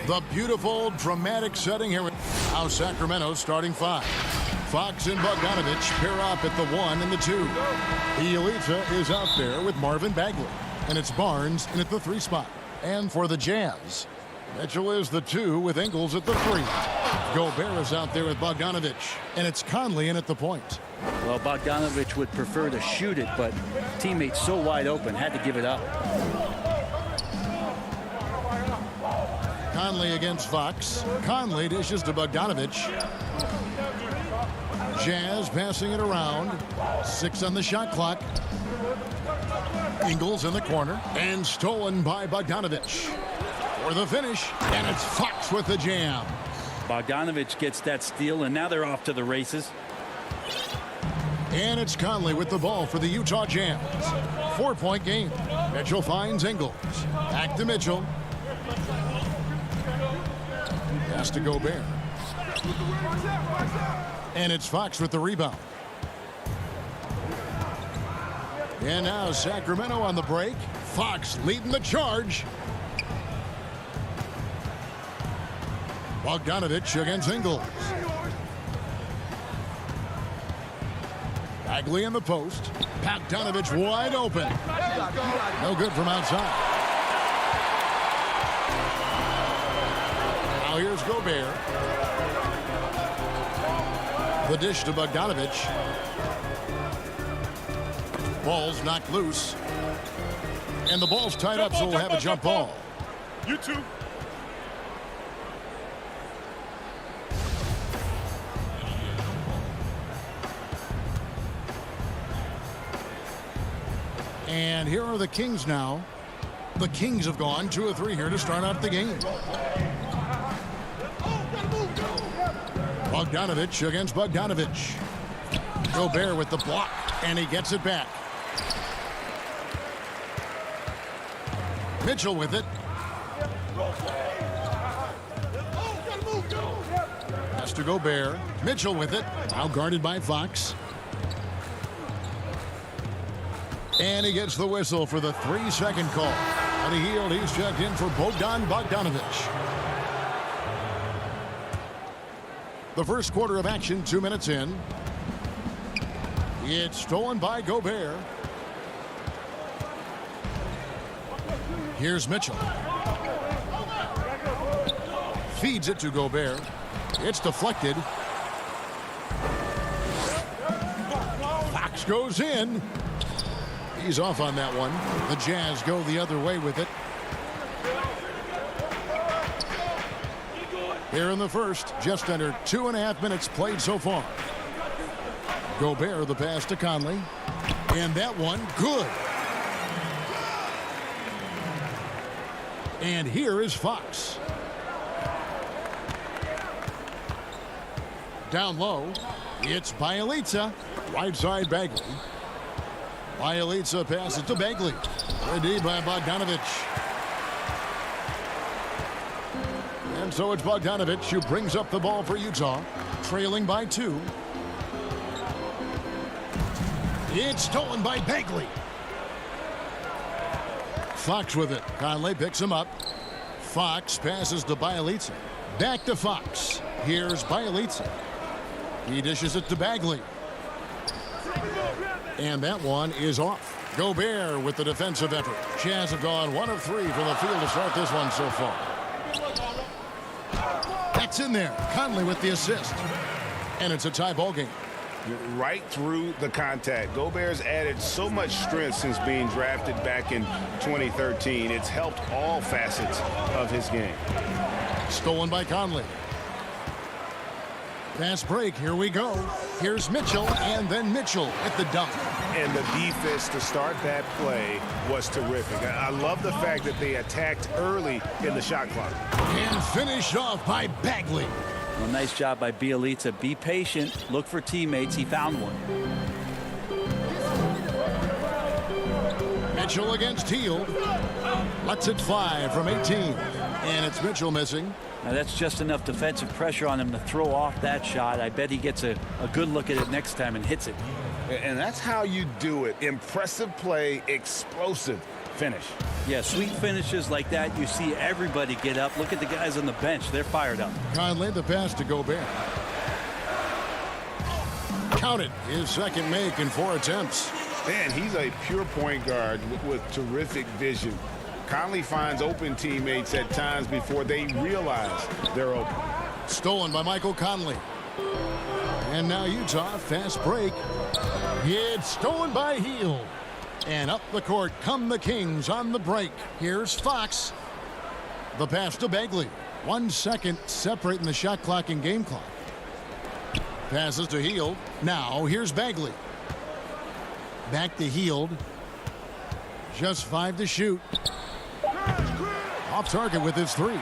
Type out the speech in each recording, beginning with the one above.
The beautiful, dramatic setting here. Now Sacramento starting 5. Fox and Bogdanovich pair up at the 1 and the 2. Bielitsa is out there with Marvin Bagley. And it's Barnes in at the 3 spot. And for the Jazz, Mitchell is the 2 with Ingles at the 3. Gobert is out there with Bogdanovich. And it's Conley in at the point. Well, Bogdanovich would prefer to shoot it, but teammates so wide open, had to give it up. Conley against Fox. Conley dishes to Bogdanovich. Jazz passing it around. 6 on the shot clock. Ingles in the corner. And stolen by Bogdanovich. For the finish. And it's Fox with the jam. Bogdanovich gets that steal, and now they're off to the races. And it's Conley with the ball for the Utah Jazz. 4-point game. Mitchell finds Ingles. Back to Mitchell. Pass to Gobert. And it's Fox with the rebound. And now Sacramento on the break. Fox leading the charge. Bogdanovich against Ingles. Bagley in the post. Bogdanovich wide open. No good from outside. Now here's Gobert. The dish to Bogdanovich. Ball's knocked loose. And the ball's tied up, so we'll have a jump ball. You two. And here are the Kings now. The Kings have gone 2 of 3 here to start out the game. Bogdanovich against Bogdanovich. Gobert with the block, and he gets it back. Mitchell with it. Pass to Gobert. Mitchell with it. Now guarded by Fox. And he gets the whistle for the 3-second call. On the heel, he's checked in for Bogdanovich. The first quarter of action, 2 minutes in. It's stolen by Gobert. Here's Mitchell. Feeds it to Gobert. It's deflected. Fox goes in. He's off on that one. The Jazz go the other way with it. Here in the first, just under 2.5 minutes played so far. Gobert, the pass to Conley. And that one, good. And here is Fox. Down low, it's Bielitsa. Right side Bagley. Bielitsa passes to Bagley. Ready by Bogdanovich. And so it's Bogdanovich who brings up the ball for Utah, trailing by 2. It's stolen by Bagley. Fox with it. Conley picks him up. Fox passes to Bielitsa. Back to Fox. Here's Bielitsa. He dishes it to Bagley. And that one is off. Gobert with the defensive effort. Jazz have gone 1 of 3 from the field to start this one so far. That's in there. Conley with the assist. And it's a tie ball game. Right through the contact. Gobert's added so much strength since being drafted back in 2013. It's helped all facets of his game. Stolen by Conley. Fast break. Here we go. Here's Mitchell, and then Mitchell at the dunk. And the defense to start that play was terrific. I love the fact that they attacked early in the shot clock. And finished off by Bagley. Well, nice job by Bielitsa. Be patient. Look for teammates. He found one. Mitchell against Hield. Lets it fly from 18. And it's Mitchell missing. Now that's just enough defensive pressure on him to throw off that shot. I bet he gets a good look at it next time and hits it. And that's how you do it. Impressive play, explosive. finish. Yeah, sweet finishes like that, you see everybody get up. Look at the guys on the bench. They're fired up. Conley, the pass to Gobert. Counted. His second make in 4 attempts. Man, he's a pure point guard with terrific vision. Conley finds open teammates at times before they realize they're open. Stolen by Michael Conley. And now Utah, fast break. It's stolen by Hield. And up the court come the Kings on the break. Here's Fox. The pass to Bagley. 1 second separating the shot clock and game clock. Passes to Hield. Now here's Bagley. Back to Hield. Just 5 to shoot. Off target with his 3.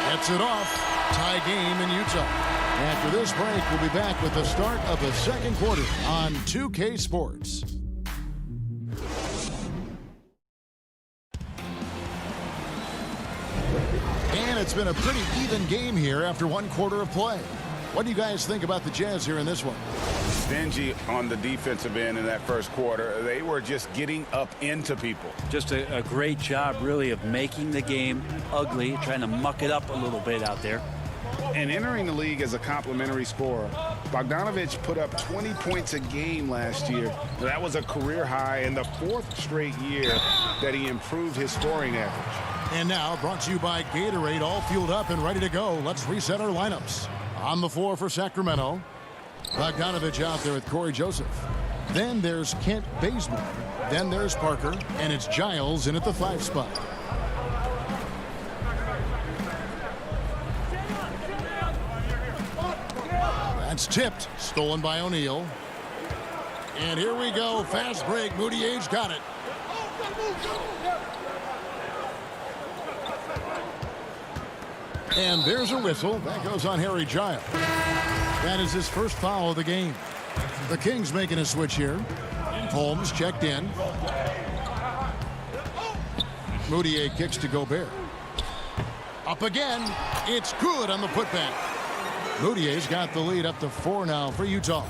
Gets it off. Tie game in Utah. After this break, we'll be back with the start of the second quarter on 2K Sports. And it's been a pretty even game here after 1 quarter of play. What do you guys think about the Jazz here in this one? Stingy on the defensive end in that first quarter. They were just getting up into people. Just a great job, really, of making the game ugly, trying to muck it up a little bit out there. And entering the league as a complimentary scorer, Bogdanovich put up 20 points a game last year. That was a career high in the 4th straight year that he improved his scoring average. And now, brought to you by Gatorade, all fueled up and ready to go. Let's reset our lineups. On the floor for Sacramento, Bogdanovich out there with Corey Joseph. Then there's Kent Bazemore. Then there's Parker, and it's Giles in at the 5 spot. That's tipped, stolen by O'Neal. And here we go, fast break. Moutier's got it. And there's a whistle. That goes on Harry Giles. That is his first foul of the game. The Kings making a switch here. Holmes checked in. Moutier kicks to Gobert. Up again. It's good on the putback. Moutier's got the lead up to 4 now for Utah.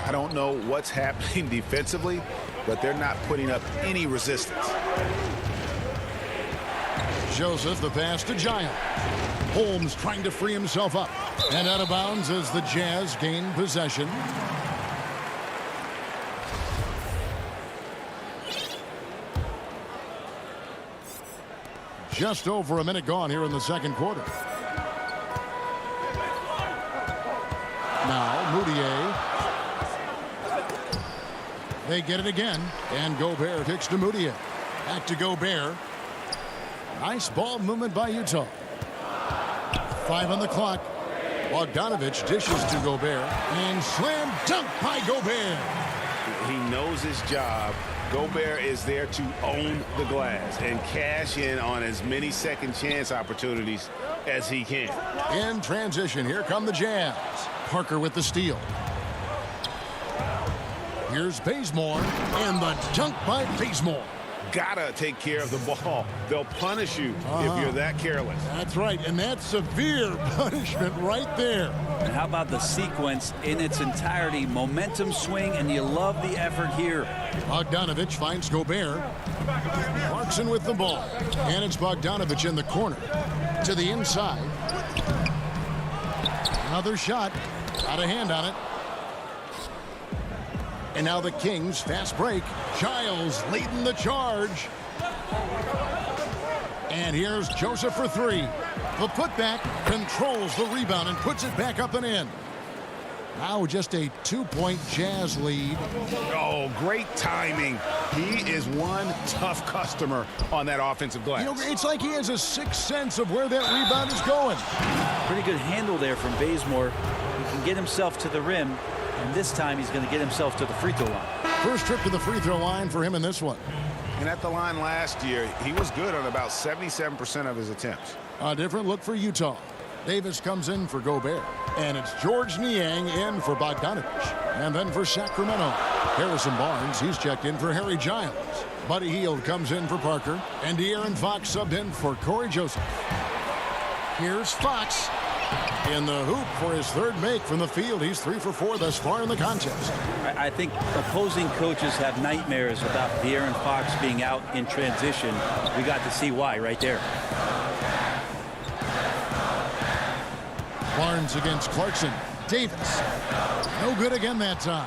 I don't know what's happening defensively, but they're not putting up any resistance. Joseph, the pass to Giles. Holmes trying to free himself up. And out of bounds as the Jazz gain possession. Just over a minute gone here in the second quarter. Now Moutier. They get it again. And Gobert kicks to Moutier. Back to Gobert. Nice ball movement by Utah. 5 on the clock. Bogdanovich dishes to Gobert. And slam dunk by Gobert. He knows his job. Gobert is there to own the glass and cash in on as many second chance opportunities as he can. In transition, here come the Jazz. Parker with the steal. Here's Bazemore. And the dunk by Bazemore. Gotta take care of the ball. They'll punish you if you're that careless. That's right, and that's severe punishment right there. And how about the sequence in its entirety? Momentum swing, and you love the effort here. Bogdanovich finds Gobert. Clarkson with the ball. And it's Bogdanovich in the corner. To the inside. Another shot. Got a hand on it. And now the Kings, fast break. Giles leading the charge. And here's Joseph for 3. The putback controls the rebound and puts it back up and in. Now just a 2-point Jazz lead. Oh, great timing. He is one tough customer on that offensive glass. You know, it's like he has a sixth sense of where that rebound is going. Pretty good handle there from Bazemore. He can get himself to the rim. And this time he's going to get himself to the free throw line. First trip to the free throw line for him in this one. And at the line last year, he was good on about 77% of his attempts. A different look for Utah. Davis comes in for Gobert. And it's George Niang in for Bogdanovich. And then for Sacramento, Harrison Barnes, he's checked in for Harry Giles. Buddy Hield comes in for Parker. And De'Aaron Fox subbed in for Corey Joseph. Here's Fox. In the hoop for his third make from the field. He's 3 for 4 thus far in the contest. I think opposing coaches have nightmares about De'Aaron Fox being out in transition. We got to see why right there. Barnes against Clarkson. Davis. No good again that time.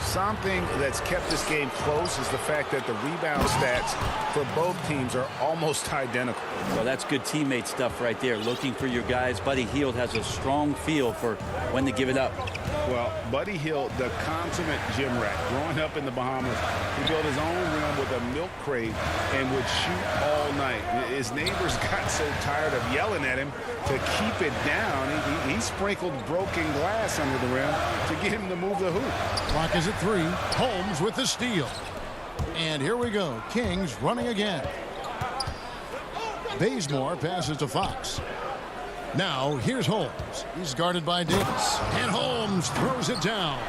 Something that's kept this game close is the fact that the rebound stats for both teams are almost identical. Well, that's good teammate stuff right there. Looking for your guys. Buddy Hield has a strong feel for when to give it up. Well, Buddy Hield, the consummate gym rat. Growing up in the Bahamas, he built his own rim with a milk crate and would shoot all night. His neighbors got so tired of yelling at him to keep it down. He sprinkled broken glass under the rim to get him to move the hoop. Clock is at 3. Holmes with the steal. And here we go. Kings running again. Bazemore passes to Fox. Now here's Holmes. He's guarded by Davis. And Holmes throws it down.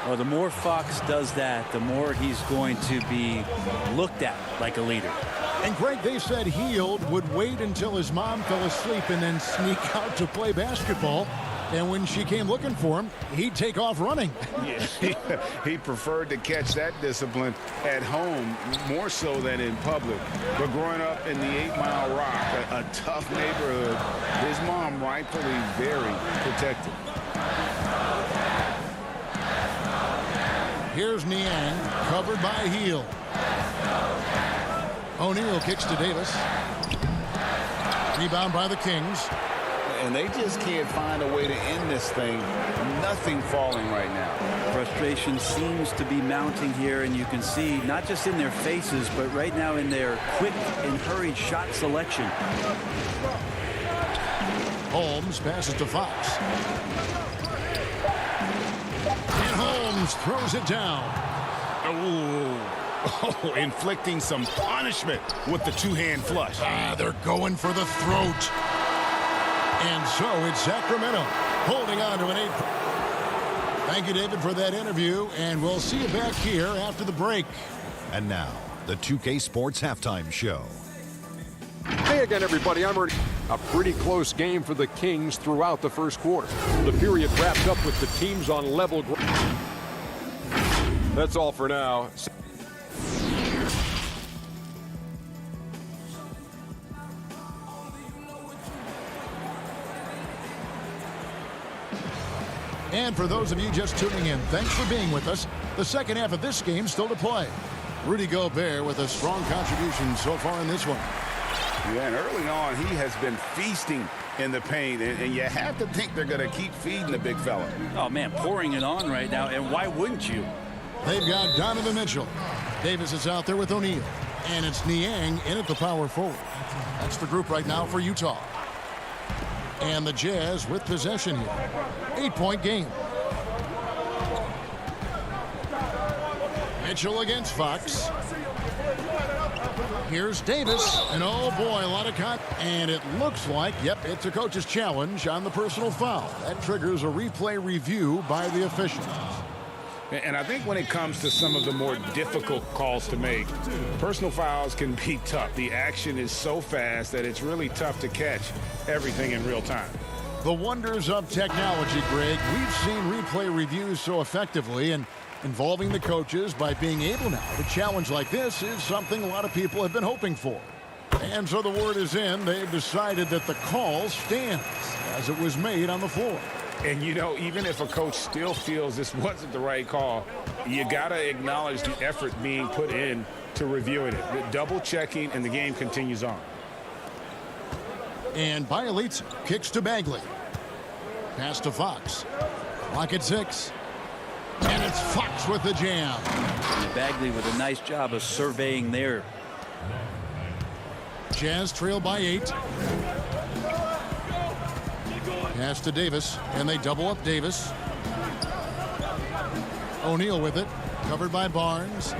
Well, the more Fox does that, the more he's going to be looked at like a leader. And Greg, they said Hield would wait until his mom fell asleep and then sneak out to play basketball. And when she came looking for him, he'd take off running. Yeah, he preferred to catch that discipline at home more so than in public. But growing up in the 8 Mile Rock, a tough neighborhood, his mom rightfully very protective. Here's Niang, covered by Hield. O'Neal kicks to Davis. Rebound by the Kings. And they just can't find a way to end this thing. Nothing falling right now. Frustration seems to be mounting here, and you can see not just in their faces, but right now in their quick and hurried shot selection. Holmes passes to Fox. And Holmes throws it down. Oh, inflicting some punishment with the two-hand flush. They're going for the throat. And so it's Sacramento holding on to an 8. Thank you, David, for that interview, and we'll see you back here after the break. And now, the 2K Sports Halftime Show. Hey again, everybody. I'm Ernie. A pretty close game for the Kings throughout the first quarter. The period wrapped up with the teams on level ground. That's all for now. And for those of you just tuning in, thanks for being with us. The second half of this game still to play. Rudy Gobert with a strong contribution so far in this one. Yeah, and early on, he has been feasting in the paint, and you have to think they're going to keep feeding the big fella. Oh, man, pouring it on right now, and why wouldn't you? They've got Donovan Mitchell. Davis is out there with O'Neal. And it's Niang in at the power forward. That's the group right now for Utah. And the Jazz with possession here. 8-point game. Mitchell against Fox. Here's Davis. And oh boy, a lot of cut. And it looks like, yep, it's a coach's challenge on the personal foul. That triggers a replay review by the officials. And I think when it comes to some of the more difficult calls to make, personal fouls can be tough. The action is so fast that it's really tough to catch everything in real time. The wonders of technology, Greg. We've seen replay reviews so effectively, and involving the coaches by being able now to challenge like this is something a lot of people have been hoping for. And so the word is in. They've decided that the call stands as it was made on the floor. And, you know, even if a coach still feels this wasn't the right call, you got to acknowledge the effort being put in to reviewing it. The double checking, and the game continues on. And Bielitsa kicks to Bagley. Pass to Fox. Clock at 6. And it's Fox with the jam. And Bagley with a nice job of surveying there. Jazz trail by 8. Pass to Davis, and they double up Davis. O'Neal with it, covered by Barnes.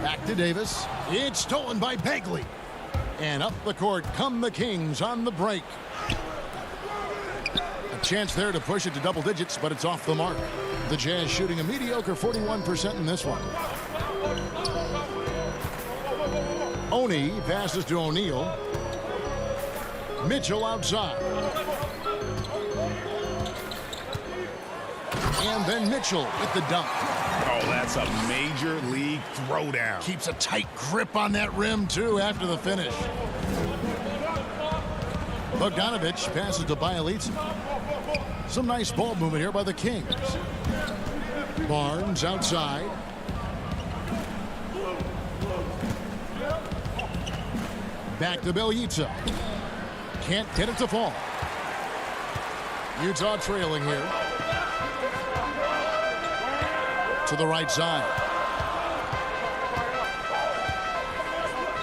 Back to Davis. It's stolen by Bagley. And up the court come the Kings on the break. A chance there to push it to double digits, but it's off the mark. The Jazz shooting a mediocre 41% in this one. Oni passes to O'Neal. Mitchell outside. And then Mitchell with the dunk. Oh, that's a major league throwdown. Keeps a tight grip on that rim, too, after the finish. Bogdanovich passes to Bielitsa. Some nice ball movement here by the Kings. Barnes outside. Back to Bielitsa. Can't get it to fall. Utah trailing here. To the right side.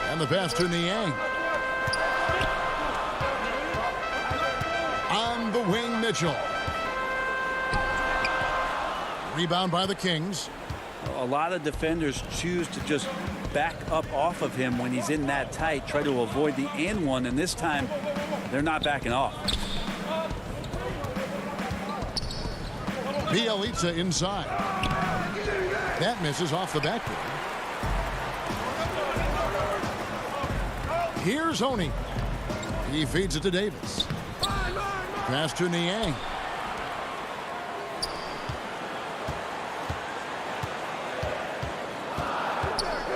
And the pass to Niang. On the wing, Mitchell. Rebound by the Kings. A lot of defenders choose to just back up off of him when he's in that tight, try to avoid the and one, and this time they're not backing off. Bielitsa inside. That misses off the backboard. Here's Oni. He feeds it to Davis. Pass to Niang.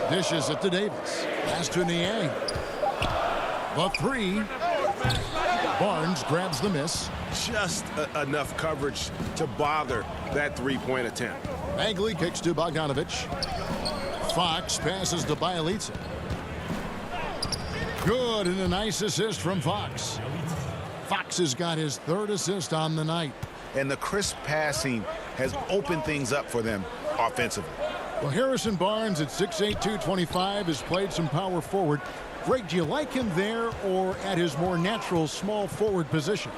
Dishes it to Davis. Pass to Niang. The three. Barnes grabs the miss. Just enough coverage to bother that three-point attempt. Bagley kicks to Bogdanovich. Fox passes to Bielitsa. Good, and a nice assist from Fox. Fox has got his third assist on the night. And the crisp passing has opened things up for them offensively. Well, Harrison Barnes at 6'8", 225 has played some power forward. Greg, do you like him there or at his more natural small forward position?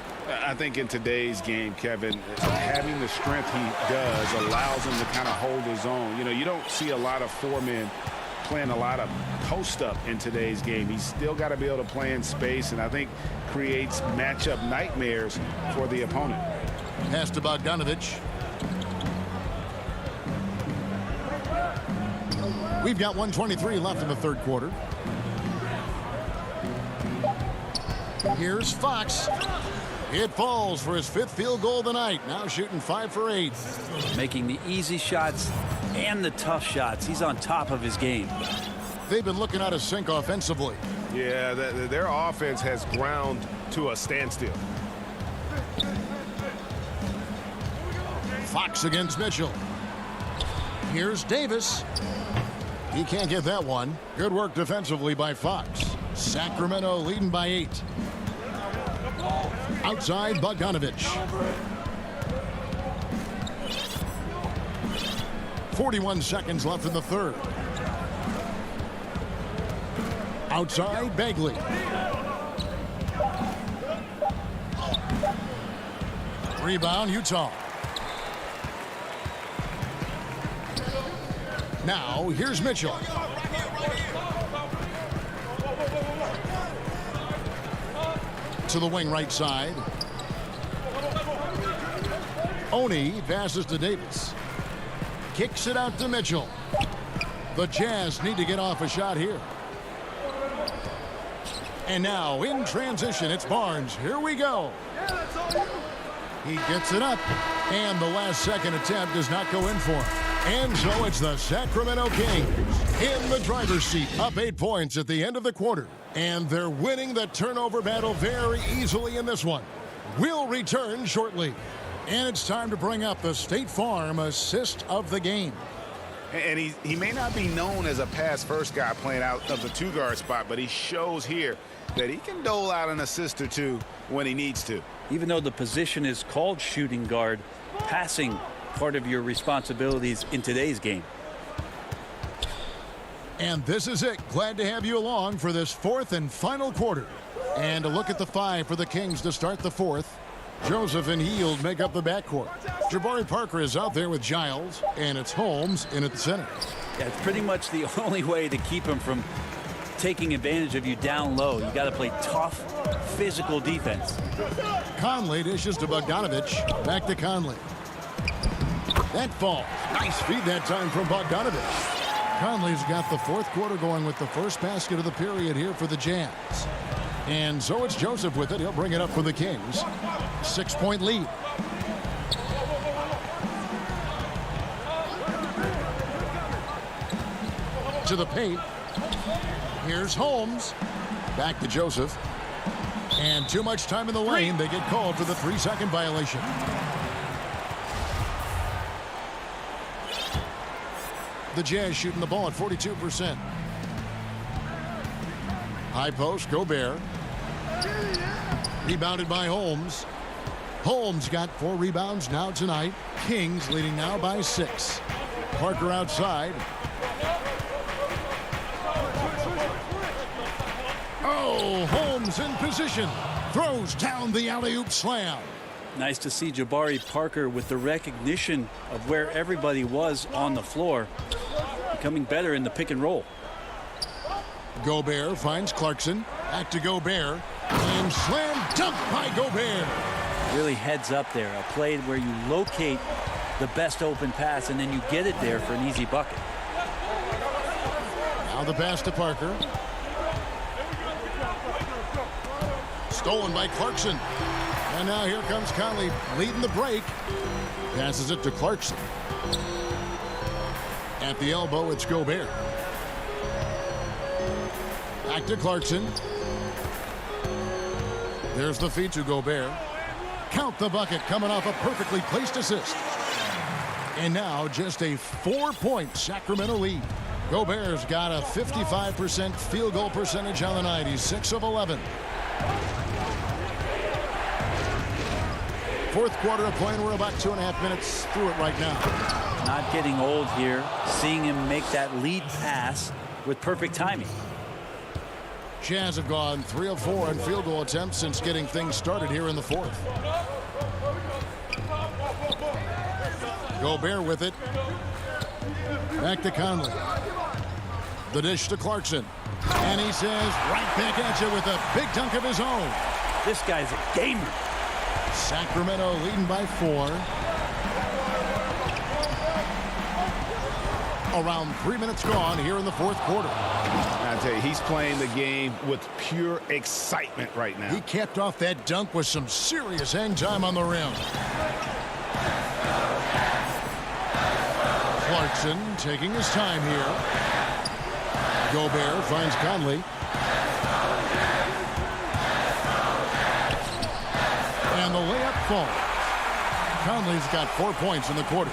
I think in today's game, Kevin, having the strength he does allows him to kind of hold his own. You know, you don't see a lot of four men playing a lot of post-up in today's game. He's still got to be able to play in space, and I think creates matchup nightmares for the opponent. Pass to Bogdanovich. We've got 1:23 left in the third quarter. Here's Fox. It falls for his fifth field goal of the night. Now shooting 5 for 8. Making the easy shots and the tough shots. He's on top of his game. They've been looking out of sync offensively. Yeah, their offense has ground to a standstill. Fox against Mitchell. Here's Davis. He can't get that one. Good work defensively by Fox. Sacramento leading by 8. Outside Bogdanovich. 41 seconds left in the third. Outside Bagley. Rebound Utah. Now here's Mitchell. To the wing right side. Oni passes to Davis. Kicks it out to Mitchell. The Jazz need to get off a shot here. And now in transition, it's Barnes. Here we go. He gets it up. And the last second attempt does not go in for him. And so it's the Sacramento Kings in the driver's seat, up 8 points at the end of the quarter. And they're winning the turnover battle very easily in this one. We'll return shortly. And it's time to bring up the State Farm assist of the game. And he may not be known as a pass-first guy playing out of the two-guard spot, but he shows here that he can dole out an assist or two when he needs to. Even though the position is called shooting guard, passing part of your responsibilities in today's game. And this is it. Glad to have you along for this fourth and final quarter. And a look at the 5 for the Kings to start the fourth. Joseph and Hield make up the backcourt. Jabari Parker is out there with Giles, and it's Holmes in at the center. Yeah, it's pretty much the only way to keep him from taking advantage of you down low. You got to play tough, physical defense. Conley dishes to Bogdanovich. Back to Conley. That falls. Nice feed that time from Bogdanovich. Conley's got the fourth quarter going with the first basket of the period here for the Jazz. And so it's Joseph with it. He'll bring it up for the Kings. 6-point lead. To the paint. Here's Holmes. Back to Joseph. And too much time in the lane. They get called for the 3-second violation. The Jazz shooting the ball at 42%. High post, Gobert. Rebounded by Holmes. Holmes got 4 rebounds now tonight. Kings leading now by 6. Parker outside. Oh, Holmes in position. Throws down the alley-oop slam. Nice to see Jabari Parker with the recognition of where everybody was on the floor, becoming better in the pick and roll. Gobert finds Clarkson. Back to Gobert. And slam dunk by Gobert. Really heads up there. A play where you locate the best open pass and then you get it there for an easy bucket. Now the pass to Parker. Stolen by Clarkson. And now here comes Conley leading the break. Passes it to Clarkson. At the elbow, it's Gobert. Back to Clarkson. There's the feed to Gobert. Count the bucket coming off a perfectly placed assist. And now just a 4-point Sacramento lead. Gobert's got a 55% field goal percentage on the night. He's 6 of 11. Fourth quarter of play, and we're about 2.5 minutes through it right now. Not getting old here. Seeing him make that lead pass with perfect timing. Jazz have gone 3 of 4 on field goal attempts since getting things started here in the fourth. Gobert with it. Back to Conley. The dish to Clarkson. And he says right back at you with a big dunk of his own. This guy's a gamer. Sacramento leading by 4. Around 3 minutes gone here in the fourth quarter. I tell you, he's playing the game with pure excitement right now. He capped off that dunk with some serious hang time on the rim. Clarkson taking his time here. Gobert finds Conley. And the layup falls. Conley's got 4 points in the quarter.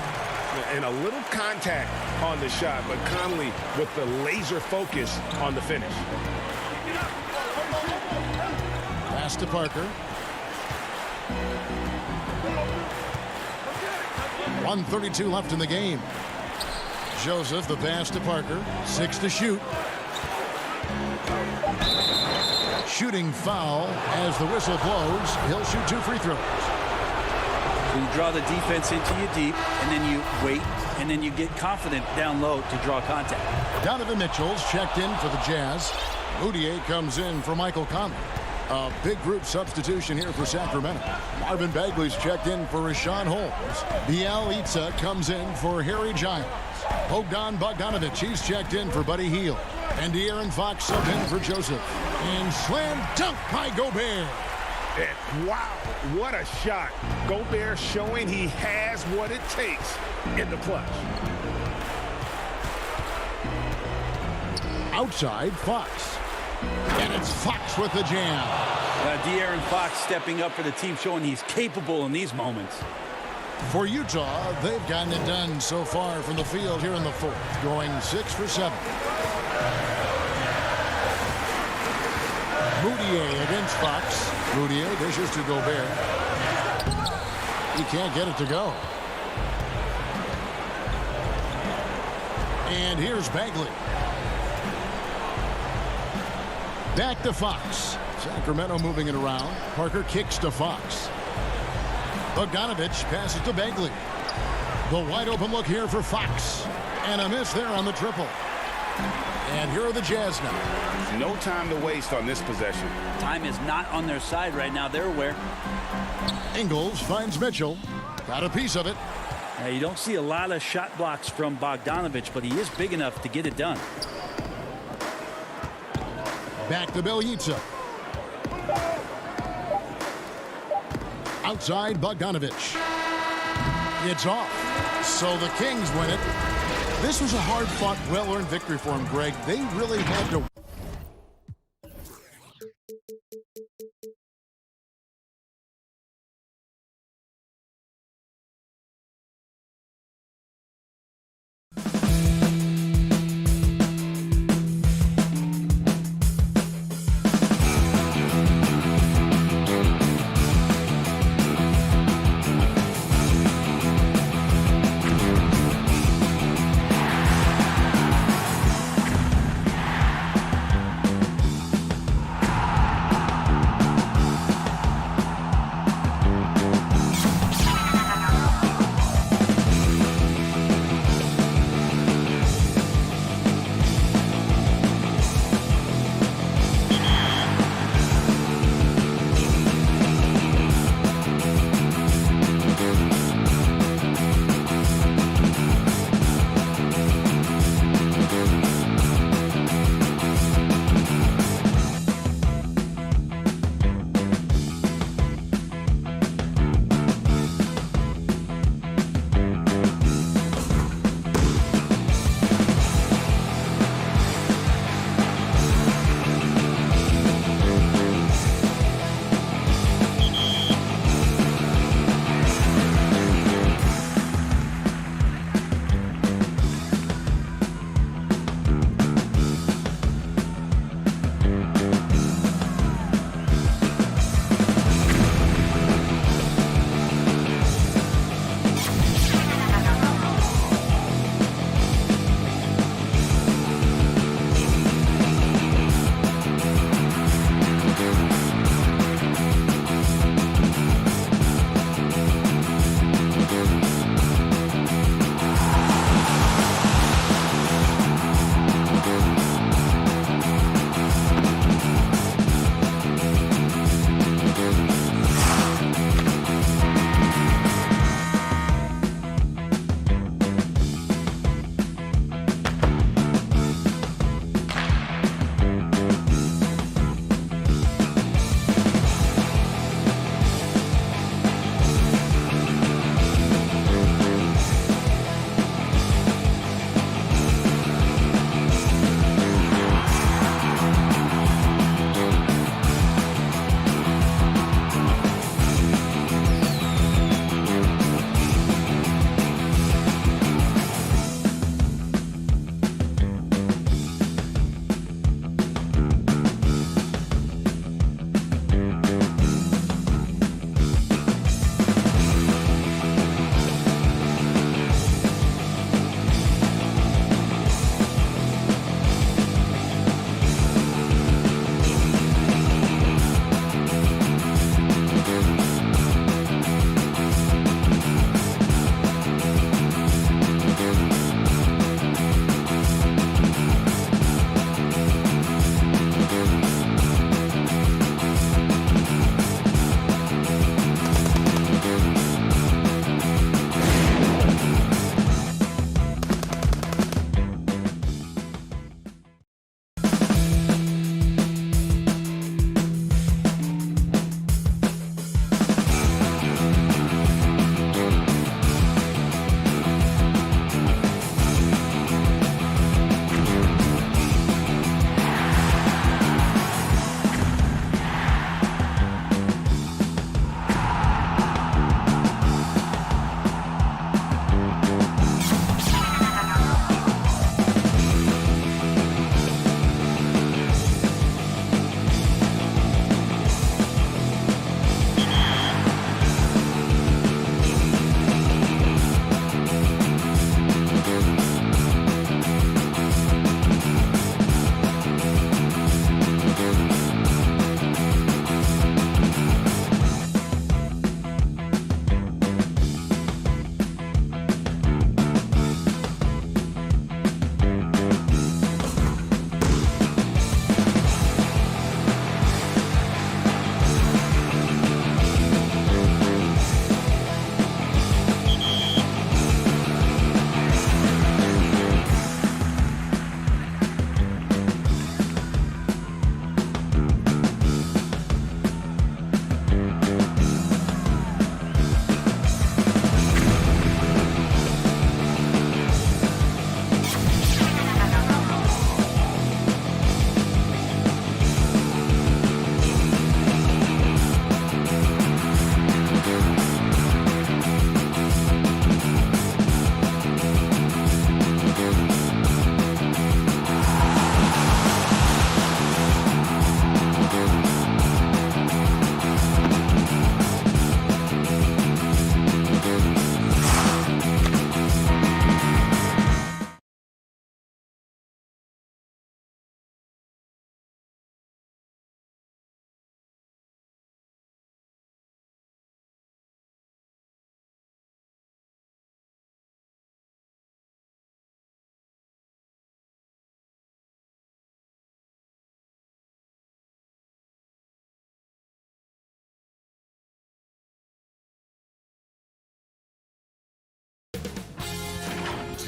And a little contact on the shot, but Conley with the laser focus on the finish. Pass to Parker. 1:32 left in the game. Joseph, the pass to Parker. 6 to shoot. Shooting foul as the whistle blows. He'll shoot 2 free throws. So you draw the defense into you deep, and then you wait, and then you get confident down low to draw contact. Donovan Mitchell's checked in for the Jazz. Moutier comes in for Michael Conley. A big group substitution here for Sacramento. Marvin Bagley's checked in for Rashawn Holmes. Bielitsa comes in for Harry Giles. Bogdan Bogdanovic, he's checked in for Buddy Hield. And De'Aaron Fox subbed in for Joseph. And slam dunk by Gobert. Wow, what a shot. Gobert showing he has what it takes in the clutch. Outside, Fox. And it's Fox with the jam. De'Aaron Fox stepping up for the team, showing he's capable in these moments. For Utah, they've gotten it done so far from the field here in the fourth, going 6 for 7. Moutier against Fox. Moutier dishes to Gobert. He can't get it to go. And here's Bagley. Back to Fox. Sacramento moving it around. Parker kicks to Fox. Bogdanovic passes to Bagley. The wide open look here for Fox. And a miss there on the triple. And here are the Jazz now. No time to waste on this possession. Time is not on their side right now. They're aware. Ingles finds Mitchell. Got a piece of it. Now, you don't see a lot of shot blocks from Bogdanovic, but he is big enough to get it done. Back to Bielitsa. Outside Bogdanovich. It's off. So the Kings win it. This was a hard-fought, well-earned victory for them, Greg. They really had to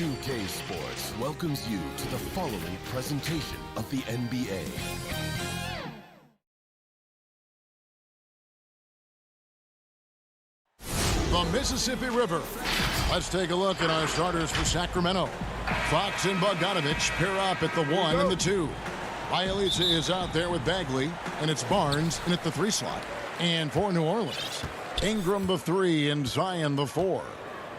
2K Sports welcomes you to the following presentation of the NBA. The Mississippi River. Let's take a look at our starters for Sacramento. Fox and Bogdanovich pair up at the 1 and the 2. Bielitsa is out there with Bagley, and it's Barnes in at the 3 slot. And for New Orleans, Ingram the 3 and Zion the 4.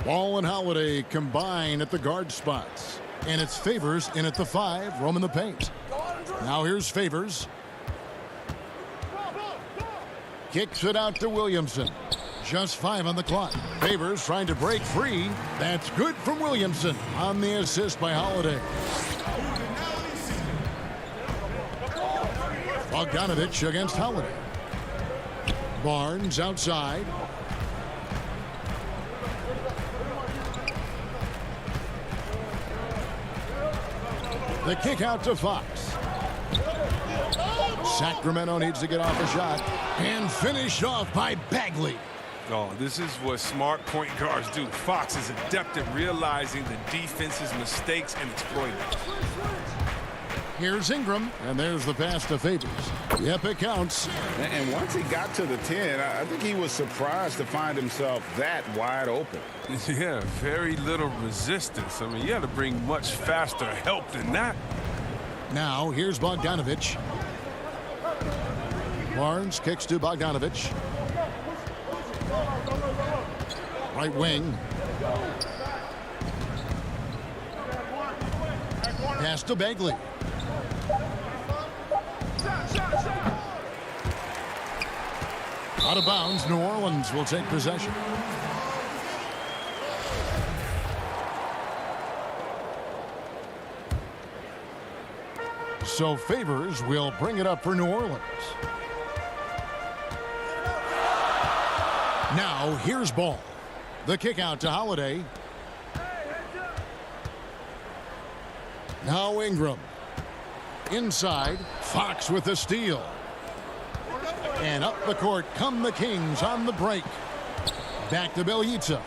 Ball and Holiday combine at the guard spots. And it's Favors in at the 5, roaming the paint. Now here's Favors. Kicks it out to Williamson. Just 5 on the clock. Favors trying to break free. That's good from Williamson on the assist by Holiday. Bogdanovich against Holiday. Barnes outside. The kick out to Fox. Sacramento needs to get off a shot. And finished off by Bagley. Oh, this is what smart point guards do. Fox is adept at realizing the defense's mistakes and exploiting them. Here's Ingram, and there's the pass to Favors. Yep, it counts. And once he got to the 10, I think he was surprised to find himself that wide open. Yeah, very little resistance. I mean, you got to bring much faster help than that. Now, here's Bogdanovich. Barnes kicks to Bogdanovich. Right wing. Pass to Bagley. Out of bounds, New Orleans will take possession. So Favors will bring it up for New Orleans. Now here's Ball. The kick out to Holiday. Now Ingram. Inside, Fox with the steal. And up the court come the Kings on the break. Back to Bielitsa.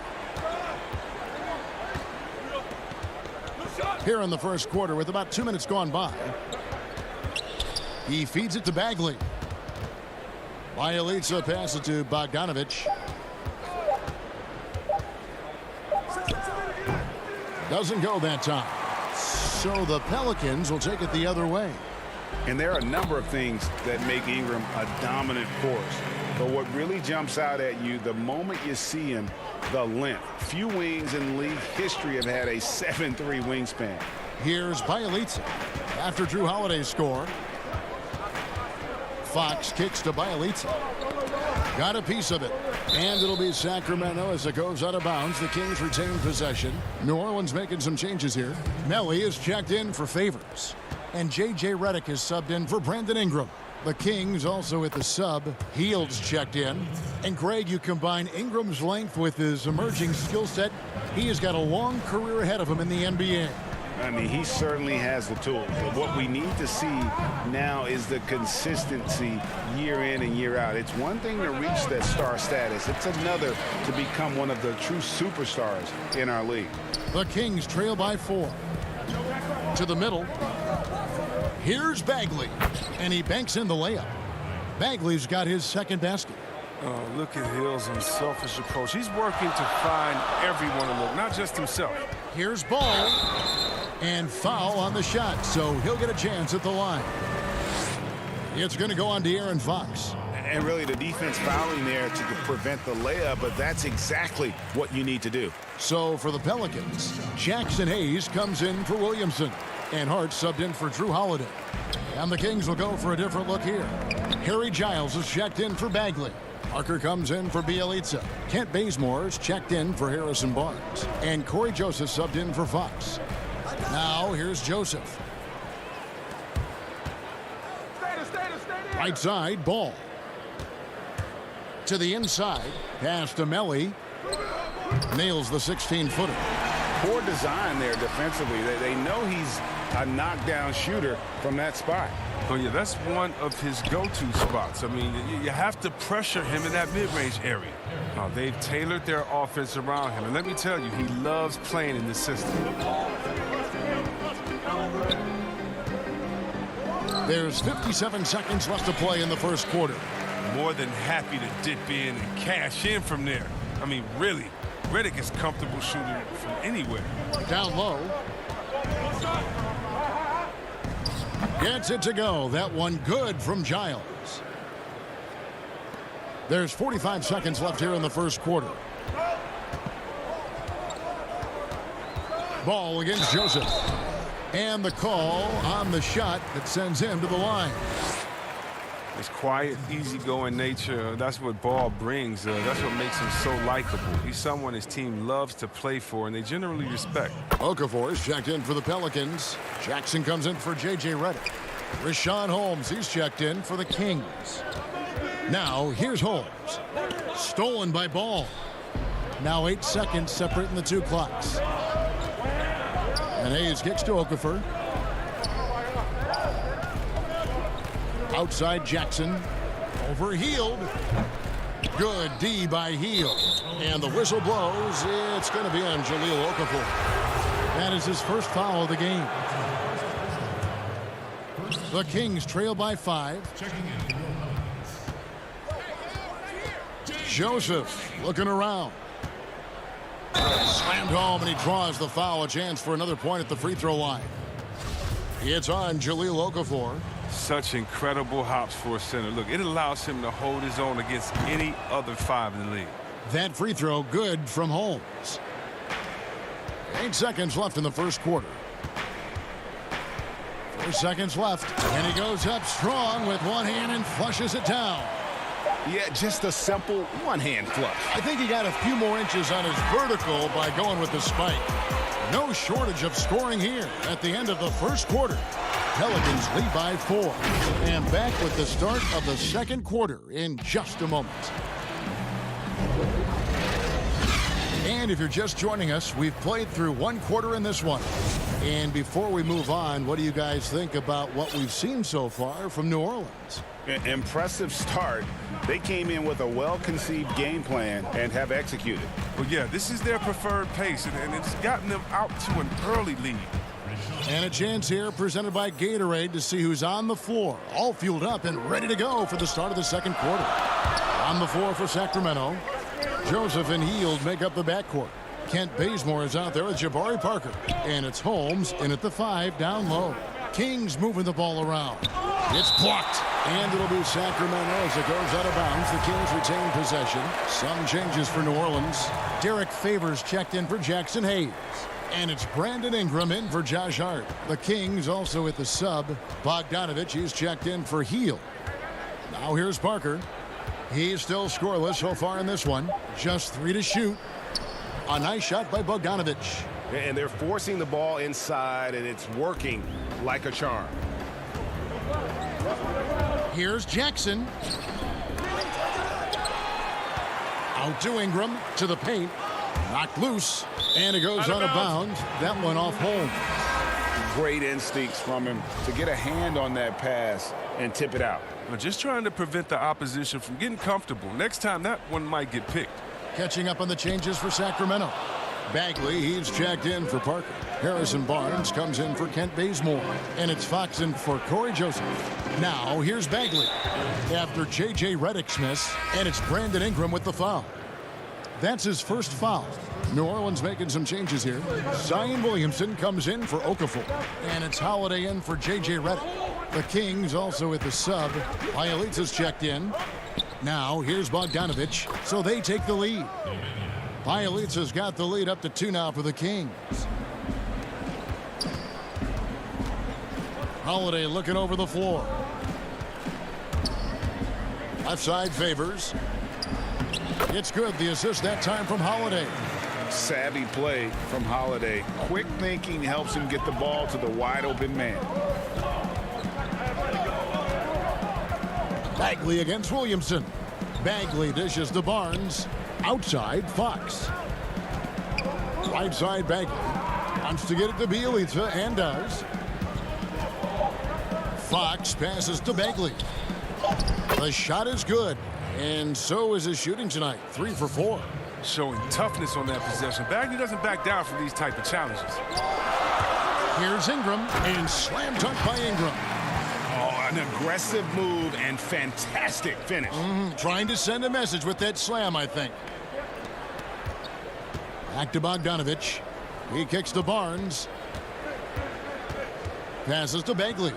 Here in the first quarter with about 2 minutes gone by. He feeds it to Bagley. Bielitsa passes it to Bogdanovich. Doesn't go that time. So the Pelicans will take it the other way. And there are a number of things that make Ingram a dominant force. But what really jumps out at you the moment you see him, the length. Few wings in league history have had a 7'3" wingspan. Here's Bielitsa after Drew Holiday's score. Fox kicks to Bielitsa. Got a piece of it. And it'll be Sacramento as it goes out of bounds. The Kings retain possession. New Orleans making some changes here. Melly is checked in for Favors. And J.J. Redick is subbed in for Brandon Ingram. The Kings also at the sub. Heald's checked in. And Greg, you combine Ingram's length with his emerging skill set. He has got a long career ahead of him in the NBA. I mean, he certainly has the tools. But what we need to see now is the consistency year in and year out. It's one thing to reach that star status. It's another to become one of the true superstars in our league. The Kings trail by 4. To the middle. Here's Bagley. And he banks in the layup. Bagley's got his second basket. Oh, look at Hill's unselfish approach. He's working to find everyone to look, not just himself. Here's Ball. And foul on the shot, so he'll get a chance at the line. It's going to go on to Aaron Fox. And really the defense fouling there to prevent the layup, but that's exactly what you need to do. So for the Pelicans, Jackson Hayes comes in for Williamson. And Hart subbed in for Drew Holiday. And the Kings will go for a different look here. Harry Giles is checked in for Bagley. Parker comes in for Bielitsa. Kent Bazemore is checked in for Harrison Barnes. And Corey Joseph subbed in for Fox. Now here's Joseph. Right side, Ball. To the inside, pass to Melly. Nails the 16-footer. Poor design there defensively. They know he's a knockdown shooter from that spot. Oh, yeah, that's one of his go-to spots. I mean, you have to pressure him in that mid-range area. Oh, they've tailored their offense around him. And let me tell you, he loves playing in this system. There's 57 seconds left to play in the first quarter. More than happy to dip in and cash in from there. I mean, really, Redick is comfortable shooting from anywhere. Down low. Gets it to go. That one good from Giles. There's 45 seconds left here in the first quarter. Ball against Joseph. And the call on the shot that sends him to the line. His quiet, easygoing nature, that's what Ball brings. That's what makes him so likable. He's someone his team loves to play for, and they generally respect. Okafor is checked in for the Pelicans. Jackson comes in for J.J. Redick. Rashawn Holmes, he's checked in for the Kings. Now, here's Holmes. Stolen by Ball. Now 8 seconds separating the two clocks. And Hayes kicks to Okafor. Outside Jackson. Overhealed. Good D by Heel. And the whistle blows. It's going to be on Jahlil Okafor. That is his first foul of the game. The Kings trail by 5. Joseph looking around. Slammed home, and he draws the foul. A chance for another point at the free throw line. It's on Jahlil Okafor. Such incredible hops for a center. Look, it allows him to hold his own against any other 5 in the league. That free throw good from Holmes. 8 seconds left in the first quarter. 4 seconds left, and he goes up strong with one hand and flushes it down. Yeah, just a simple one-hand flush. I think he got a few more inches on his vertical by going with the spike. No shortage of scoring here at the end of the first quarter. Pelicans lead by 4. And back with the start of the second quarter in just a moment. And if you're just joining us, we've played through one quarter in this one. And before we move on, what do you guys think about what we've seen so far from New Orleans? Impressive start. They came in with a well-conceived game plan and have executed. Well, yeah, this is their preferred pace, and it's gotten them out to an early lead. And a chance here presented by Gatorade to see who's on the floor. All fueled up and ready to go for the start of the second quarter. On the floor for Sacramento, Joseph and Hield make up the backcourt. Kent Bazemore is out there with Jabari Parker. And it's Holmes in at the 5 down low. Kings moving the ball around. It's blocked. And it'll be Sacramento as it goes out of bounds. The Kings retain possession. Some changes for New Orleans. Derek Favors checked in for Jackson Hayes. And it's Brandon Ingram in for Josh Hart. The Kings also at the sub. Bogdanovich, he's checked in for Hield. Now here's Parker. He's still scoreless so far in this one. Just 3 to shoot. A nice shot by Bogdanovich. And they're forcing the ball inside, and it's working like a charm. Here's Jackson. Out to Ingram, to the paint. Knocked loose, and it goes out of bounds. That one off Holmes. Great instincts from him to get a hand on that pass and tip it out. Well, just trying to prevent the opposition from getting comfortable. Next time, that one might get picked. Catching up on the changes for Sacramento. Bagley, he's checked in for Parker. Harrison Barnes comes in for Kent Bazemore. And it's Fox in for Corey Joseph. Now, here's Bagley. After J.J. Redick's miss, and it's Brandon Ingram with the foul. That's his first foul. New Orleans making some changes here. Zion Williamson comes in for Okafor. And it's Holiday in for J.J. Redick. The Kings also at the sub. Bielitsa's checked in. Now, here's Bogdanovich, so they take the lead. Bielitsa's got the lead up to 2 now for the Kings. Holiday looking over the floor. Left side Favors. It's good. The assist that time from Holiday. Savvy play from Holiday. Quick thinking helps him get the ball to the wide open man. Bagley against Williamson. Bagley dishes to Barnes. Outside Fox. Right side Bagley. Wants to get it to Bielitsa and does. Fox passes to Bagley. The shot is good. And so is his shooting tonight, 3 for 4. Showing toughness on that possession. Bagley doesn't back down from these type of challenges. Here's Ingram, and slam dunk by Ingram. Oh, an aggressive move and fantastic finish. Trying to send a message with that slam, I think. Back to Bogdanovich. He kicks to Barnes. Passes to Bagley.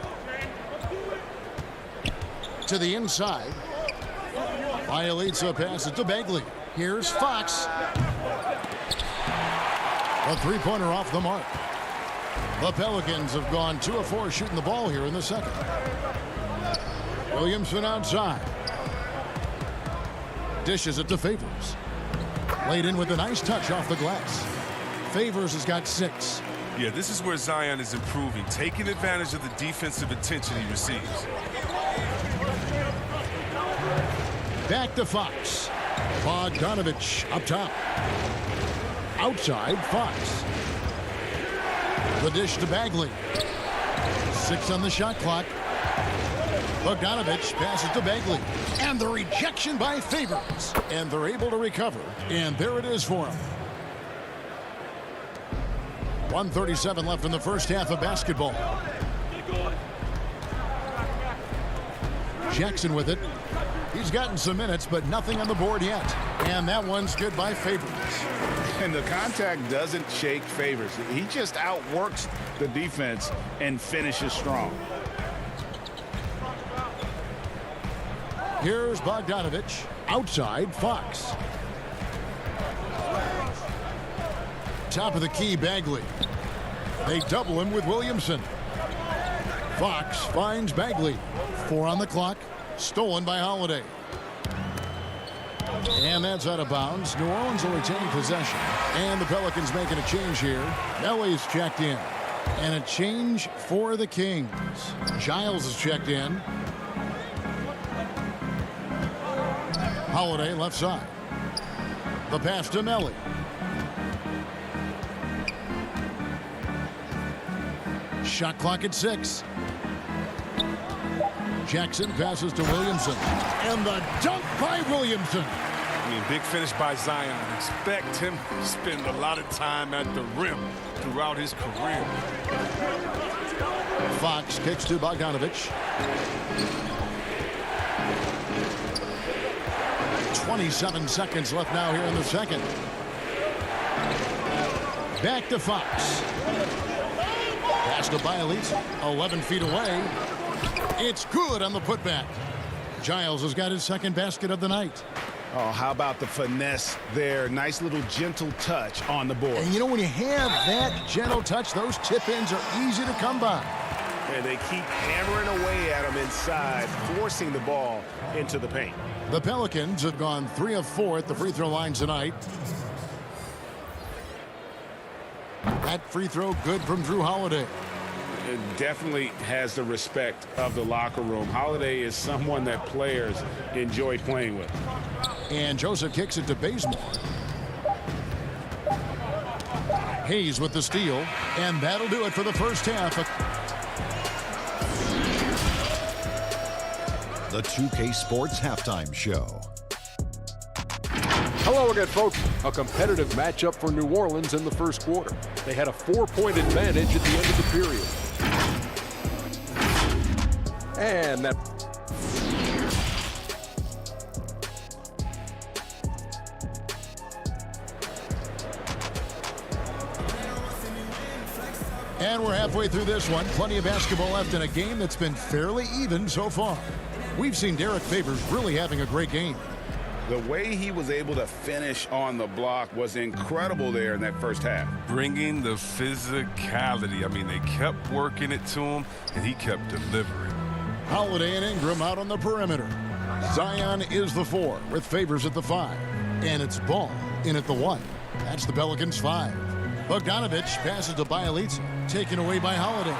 To the inside. Bielitsa passes to Bagley. Here's Fox. A three-pointer off the mark. The Pelicans have gone 2 of 4 shooting the ball here in the second. Williamson outside. Dishes it to Favors. Laid in with a nice touch off the glass. Favors has got 6. Yeah, this is where Zion is improving, taking advantage of the defensive attention he receives. Back to Fox. Bogdanovich up top. Outside, Fox. The dish to Bagley. 6 on the shot clock. Bogdanovich passes to Bagley. And the rejection by Favors. And they're able to recover. And there it is for him. 1:37 left in the first half of basketball. Jackson with it. He's gotten some minutes, but nothing on the board yet. And that one's good by Favors. And the contact doesn't shake Favors. He just outworks the defense and finishes strong. Here's Bogdanovich. Outside, Fox. Top of the key, Bagley. They double him with Williamson. Fox finds Bagley. 4 on the clock. Stolen by Holiday. And that's out of bounds. New Orleans will retain possession. And the Pelicans making a change here. Melly's checked in. And a change for the Kings. Giles is checked in. Holiday left side. The pass to Melly. Shot clock at 6. Jackson passes to Williamson. And the dunk by Williamson. I mean, big finish by Zion. Expect him to spend a lot of time at the rim throughout his career. Fox kicks to Bogdanovich. 27 seconds left now here in the second. Back to Fox. Pass to Bielitsa. 11 feet away. It's good on the putback. Giles has got his second basket of the night. Oh, how about the finesse there? Nice little gentle touch on the board. And you know, when you have that gentle touch, those tip-ins are easy to come by. And they keep hammering away at him inside, forcing the ball into the paint. The Pelicans have gone 3 of 4 at the free throw line tonight. That free throw good from Drew Holiday. It definitely has the respect of the locker room. Holiday is someone that players enjoy playing with. And Joseph kicks it to Bazemore. Hayes with the steal, and that'll do it for the first half. The 2K Sports Halftime Show. Hello again, folks. A competitive matchup for New Orleans in the first quarter. They had a 4-point advantage at the end of the period. And that... And we're halfway through this one. Plenty of basketball left in a game that's been fairly even so far. We've seen Derek Favors really having a great game. The way he was able to finish on the block was incredible there in that first half. Bringing the physicality. I mean, they kept working it to him, and he kept delivering. Holiday and Ingram out on the perimeter. Zion is the 4 with Favors at the 5. And it's Ball in at the 1. That's the Pelicans 5. Bogdanovich passes to Bielitsa, taken away by Holiday.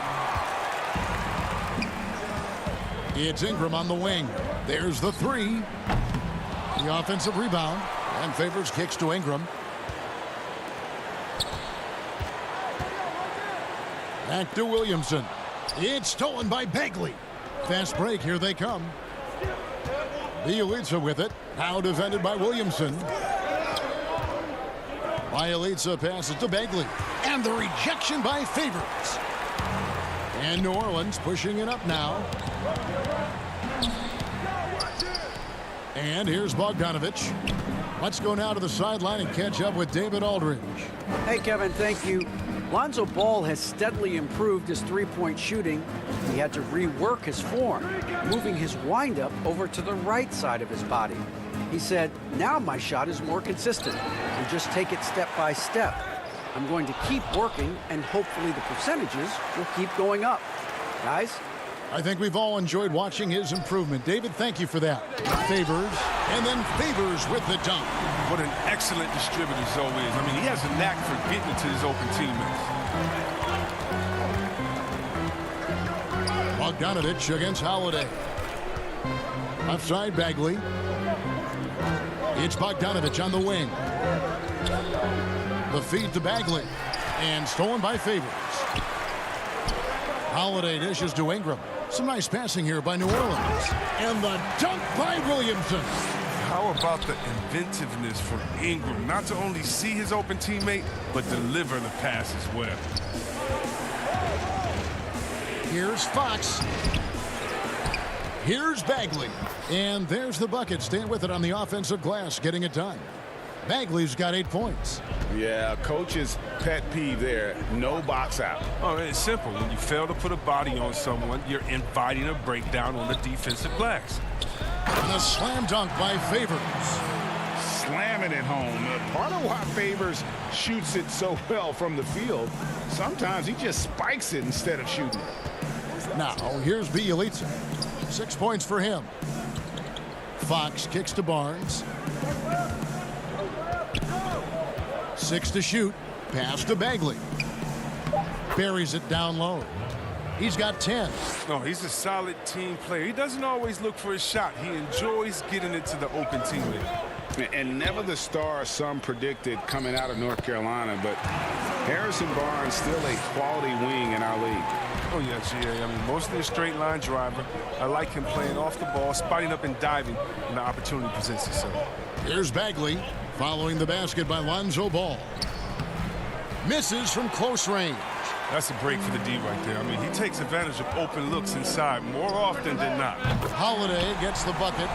It's Ingram on the wing. There's the 3. The offensive rebound, and Favors kicks to Ingram. Back to Williamson. It's stolen by Bagley. Fast break, here they come. Bielitsa with it, Now defended by Williamson. Bielitsa passes to Bagley. And the rejection by Favors. And New Orleans pushing it up now. And here's Bogdanovich. Let's go now to the sideline and catch up with David Aldridge. Hey, Kevin, thank you. Lonzo Ball has steadily improved his three-point shooting. He had to rework his form, moving his windup over to the right side of his body. He said, now my shot is more consistent. We just take it step by step. I'm going to keep working, and hopefully the percentages will keep going up. Guys? I think we've all enjoyed watching his improvement. David, thank you for that. Favors, and then Favors with the dunk. What an excellent distributor Zoe is. I mean, he has a knack for getting to his open teammates. Bogdanovich against Holiday. Outside Bagley. It's Bogdanovich on the wing. The feed to Bagley. And stolen by Favors. Holiday dishes to Ingram. Some nice passing here by New Orleans. And the dunk by Williamson. How about the inventiveness from Ingram? Not to only see his open teammate, but deliver the pass as well. Here's Fox. Here's Bagley. And there's the bucket. Staying with it on the offensive glass, getting it done. Bagley's got 8 points. Yeah, coach's pet peeve there. No box out. Oh, it's simple. When you fail to put a body on someone, you're inviting a breakdown on the defensive glass. And a slam dunk by Favors. Slamming it home. Part of why Favors shoots it so well from the field, sometimes he just spikes it instead of shooting it. Now, here's Bielitsa. 6 points for him. Fox kicks to Barnes. 6 to shoot. Pass to Bagley. Buries it down low. He's got 10. No, he's a solid team player. He doesn't always look for a shot. He enjoys getting it to the open teammate. And never the star some predicted coming out of North Carolina, but Harrison Barnes still a quality wing in our league. Oh, yeah, GA. I mean, mostly a straight line driver. I like him playing off the ball, spotting up and diving when the opportunity presents itself. Here's Bagley following the basket by Lonzo Ball. Misses from close range. That's a break for the D right there. I mean, he takes advantage of open looks inside more often than not. Holiday gets the bucket.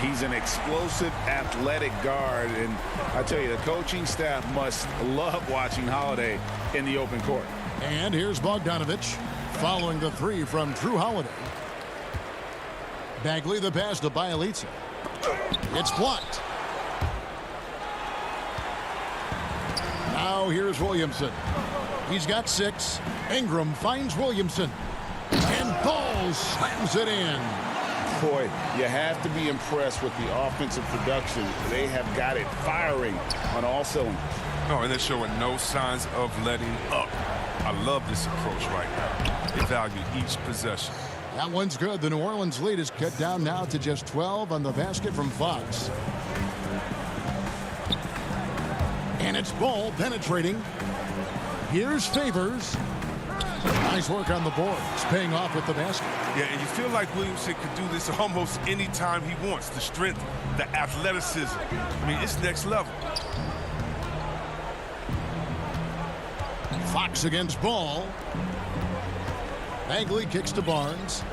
He's an explosive, athletic guard, and I tell you, the coaching staff must love watching Holiday in the open court. And here's Bogdanovich following the three from Drew Holiday. Bagley the pass to Bielitsa. It's blocked. Now here's Williamson. He's got 6. Ingram finds Williamson. And Ball slams it in. Boy, you have to be impressed with the offensive production. They have got it firing on all cylinders. Oh, and they're showing no signs of letting up. I love this approach right now. They value each possession. That one's good. The New Orleans lead is cut down now to just 12 on the basket from Fox. And it's Ball penetrating. Here's Favors. Nice work on the board. It's paying off with the basket. Yeah, and you feel like Williamson could do this almost any time he wants. The strength, the athleticism. I mean, it's next level. Fox against Ball. Bagley kicks to Barnes.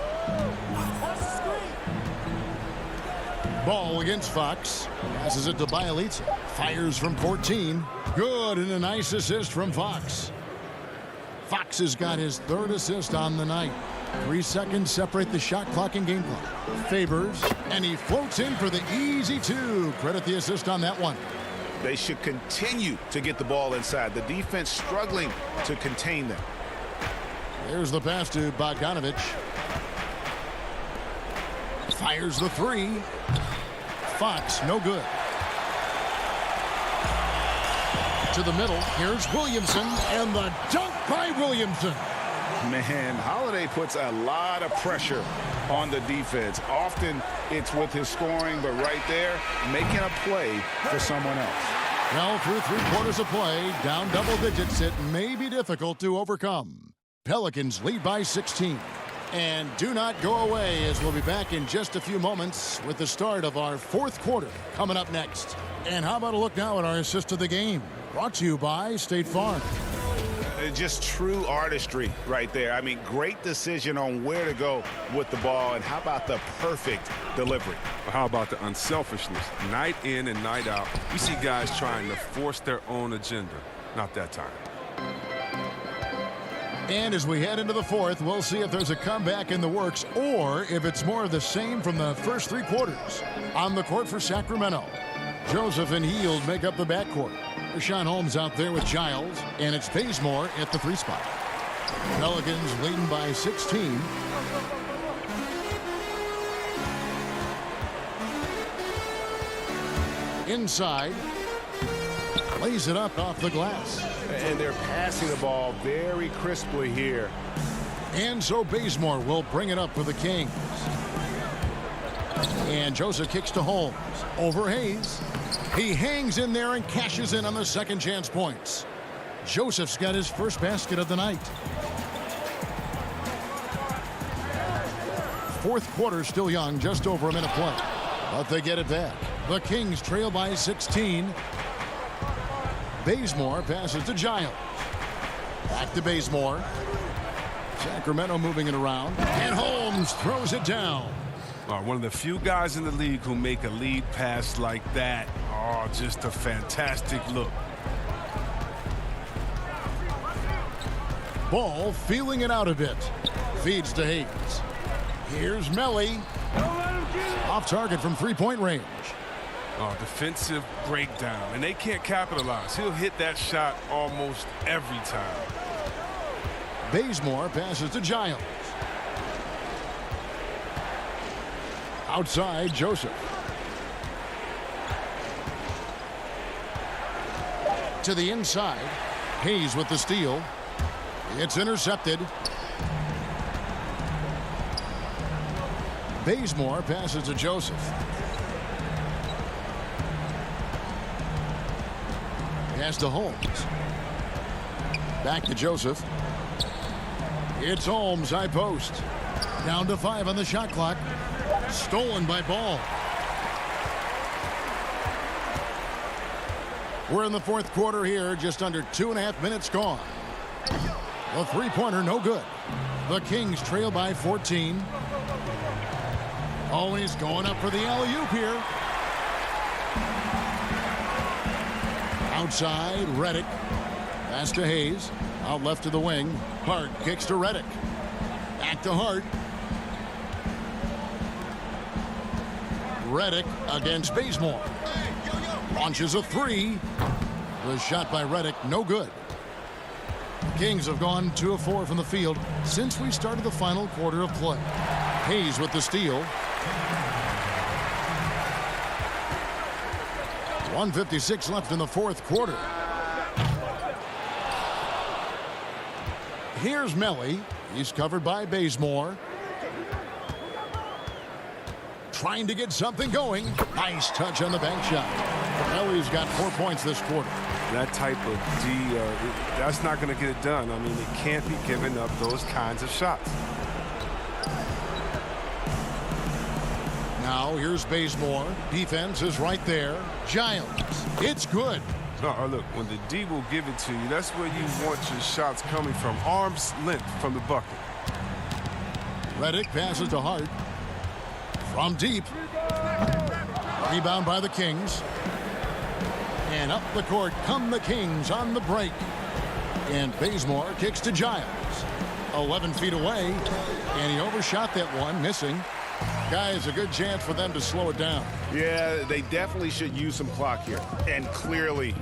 Ball against Fox. Passes it to Bielitsa. Fires from 14. Good, and a nice assist from Fox. Fox has got his 3rd assist on the night. 3 seconds separate the shot clock and game clock. Favors, and he floats in for the easy 2. Credit the assist on that one. They should continue to get the ball inside. The defense struggling to contain them. There's the pass to Bogdanovich. Fires the 3. Fox, no good. To the middle, here's Williamson, and the dunk by Williamson. Man, Holiday puts a lot of pressure on the defense. Often it's with his scoring, but right there, making a play for someone else. Well, through 3 quarters of play, down double digits, it may be difficult to overcome. Pelicans lead by 16. And do not go away, as we'll be back in just a few moments with the start of our fourth quarter coming up next. And how about a look now at our assist of the game, brought to you by State Farm. Just true artistry right there. I mean, great decision on where to go with the ball, and how about the perfect delivery? How about the unselfishness? Night in and night out, we see guys trying to force their own agenda. Not that time. And as we head into the fourth, we'll see if there's a comeback in the works or if it's more of the same from the first three quarters. On the court for Sacramento, Joseph and Hield make up the backcourt. Rashawn Holmes out there with Giles, and it's Bazemore at the 3 spot. Pelicans leading by 16. Inside, lays it up off the glass. And they're passing the ball very crisply here. And so Bazemore will bring it up for the Kings. And Joseph kicks to Holmes. Over Hayes. He hangs in there and cashes in on the second chance points. Joseph's got his first basket of the night. Fourth quarter still young, just over a minute play. But they get it back. The Kings trail by 16. Bazemore passes to Giles. Back to Bazemore. Sacramento moving it around. And Holmes throws it down. One of the few guys in the league who make a lead pass like that. Oh, just a fantastic look. Ball feeling it out a bit. Feeds to Hayes. Here's Melly. Off target from three-point range. Defensive breakdown, and they can't capitalize. He'll hit that shot almost every time. Bazemore passes to Giles. Outside, Joseph. To the inside. Hayes with the steal. It's intercepted. Bazemore passes to Joseph. Pass to Holmes. Back to Joseph. It's Holmes, high post. Down to 5 on the shot clock. Stolen by Ball. We're in the fourth quarter here, just under 2.5 minutes gone. The three-pointer, no good. The Kings trail by 14. Always going up for the alley-oop here. Outside, Reddick. Pass to Hayes. Out left to the wing. Hart kicks to Reddick. Back to Hart. Reddick against Bazemore. Launches a 3. The shot by Reddick, no good. Kings have gone 2 of 4 from the field since we started the final quarter of play. Hayes with the steal. 1:56 left in the fourth quarter. Here's Melly. He's covered by Bazemore. Trying to get something going. Nice touch on the bank shot. Melly's got 4 points this quarter. That type of D, that's not going to get it done. I mean, it can't be giving up those kinds of shots. Now here's Bazemore. Defense is right there. Giles. It's good. Look, when the D will give it to you, that's where you want your shots coming from. Arm's length from the bucket. Reddick passes to Hart. From deep. Rebound by the Kings. And up the court come the Kings on the break. And Bazemore kicks to Giles. 11 feet away. And he overshot that one, missing. Guys, a good chance for them to slow it down. Yeah, they definitely should use some clock here. And clearly,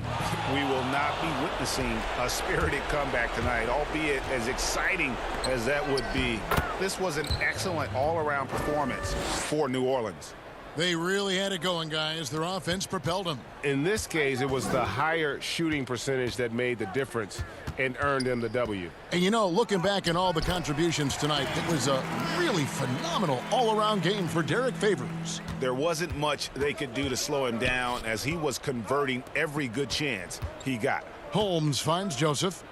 we will not be witnessing a spirited comeback tonight, albeit as exciting as that would be. This was an excellent all-around performance for New Orleans. They really had it going, guys. Their offense propelled them. In this case, it was the higher shooting percentage that made the difference and earned them the W. And, you know, looking back at all the contributions tonight, it was a really phenomenal all-around game for Derek Favors. There wasn't much they could do to slow him down as he was converting every good chance he got. Holmes finds Joseph.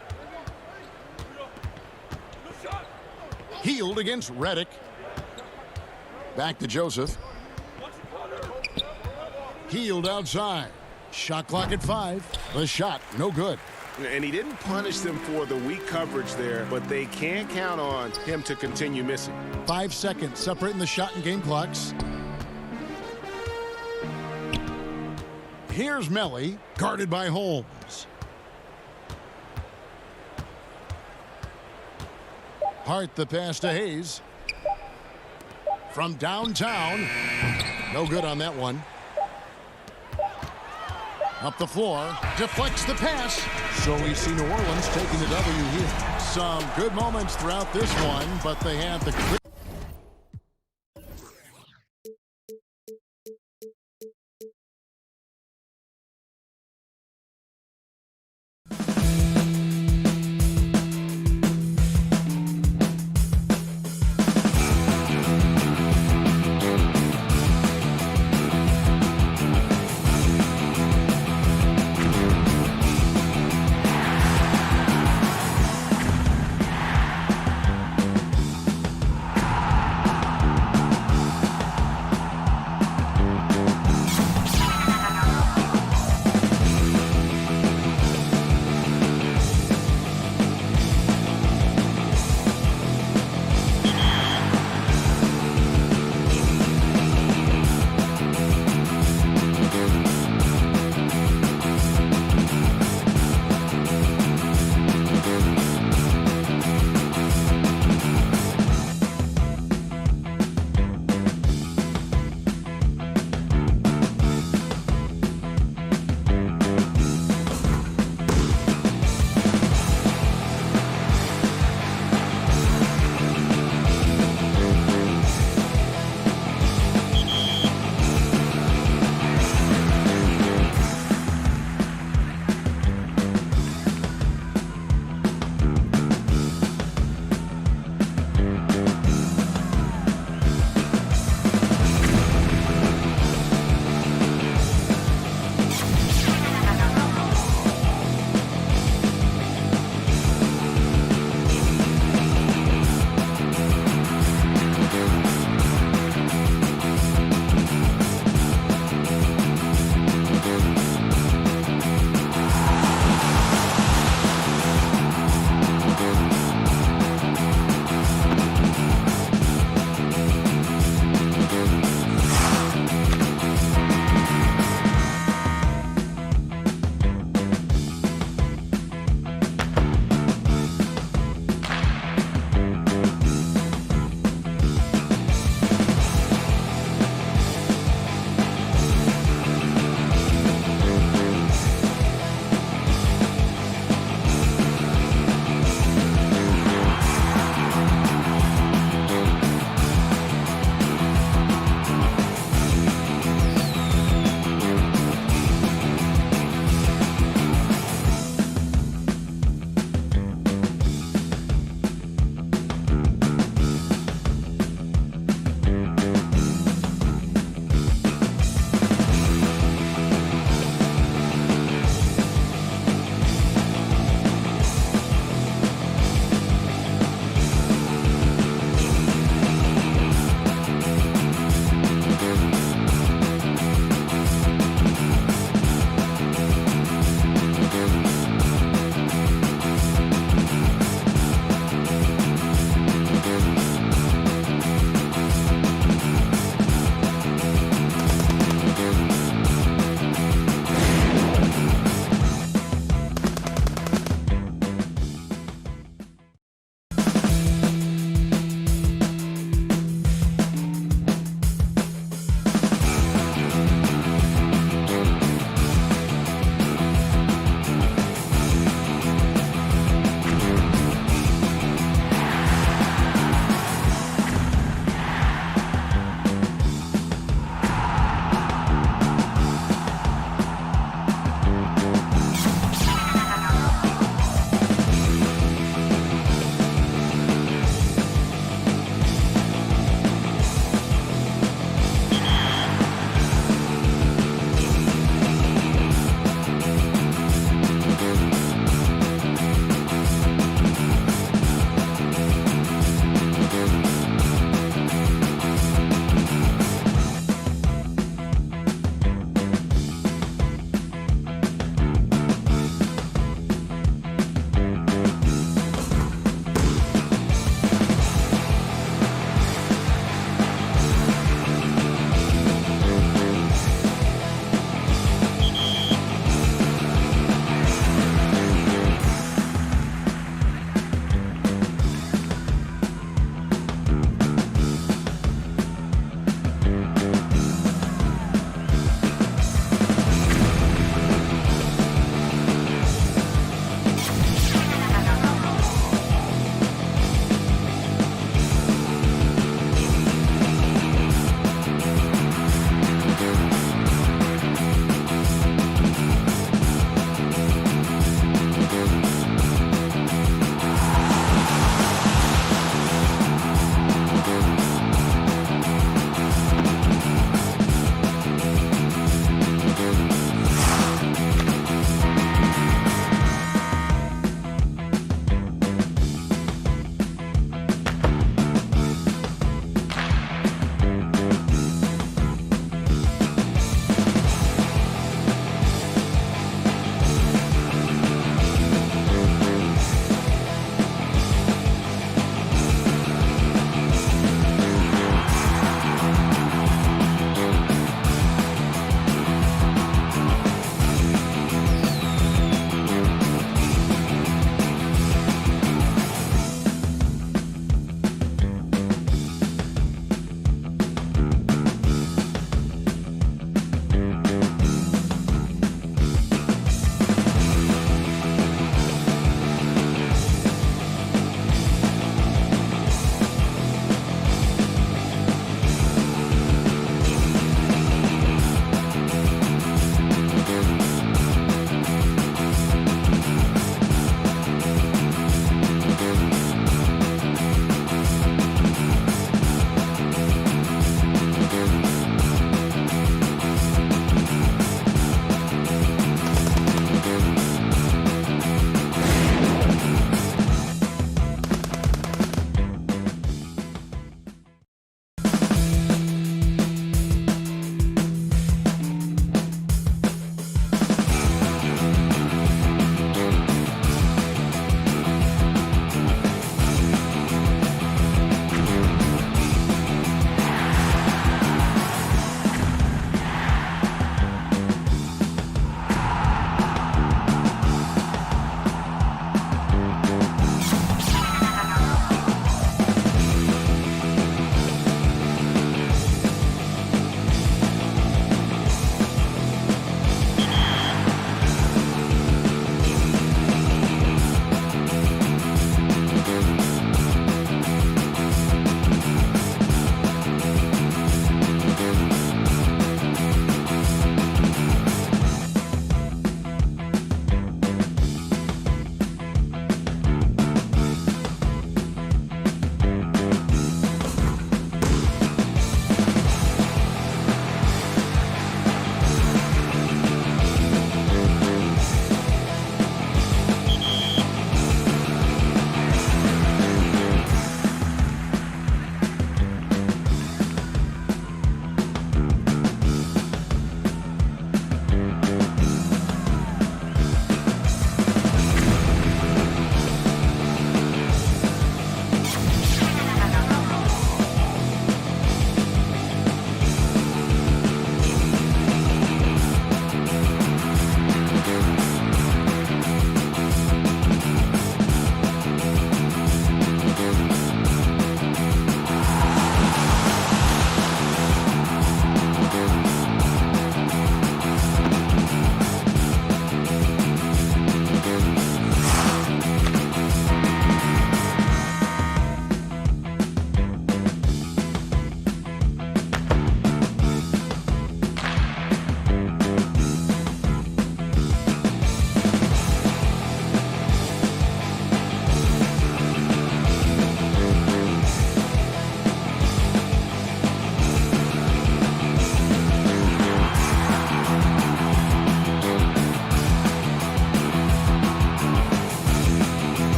Healed against Reddick. Back to Joseph. Healed outside. Shot clock at 5. The shot, no good. And he didn't punish them for the weak coverage there, but they can't count on him to continue missing. 5 seconds separating the shot and game clocks. Here's Melly, guarded by Holmes. Hart the pass to Hayes. From downtown. No good on that one. Up the floor. Deflects the pass. So we see New Orleans taking the W here. Some good moments throughout this one, but they have the clear.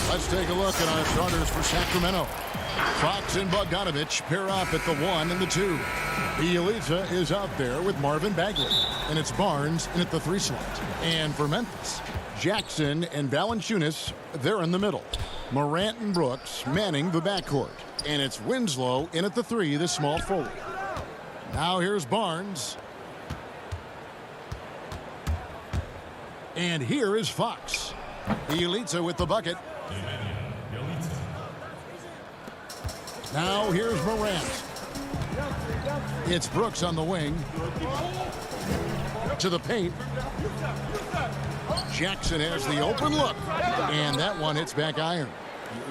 Let's take a look at our starters for Sacramento. Fox and Bogdanovich pair up at the 1 and the 2. Bielitsa is out there with Marvin Bagley. And it's Barnes in at the 3 slot. And for Memphis, Jackson and Valanciunas, they're in the middle. Morant and Brooks manning the backcourt. And it's Winslow in at the 3, the small forward. Now here's Barnes. And here is Fox. Bielitsa with the bucket. Now here's Morant. It's Brooks on the wing. To the paint. Jackson has the open look. And that one hits back iron.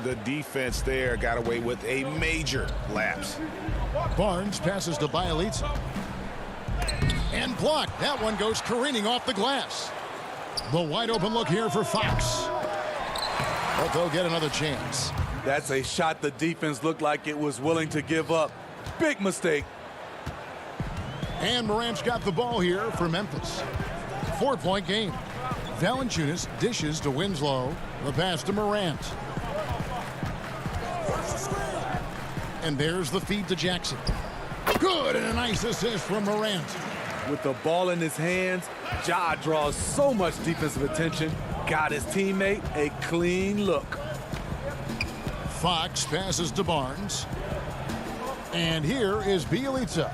The defense there got away with a major lapse. Barnes passes to Bielitsa. And blocked. That one goes careening off the glass. The wide open look here for Fox. But they'll get another chance. That's a shot the defense looked like it was willing to give up. Big mistake. And Morant's got the ball here for Memphis. 4-point game. Valanciunas dishes to Winslow. The pass to Morant. And there's the feed to Jackson. Good, and a nice assist from Morant. With the ball in his hands, Ja draws so much defensive attention. Got his teammate a clean look. Fox passes to Barnes. And here is Bielitsa.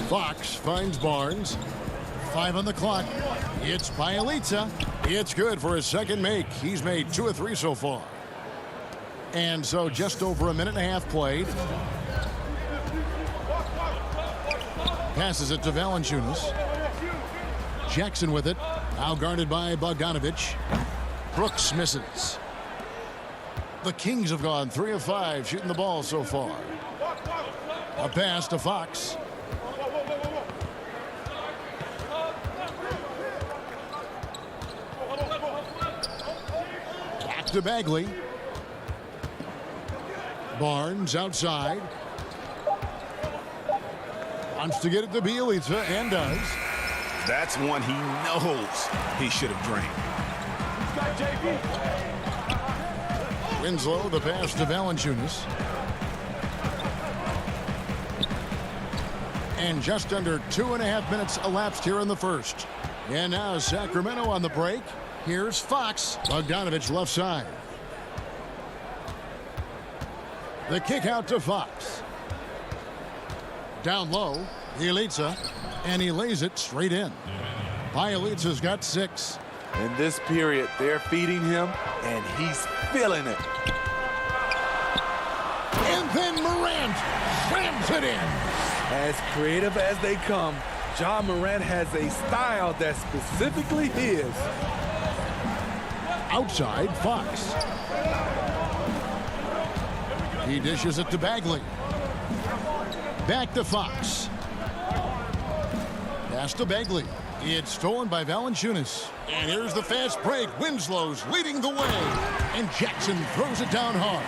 Fox finds Barnes. 5 on the clock. It's Bielitsa. It's good for his second make. He's made 2 of 3 so far. And so just over a minute and a half played. Passes it to Valanciunas. Jackson with it. Now guarded by Bogdanovich. Brooks misses. The Kings have gone 3 of 5 shooting the ball so far. A pass to Fox. Back to Bagley. Barnes outside. Wants to get it to Bielitsa and does. That's one he knows he should have drained. Winslow, the pass to Valanciunas. And just under 2.5 minutes elapsed here in the first. And now Sacramento on the break. Here's Fox. Bogdanovich left side. The kick out to Fox. Down low, Bielitsa, and he lays it straight in. Bielitsa's got 6. In this period, they're feeding him, and he's feeling it. And then Morant slams it in. As creative as they come, Ja Morant has a style that's specifically his. Outside, Fox. He dishes it to Bagley. Back to Fox. Pass to Bagley. It's stolen by Valanciunas. And here's the fast break. Winslow's leading the way. And Jackson throws it down hard.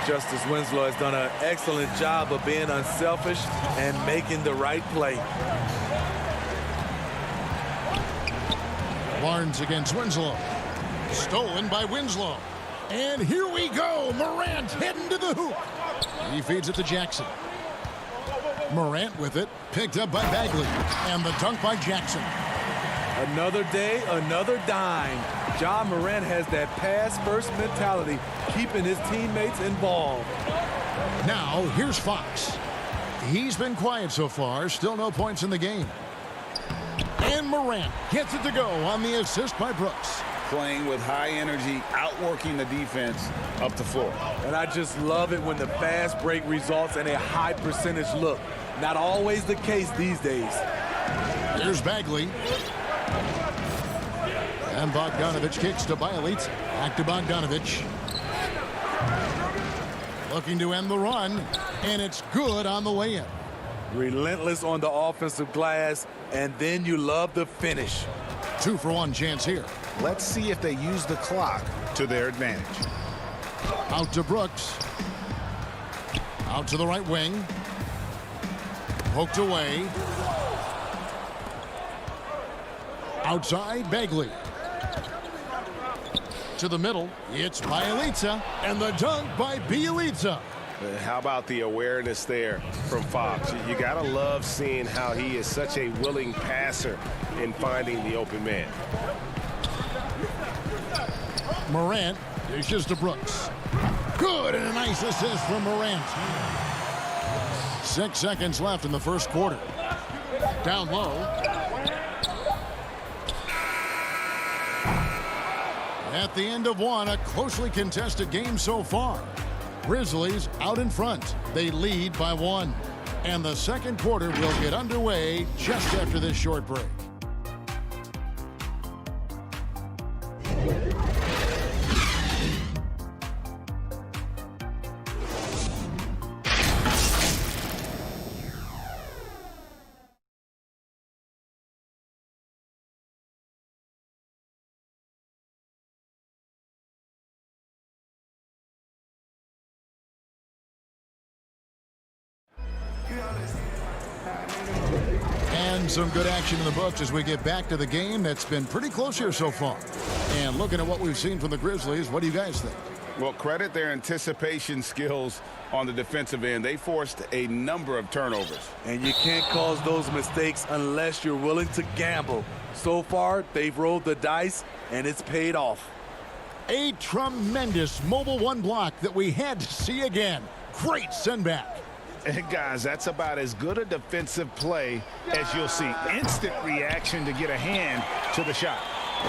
Justice Winslow has done an excellent job of being unselfish and making the right play. Barnes against Winslow. Stolen by Winslow. And here we go. Morant heading to the hoop. He feeds it to Jackson. Morant with it. Picked up by Bagley. And the dunk by Jackson. Another day, another dime. Ja Morant has that pass-first mentality, keeping his teammates involved. Now, here's Fox. He's been quiet so far. Still no points in the game. And Morant gets it to go on the assist by Brooks. Playing with high energy, outworking the defense up the floor. And I just love it when the fast break results in a high percentage look. Not always the case these days. Here's Bagley. And Bogdanovich kicks to Bielitsa. Back to Bogdanovich. Looking to end the run. And it's good on the way in. Relentless on the offensive glass. And then you love the finish. 2-for-1 chance here. Let's see if they use the clock to their advantage. Out to Brooks. Out to the right wing. Poked away. Outside, Bagley. To the middle, it's Bielitsa, and the dunk by Bielitsa. How about the awareness there from Fox? You got to love seeing how he is such a willing passer in finding the open man. Morant dishes to Brooks. Good, and a nice assist from Morant. 6 seconds left in the first quarter. Down low. At the end of one, a closely contested game so far. Grizzlies out in front. They lead by 1. And the second quarter will get underway just after this short break. And some good action in the books as we get back to the game that's been pretty close here so far. And looking at what we've seen from the Grizzlies, what do you guys think? Well, credit their anticipation skills on the defensive end. They forced a number of turnovers. And you can't cause those mistakes unless you're willing to gamble. So far, they've rolled the dice, and it's paid off. A tremendous mobile one block that we had to see again. Great send back. And guys, that's about as good a defensive play as you'll see. Instant reaction to get a hand to the shot.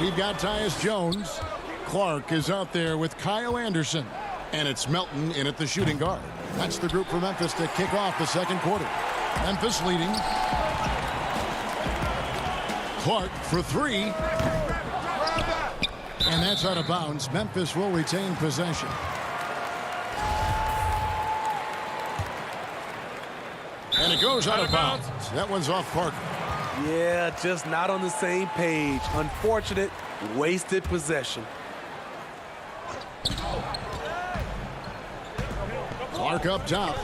We've got Tyus Jones. Clark is out there with Kyle Anderson. And it's Melton in at the shooting guard. That's the group for Memphis to kick off the second quarter. Memphis leading. Clark for 3. And that's out of bounds. Memphis will retain possession. And it goes out of bounds. That one's off Parker. Yeah, just not on the same page. Unfortunate, wasted possession. Clark up top.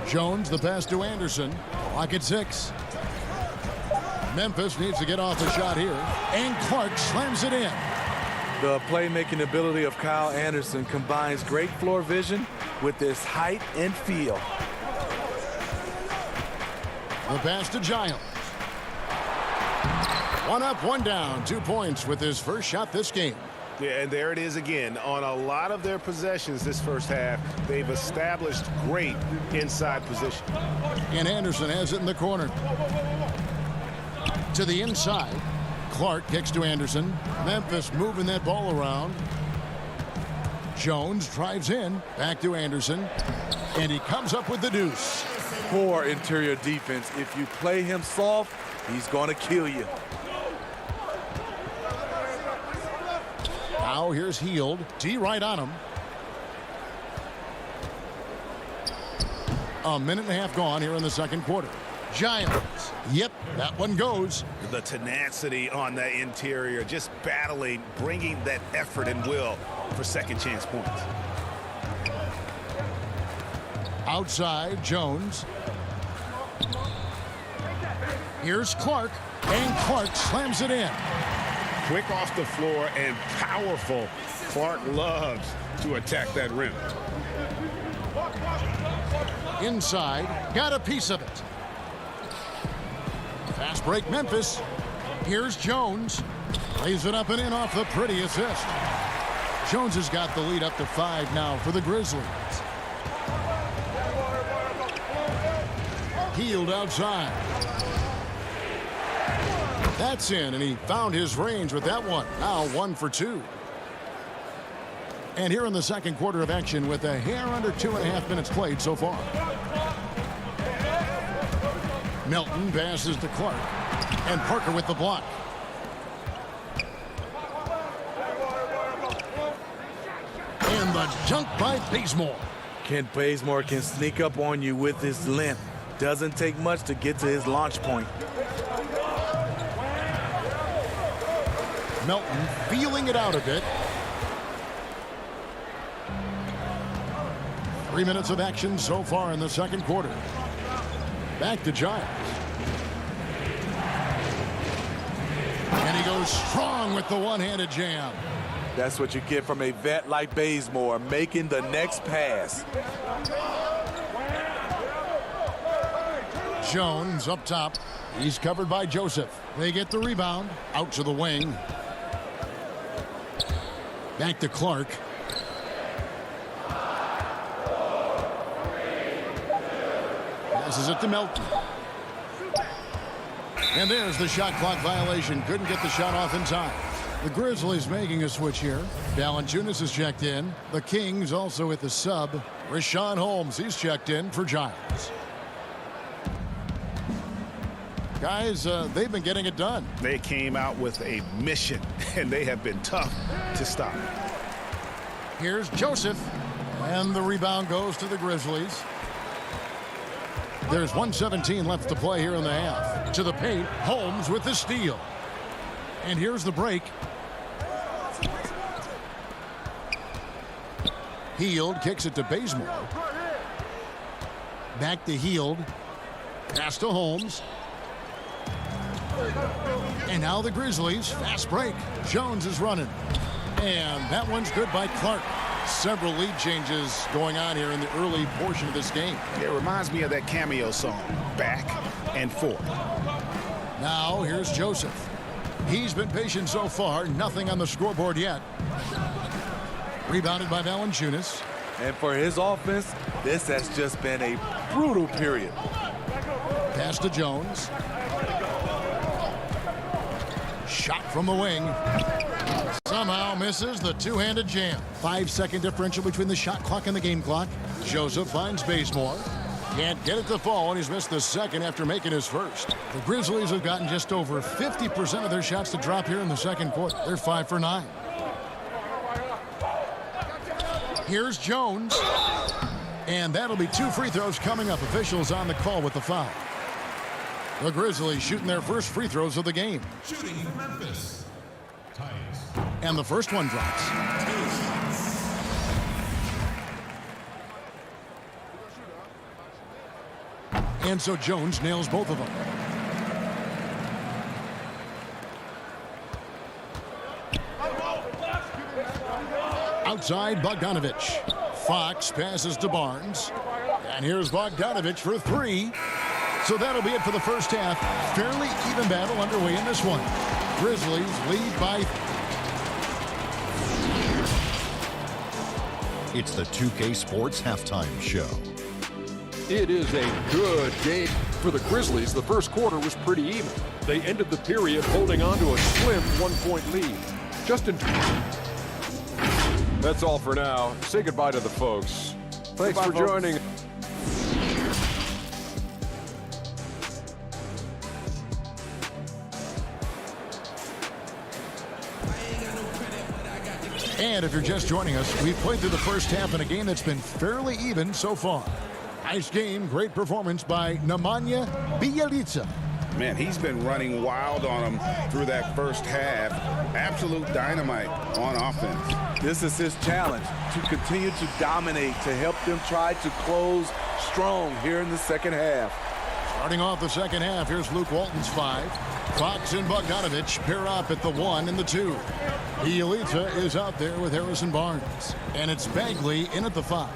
Jones, the pass to Anderson. Clock at 6. Memphis needs to get off the shot here. And Clark slams it in. The playmaking ability of Kyle Anderson combines great floor vision with his height and feel. The pass to Giles. 1 up, 1 down. 2 points with his first shot this game. Yeah, and there it is again. On a lot of their possessions this first half, they've established great inside position. And Anderson has it in the corner. To the inside. Clark kicks to Anderson. Memphis moving that ball around. Jones drives in. Back to Anderson. And he comes up with the deuce. Poor interior defense. If you play him soft, he's going to kill you. Now here's Hield. D right on him. A minute and a half gone here in the second quarter. Giles. Yep, that one goes. The tenacity on that interior, just battling, bringing that effort and will for second chance points. Outside, Jones. Here's Clark, and Clark slams it in. Quick off the floor and powerful. Clark loves to attack that rim. Inside, got a piece of it. Fast break, Memphis. Here's Jones. Lays it up and in off the pretty assist. Jones has got the lead up to 5 now for the Grizzlies. Hield outside. That's in, and he found his range with that one. Now 1 for 2. And here in the second quarter of action with a hair under 2.5 minutes played so far. Melton passes to Clark. And Parker with the block. And the dunk by Bazemore. Kent Bazemore can sneak up on you with his length. Doesn't take much to get to his launch point. Melton feeling it out a bit. 3 minutes of action so far in the second quarter. Back to Giles. And he goes strong with the one-handed jam. That's what you get from a vet like Bazemore, making the next pass. Jones up top. He's covered by Joseph. They get the rebound. Out to the wing. Back to Clark. Passes it to Melton. And there's the shot clock violation. Couldn't get the shot off in time. The Grizzlies making a switch here. Valanciunas is checked in. The Kings also with the sub. Richaun Holmes, he's checked in for Giants. Guys, they've been getting it done. They came out with a mission, and they have been tough to stop. Here's Joseph. And the rebound goes to the Grizzlies. There's 1:17 left to play here in the half. To the paint, Holmes with the steal. And here's the break. Hield kicks it to Bazemore. Back to Hield. Pass to Holmes. And now the Grizzlies. Fast break. Jones is running. And that one's good by Clark. Several lead changes going on here in the early portion of this game. It reminds me of that cameo song, Back and Forth. Now here's Joseph. He's been patient so far. Nothing on the scoreboard yet. Rebounded by Valanciunas. And for his offense, this has just been a brutal period. Pass to Jones. Shot from the wing. Somehow misses the two-handed jam. 5-second differential between the shot clock and the game clock. Joseph finds Bazemore. Can't get it to fall, and he's missed the second after making his first. The Grizzlies have gotten just over 50% of their shots to drop here in the second quarter. They're 5 for 9. Here's Jones. And that'll be 2 free throws coming up. Officials on the call with the foul. The Grizzlies shooting their first free throws of the game. Shooting for Memphis. And the first one drops. And so Jones nails both of them. Outside, Bogdanovich. Fox passes to Barnes. And here's Bogdanovich for 3. So that'll be it for the first half. Fairly even battle underway in this one. Grizzlies lead by. It's the 2K Sports Halftime Show. It is a good game for the Grizzlies. The first quarter was pretty even. They ended the period holding on to a slim 1-point lead. That's all for now. Say goodbye to the folks. Thanks for joining. And if you're just joining us, we've played through the first half in a game that's been fairly even so far. Nice game, great performance by Nemanja Bjelica. Man, he's been running wild on him through that first half. Absolute dynamite on offense. This is his challenge, to continue to dominate, to help them try to close strong here in the second half. Starting off the second half, here's Luke Walton's 5. Fox and Bogdanovich pair up at the 1 and the 2. Bjelica is out there with Harrison Barnes. And it's Bagley in at the 5.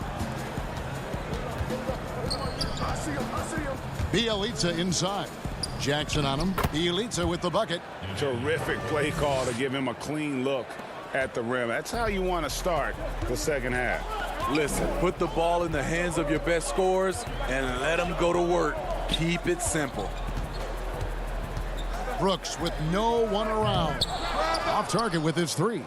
Bjelica inside. Jackson on him. Bjelica with the bucket. Terrific play call to give him a clean look at the rim. That's how you want to start the second half. Listen, put the ball in the hands of your best scorers and let them go to work. Keep it simple. Brooks with no one around. Off target with his 3.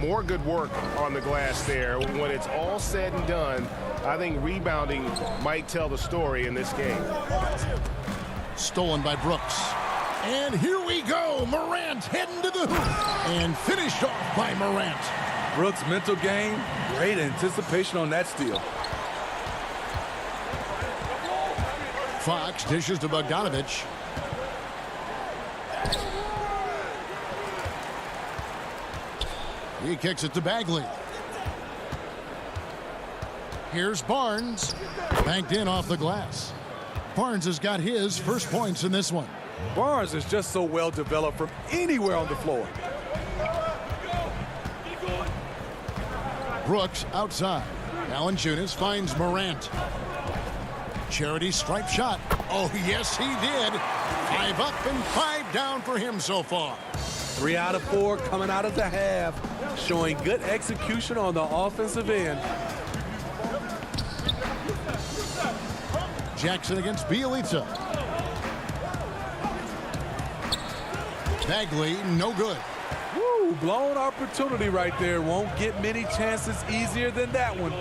More good work on the glass there. When it's all said and done, I think rebounding might tell the story in this game. Stolen by Brooks. And here we go. Morant heading to the hoop. And finished off by Morant. Brooks' mental game, great anticipation on that steal. Fox dishes to Bogdanovich. He kicks it to Bagley. Here's Barnes. Banked in off the glass. Barnes has got his first points in this one. Barnes is just so well developed from anywhere on the floor. Brooks outside. Valanciunas finds Morant. Charity stripe shot. Oh, yes, he did. 5 up and 5 down for him so far. 3 out of 4 coming out of the half, showing good execution on the offensive end. Jackson against Bielitsa. Bagley, no good. Woo, blown opportunity right there. Won't get many chances easier than that one.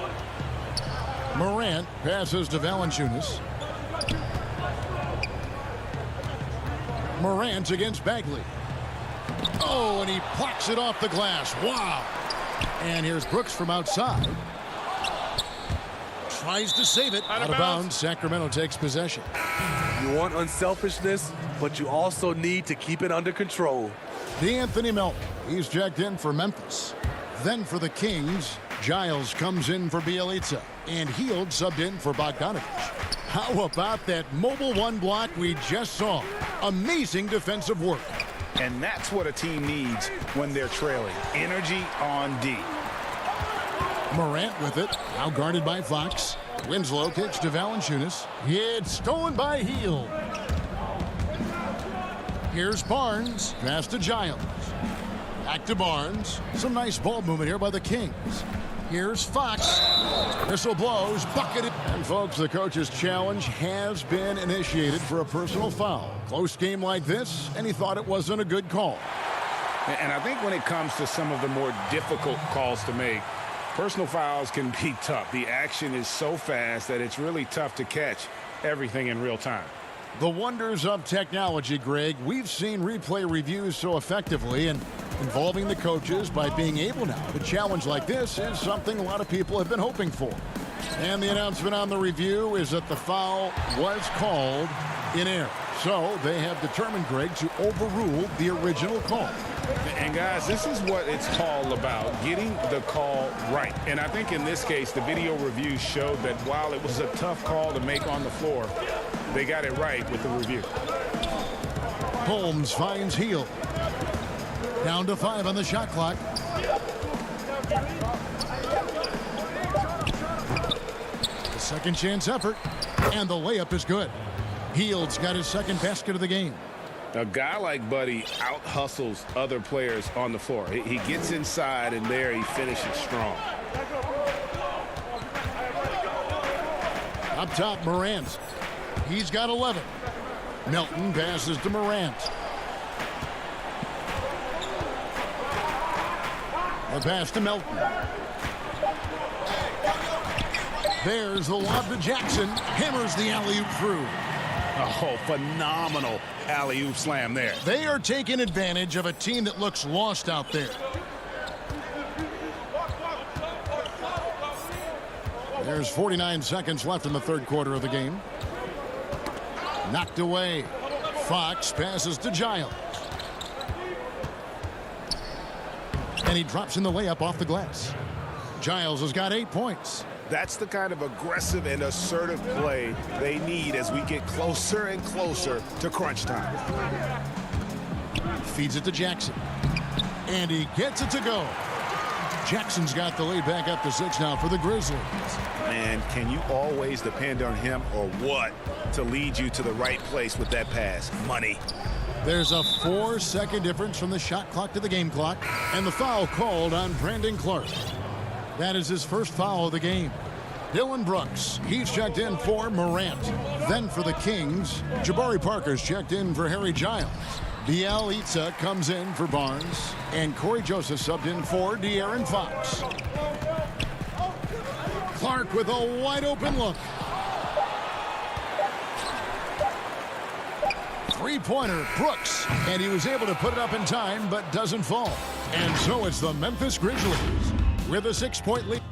Morant passes to Valanciunas. Morant against Bagley. Oh, and he plucks it off the glass. Wow. And here's Brooks from outside. Tries to save it. Out of bounds. Sacramento takes possession. You want unselfishness, but you also need to keep it under control. D'Anthony Melton. He's checked in for Memphis. Then for the Kings, Giles comes in for Bielitsa. And Hield subbed in for Bogdanovich. How about that mobile one block we just saw? Amazing defensive work. And that's what a team needs when they're trailing. Energy on D. Morant with it. Now guarded by Fox. Winslow kicks to Valanciunas. It's stolen by Hield. Here's Barnes. Pass to Giles. Back to Barnes. Some nice ball movement here by the Kings. Here's Fox. Whistle blows. Bucketed. And folks, the coach's challenge has been initiated for a personal foul. Close game like this, and he thought it wasn't a good call. And I think when it comes to some of the more difficult calls to make, personal fouls can be tough. The action is so fast that it's really tough to catch everything in real time. The wonders of technology, Greg. We've seen replay reviews so effectively, and involving the coaches by being able now to challenge like this is something a lot of people have been hoping for. And the announcement on the review is that the foul was called in error. So they have determined, Greg, to overrule the original call. And guys, this is what it's all about, getting the call right. And I think in this case, the video review showed that while it was a tough call to make on the floor, they got it right with the review. Holmes finds Hield. Down to 5 on the shot clock. The second chance effort, and the layup is good. Hield's got his second basket of the game. A guy like Buddy out-hustles other players on the floor. He gets inside, and there he finishes strong. Up top, Morant. He's got 11. Melton passes to Morant. The pass to Melton. There's the lob to Jackson. Hammers the alley-oop through. Oh, phenomenal alley-oop slam there. They are taking advantage of a team that looks lost out there. There's 49 seconds left in the third quarter of the game. Knocked away. Fox passes to Giles. And he drops in the layup off the glass. Giles has got 8 points. That's the kind of aggressive and assertive play they need as we get closer and closer to crunch time. Feeds it to Jackson. And he gets it to go. Jackson's got the lead back up to 6 now for the Grizzlies. Man, can you always depend on him or what to lead you to the right place with that pass? Money. There's a 4-second difference from the shot clock to the game clock. And the foul called on Brandon Clark. That is his first foul of the game. Dylan Brooks, he's checked in for Morant. Then for the Kings, Jabari Parker's checked in for Harry Giles. Bielitsa comes in for Barnes. And Corey Joseph subbed in for De'Aaron Fox. Clark with a wide open look. Three-pointer, Brooks. And he was able to put it up in time, but doesn't fall. And so it's the Memphis Grizzlies with a 6-point lead.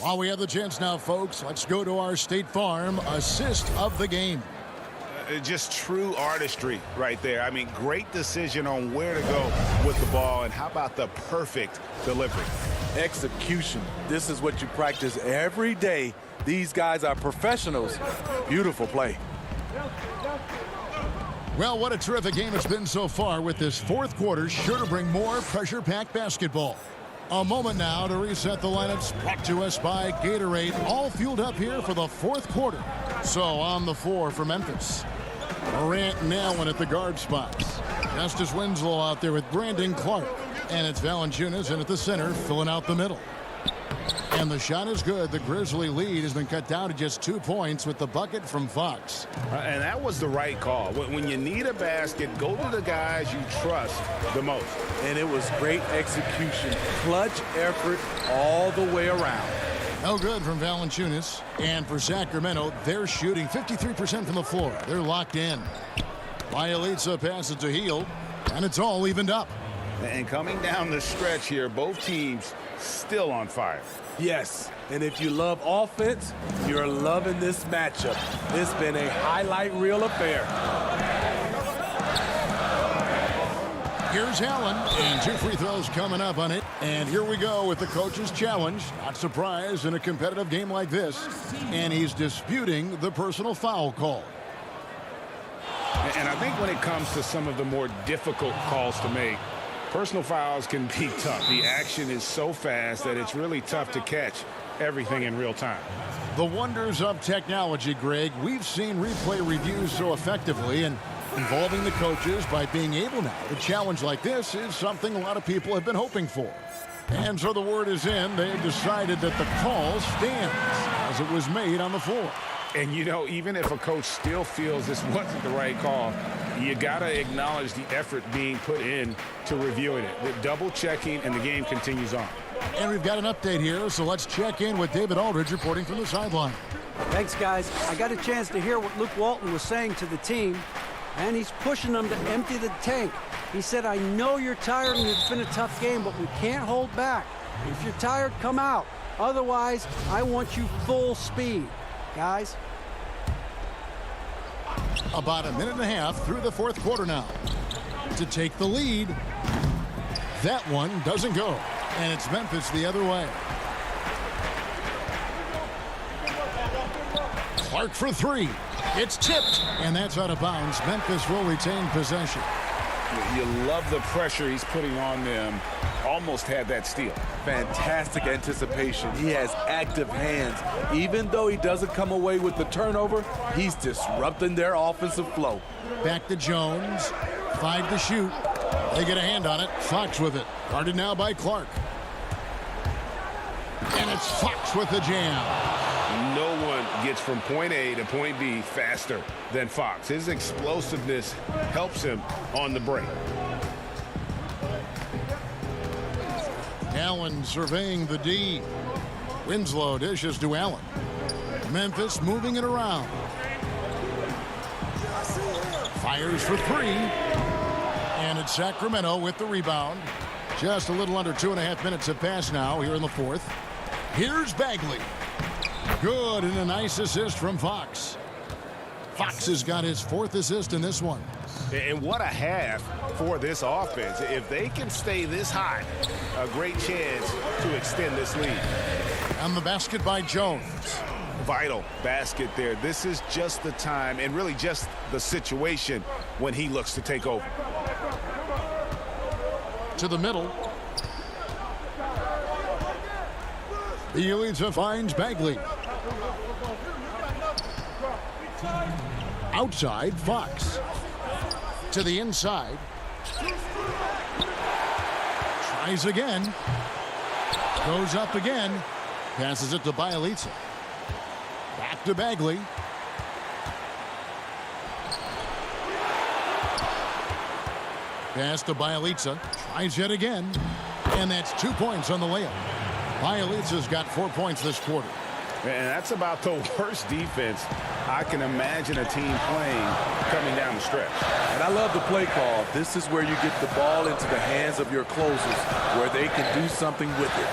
While we have the chance now, folks, let's go to our State Farm assist of the game. Just true artistry right there. I mean, great decision on where to go with the ball, and how about the perfect delivery? Execution. This is what you practice every day. These guys are professionals. Beautiful play. Well, what a terrific game it's been so far, with this fourth quarter sure to bring more pressure-packed basketball. A moment now to reset the lineups, brought to us by Gatorade, all fueled up here for the fourth quarter. So on the floor for Memphis, Morant and Allen at the guard spots. Justice Winslow out there with Brandon Clark. And it's Valanciunas in at the center, filling out the middle. And the shot is good. The Grizzly lead has been cut down to just 2 points with the bucket from Fox. And that was the right call. When you need a basket, go to the guys you trust the most. And it was great execution. Clutch effort all the way around. No good from Valanciunas. And for Sacramento, they're shooting 53% from the floor. They're locked in. Bielitsa passes to Hield, and it's all evened up. And coming down the stretch here, both teams still on fire. Yes, and if you love offense, you're loving this matchup. It's been a highlight reel affair. Here's Allen, and 2 free throws coming up on it. And here we go with the coach's challenge. Not surprised in a competitive game like this. And he's disputing the personal foul call. And I think when it comes to some of the more difficult calls to make, personal fouls can be tough. The action is so fast that it's really tough to catch everything in real time. The wonders of technology, Greg. We've seen replay reviews so effectively, and involving the coaches by being able now to challenge like this is something a lot of people have been hoping for. And so the word is in. They've decided that the call stands as it was made on the floor. And, you know, even if a coach still feels this wasn't the right call, you got to acknowledge the effort being put in to reviewing it. The double checking, and the game continues on. And we've got an update here, so let's check in with David Aldridge reporting from the sideline. Thanks, guys. I got a chance to hear what Luke Walton was saying to the team, and he's pushing them to empty the tank. He said, I know you're tired and it's been a tough game, but we can't hold back. If you're tired, come out. Otherwise, I want you full speed. Guys. About a minute and a half through the fourth quarter now to take the lead. That one doesn't go, and it's Memphis the other way. Clark for 3. It's tipped, and that's out of bounds. Memphis will retain possession. You love the pressure he's putting on them. Almost had that steal. Fantastic anticipation. He has active hands. Even though he doesn't come away with the turnover, he's disrupting their offensive flow. Back to Jones. 5 to shoot. They get a hand on it. Fox with it. Guarded now by Clark. And it's Fox with the jam. No one gets from point A to point B faster than Fox. His explosiveness helps him on the break. Allen surveying the D. Winslow dishes to Allen. Memphis moving it around. Fires for 3. And it's Sacramento with the rebound. Just a little under 2.5 minutes have passed now here in the fourth. Here's Bagley. Good, and a nice assist from Fox. Fox has got his 4th assist in this one. And what a half for this offense. If they can stay this hot, a great chance to extend this lead. And the basket by Jones. Vital basket there. This is just the time, and really just the situation, when he looks to take over. To the middle. Bielitsa finds Bagley. Outside, Fox. To the inside. Tries again. Goes up again. Passes it to Bielitsa. Back to Bagley. Pass to Bielitsa. Tries yet again. And that's 2 points on the layup. Bielitsa's got 4 points this quarter. And that's about the worst defense I can imagine a team playing coming down the stretch. And I love the play call. This is where you get the ball into the hands of your closers, where they can do something with it.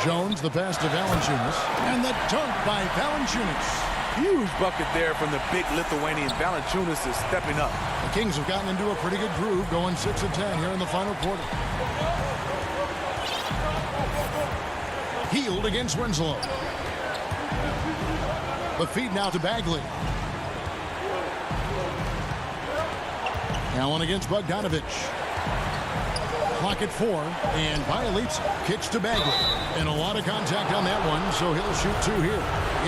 Jones, the pass to Valanciunas, and the dunk by Valanciunas. Huge bucket there from the big Lithuanian. Valanciunas is stepping up. The Kings have gotten into a pretty good groove, going 6 of 10 here in the final quarter. Hield against Winslow. The feed now to Bagley. Allen against Bogdanovich. Clock at 4, and Bielitsa kicks to Bagley. And a lot of contact on that one, so he'll shoot 2 here.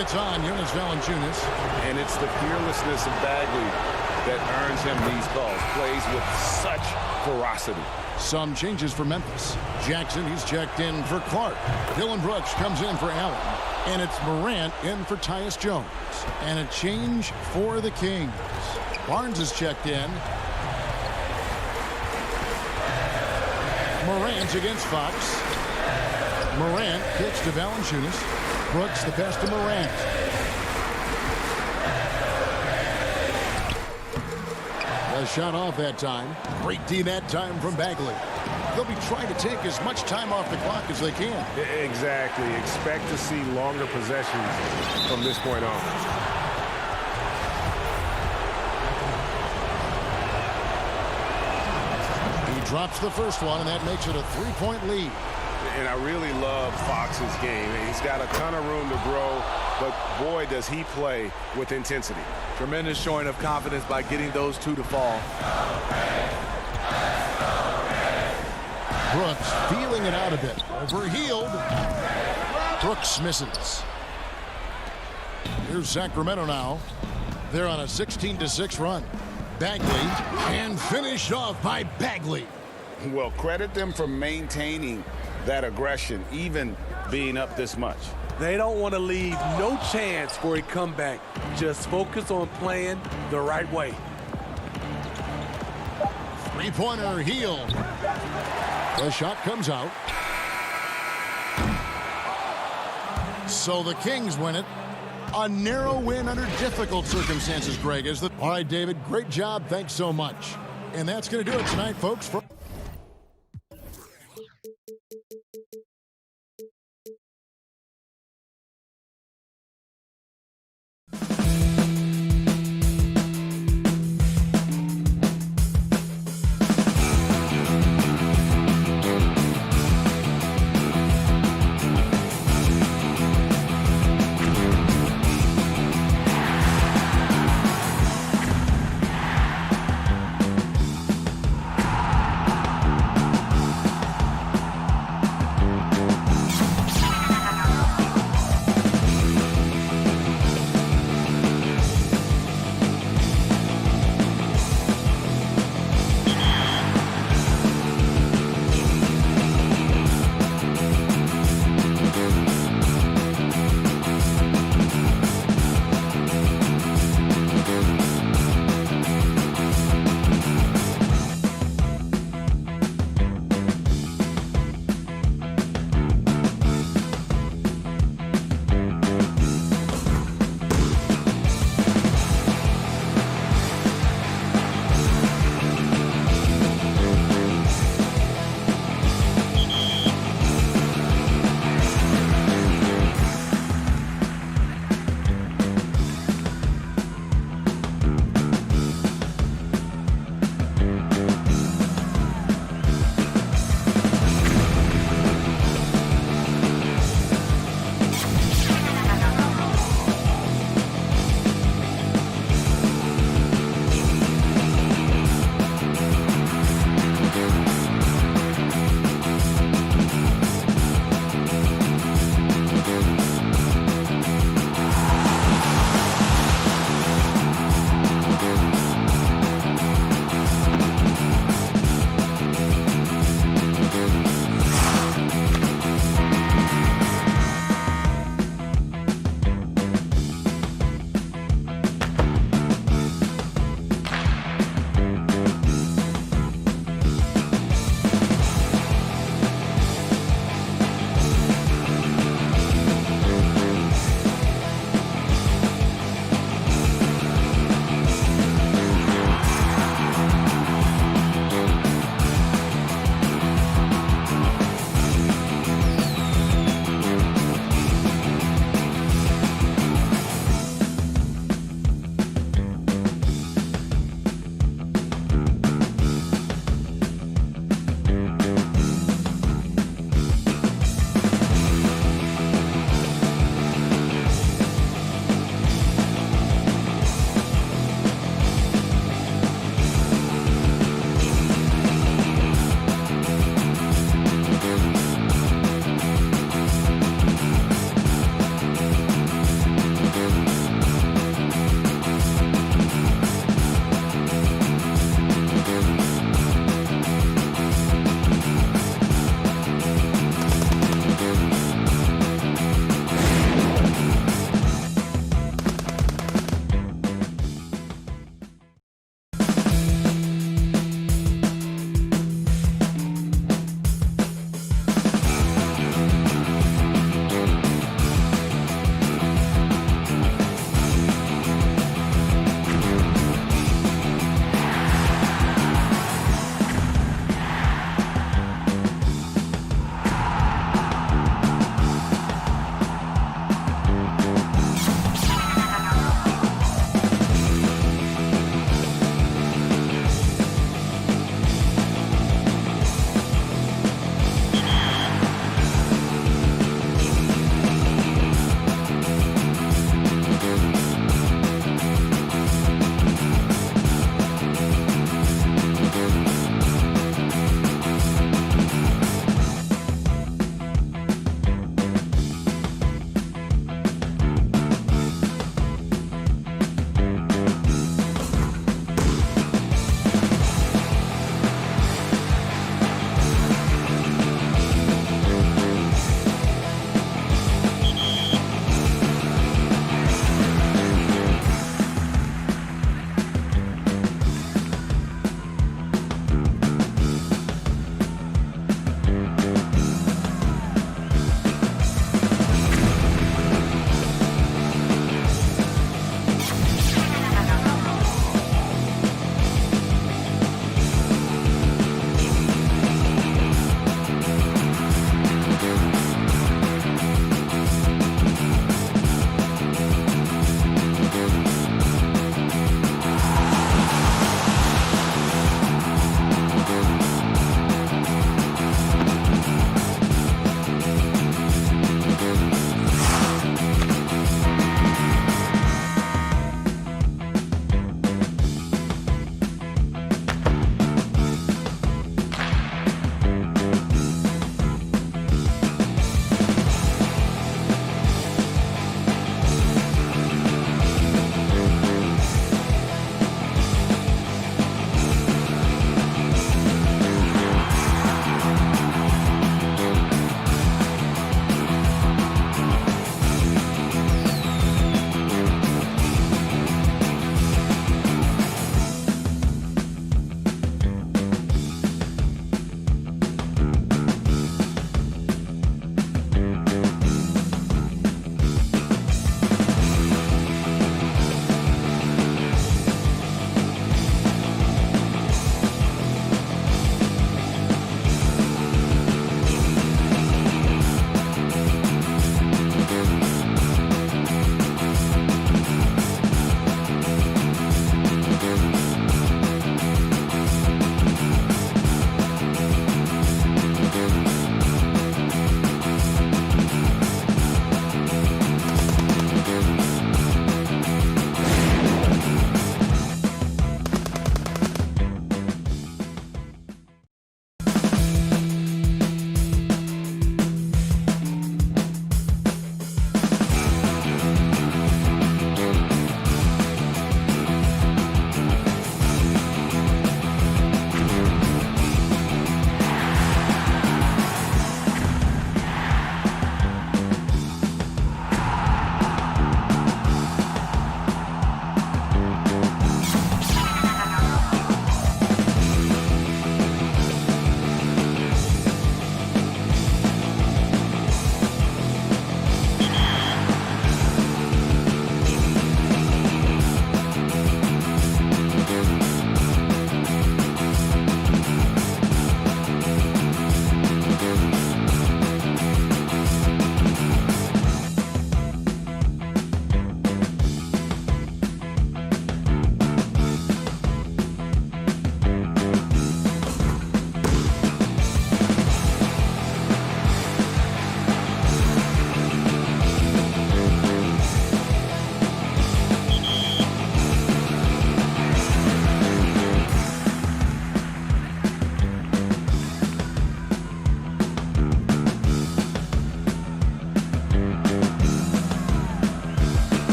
It's on Jonas Valanciunas. And it's the fearlessness of Bagley that earns him these calls. Plays with such ferocity. Some changes for Memphis. Jackson, he's checked in for Clark. Dylan Brooks comes in for Allen. And it's Morant in for Tyus Jones. And a change for the Kings. Barnes is checked in. Morant's against Fox. Morant kicks to Valanciunas. Brooks the pass to Morant. A shot off that time. Great D that time from Bagley. They'll be trying to take as much time off the clock as they can. Exactly. Expect to see longer possessions from this point on. He drops the first one, and that makes it a 3-point lead. And I really love Fox's game. He's got a ton of room to grow, but boy, does he play with intensity. Tremendous showing of confidence by getting those 2 to fall. Brooks feeling it out a bit. Overhealed. Brooks misses. Here's Sacramento now. They're on a 16-6 run. Bagley, and finished off by Bagley. Well, credit them for maintaining that aggression, even being up this much. They don't want to leave no chance for a comeback. Just focus on playing the right way. Three-pointer heel. The shot comes out. So the Kings win it. A narrow win under difficult circumstances, Greg. All right, David, great job. Thanks so much. And that's going to do it tonight, folks.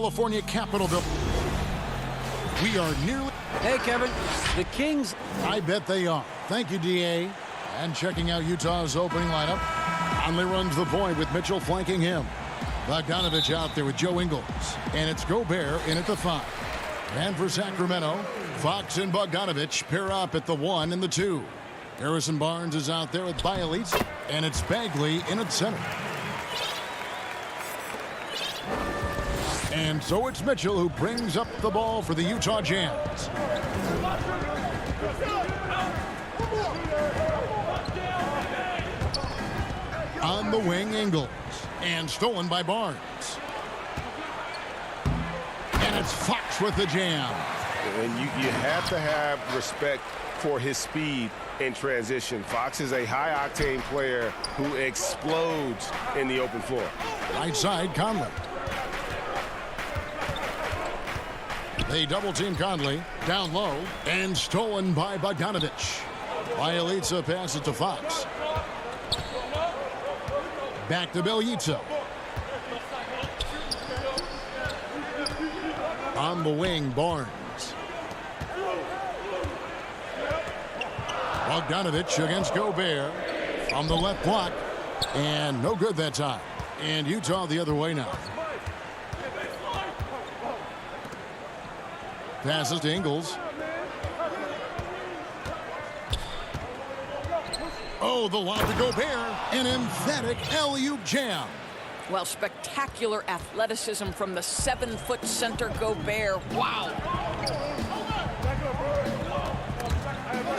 California Capitol. We are nearly... Hey, Kevin, the Kings... I bet they are. Thank you, D.A. And checking out Utah's opening lineup. Conley runs the point with Mitchell flanking him. Bogdanovich out there with Joe Ingles. And it's Gobert in at the 5. And for Sacramento, Fox and Bogdanovich pair up at the 1 and the 2. Harrison Barnes is out there with Bielitsa. And it's Bagley in at center. And so it's Mitchell who brings up the ball for the Utah Jazz. On the wing, Ingles. And stolen by Barnes. And it's Fox with the jam. And you have to have respect for his speed in transition. Fox is a high-octane player who explodes in the open floor. Right side, Conley. They double-team Conley. Down low. And stolen by Bogdanovich. Bielitsa passes to Fox. Back to Bielitsa. On the wing, Barnes. Bogdanovich against Gobert. From the left block. And no good that time. And Utah the other way now. Passes to Ingles. Oh, the lob to Gobert. An emphatic alley-oop jam. Well, spectacular athleticism from the 7-foot center Gobert. Wow.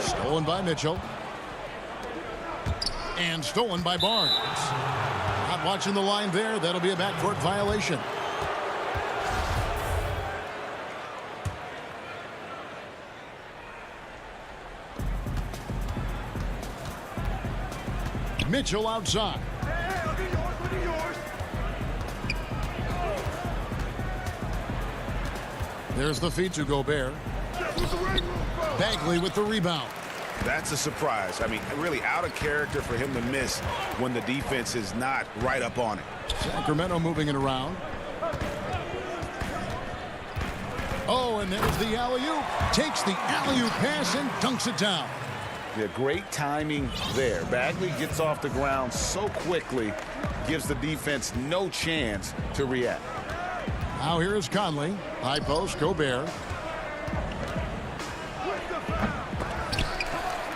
Stolen by Mitchell. And stolen by Barnes. Not watching the line there. That'll be a backcourt violation. Mitchell outside. There's the feed to Gobert. Bagley with the rebound. That's a surprise. I mean, really out of character for him to miss when the defense is not right up on it. Sacramento moving it around. Oh, and there's the alley-oop. Takes the alley-oop pass and dunks it down. Yeah, great timing there. Bagley gets off the ground so quickly, gives the defense no chance to react. Now here is Conley. High post, Gobert.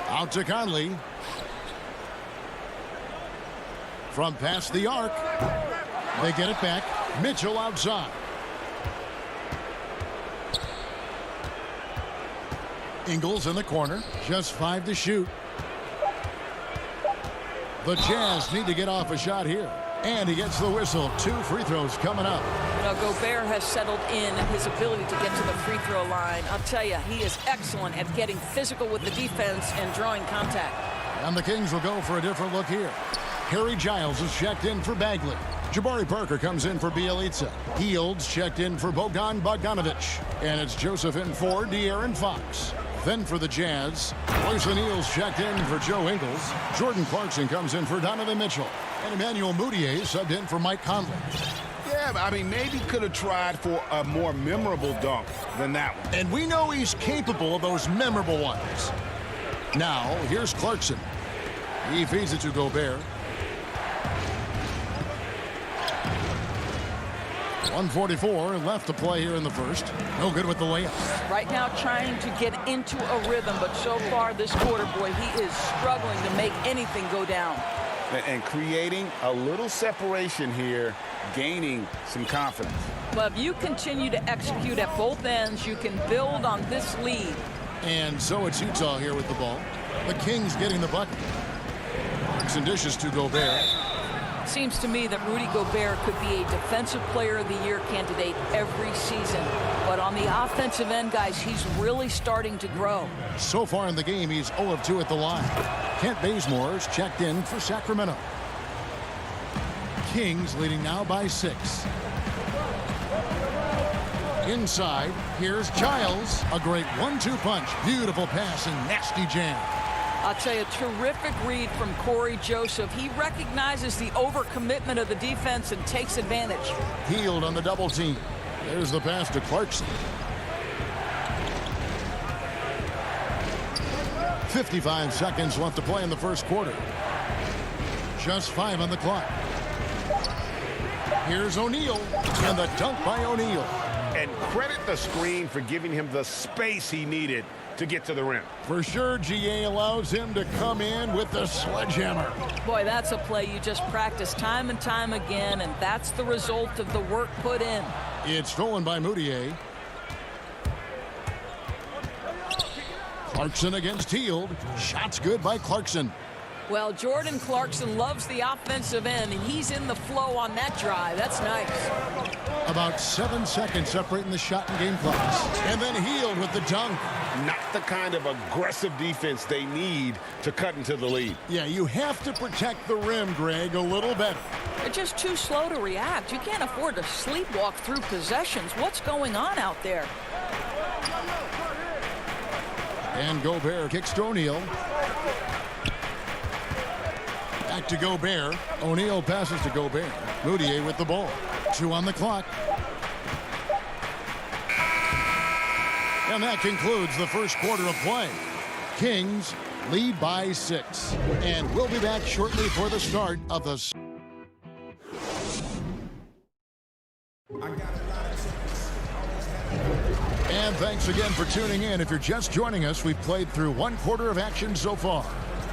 Out to Conley. From past the arc. They get it back. Mitchell outside. Ingles in the corner. Just 5 to shoot. The Jazz need to get off a shot here. And he gets the whistle. 2 free throws coming up. You know, Gobert has settled in his ability to get to the free throw line. I'll tell you, he is excellent at getting physical with the defense and drawing contact. And the Kings will go for a different look here. Harry Giles is checked in for Bagley. Jabari Parker comes in for Bielitsa. Fields checked in for Bogdanovich. And it's Joseph in for De'Aaron Fox. Then for the Jazz, Royce O'Neal's checked in for Joe Ingles. Jordan Clarkson comes in for Donovan Mitchell. And Emmanuel Mudiay subbed in for Mike Conley. Yeah, I mean, maybe could have tried for a more memorable dunk than that one. And we know he's capable of those memorable ones. Now, here's Clarkson. He feeds it to Gobert. 1:44 left to play here in the first. No good with the layup. Right now trying to get into a rhythm, but so far this quarter, boy, he is struggling to make anything go down. And creating a little separation here, gaining some confidence. Well, if you continue to execute at both ends, you can build on this lead. And so it's Utah here with the ball. The Kings getting the bucket. Some dishes to Gobert. Seems to me that Rudy Gobert could be a Defensive Player of the Year candidate every season. But on the offensive end, guys, he's really starting to grow. So far in the game, he's 0 of 2 at the line. Kent Bazemore's checked in for Sacramento. Kings leading now by 6. Inside, here's Giles. A great 1-2 punch. Beautiful pass and nasty jam. I'll tell you, terrific read from Corey Joseph. He recognizes the overcommitment of the defense and takes advantage. Hield on the double team. There's the pass to Clarkson. 55 seconds left to play in the first quarter. Just 5 on the clock. Here's O'Neal, and the dunk by O'Neal. And credit the screen for giving him the space he needed to get to the rim. For sure, GA allows him to come in with the sledgehammer. Boy, that's a play you just practice time and time again, and that's the result of the work put in. It's stolen by Moutier. Clarkson against Hield. Shots good by Clarkson. Well, Jordan Clarkson loves the offensive end, and he's in the flow on that drive. That's nice. About 7 seconds separating the shot and game clocks. And then Hield with the dunk. Not the kind of aggressive defense they need to cut into the lead. Yeah, you have to protect the rim, Greg, a little better. They're just too slow to react. You can't afford to sleepwalk through possessions. What's going on out there? And Gobert kicks to O'Neal. Back to Gobert. O'Neal passes to Gobert. Moutier with the ball. 2 on the clock. And that concludes the first quarter of play. Kings lead by 6. And we'll be back shortly for the start of the... And thanks again for tuning in. If you're just joining us, we've played through 1 quarter of action so far.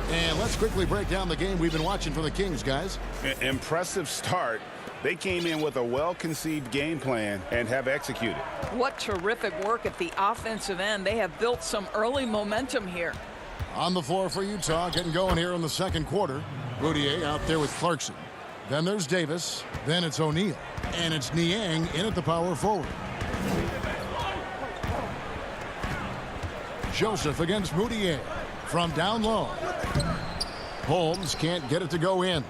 And let's quickly break down the game we've been watching for the Kings, guys. Impressive start. They came in with a well-conceived game plan and have executed. What terrific work at the offensive end. They have built some early momentum here. On the floor for Utah, getting going here in the second quarter. Moutier out there with Clarkson. Then there's Davis. Then it's O'Neal. And it's Niang in at the power forward. Joseph against Moutier from down low. Holmes can't get it to go in.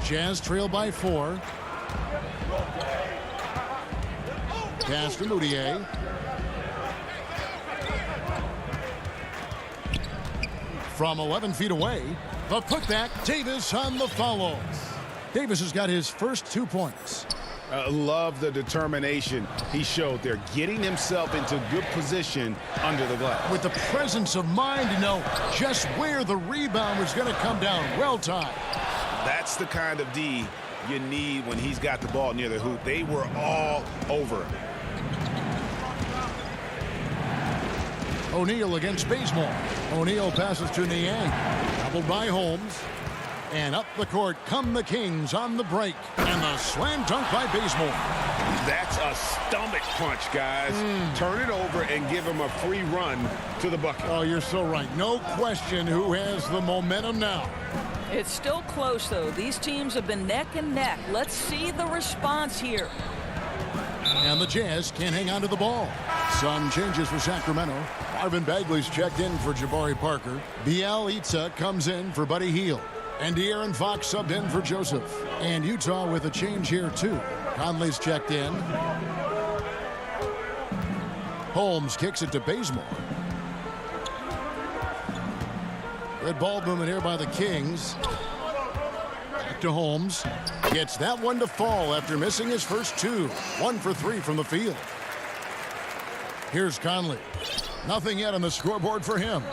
Jazz trail by 4. Pass to Moutier. From 11 feet away, the putback, Davis on the follow. Davis has got his first 2 points. Love the determination he showed there, getting himself into good position under the glass. With the presence of mind to know just where the rebound was going to come down. Well timed. That's the kind of D you need when he's got the ball near the hoop. They were all over him. O'Neal against Bazemore. O'Neal passes to Niang. Doubled by Holmes. And up the court come the Kings on the break. And the slam dunk by Bazemore. That's a stomach punch, guys. Turn it over and give him a free run to the bucket. Oh, you're so right. No question who has the momentum now. It's still close, though. These teams have been neck and neck. Let's see the response here. And the Jazz can't hang on to the ball. Some changes for Sacramento. Marvin Bagley's checked in for Jabari Parker. Bielitsa comes in for Buddy Hield. And De'Aaron Fox subbed in for Joseph. And Utah with a change here, too. Conley's checked in. Holmes kicks it to Bazemore. Good ball movement here by the Kings. Back to Holmes. Gets that one to fall after missing his first 2. 1 for 3 from the field. Here's Conley. Nothing yet on the scoreboard for him.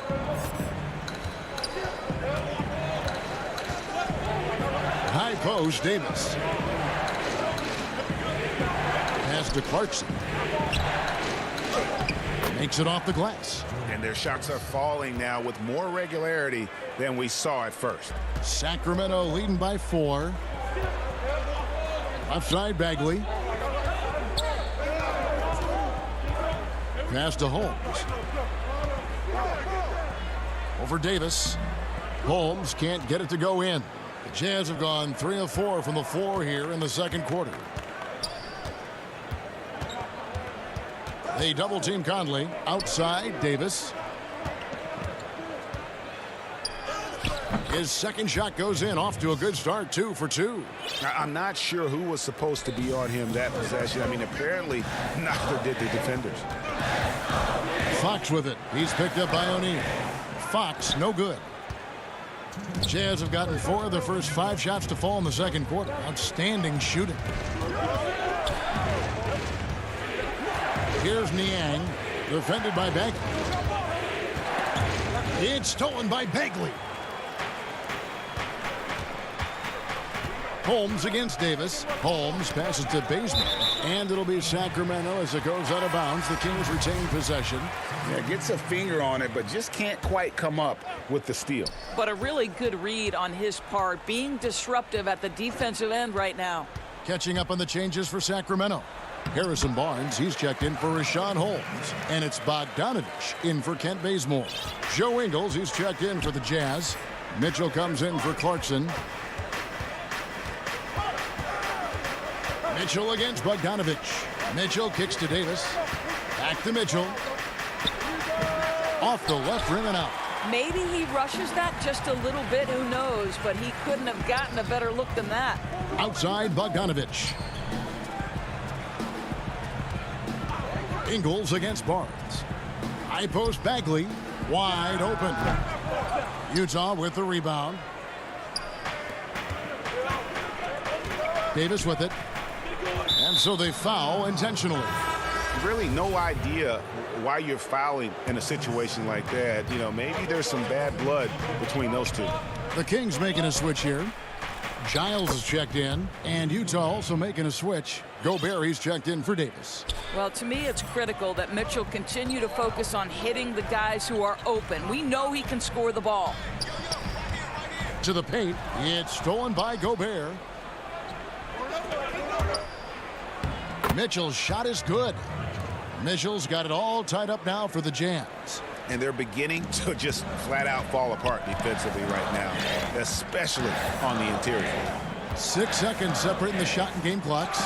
High post, Davis. Pass to Clarkson. Makes it off the glass. And their shots are falling now with more regularity than we saw at first. Sacramento leading by 4. Left side, Bagley. Pass to Holmes. Over Davis. Holmes can't get it to go in. The Jazz have gone 3 of 4 from the floor here in the second quarter. They double team Conley. Outside, Davis. His second shot goes in, off to a good start, 2 for 2. I'm not sure who was supposed to be on him that possession. I mean, apparently neither did the defenders. Fox with it. He's picked up by O'Neal. Fox, no good. Jazz have gotten 4 of their first 5 shots to fall in the second quarter. Outstanding shooting. Here's Niang, defended by Bagley. It's stolen by Bagley. Holmes against Davis. Holmes passes to Bazemore. And it'll be Sacramento as it goes out of bounds. The Kings retain possession. Yeah, gets a finger on it, but just can't quite come up with the steal. But a really good read on his part, being disruptive at the defensive end right now. Catching up on the changes for Sacramento. Harrison Barnes, he's checked in for Rashawn Holmes. And it's Bogdanovich in for Kent Bazemore. Joe Ingles, he's checked in for the Jazz. Mitchell comes in for Clarkson. Mitchell against Bogdanovich. Mitchell kicks to Davis. Back to Mitchell. Off the left rim and out. Maybe he rushes that just a little bit, who knows, but he couldn't have gotten a better look than that. Outside Bogdanovich. Ingles against Barnes. High post Bagley. Wide open. Utah with the rebound. Davis with it. And so they foul intentionally. Really no idea why you're fouling in a situation like that. You know, maybe there's some bad blood between those two. The Kings making a switch here. Giles is checked in, and Utah also making a switch. Gobert's checked in for Davis. Well, to me, it's critical that Mitchell continue to focus on hitting the guys who are open. We know he can score the ball. To the paint, it's stolen by Gobert. Mitchell's shot is good. Mitchell's got it all tied up now for the Jazz. And they're beginning to just flat out fall apart defensively right now, especially on the interior. 6 seconds separating the shot and game clocks.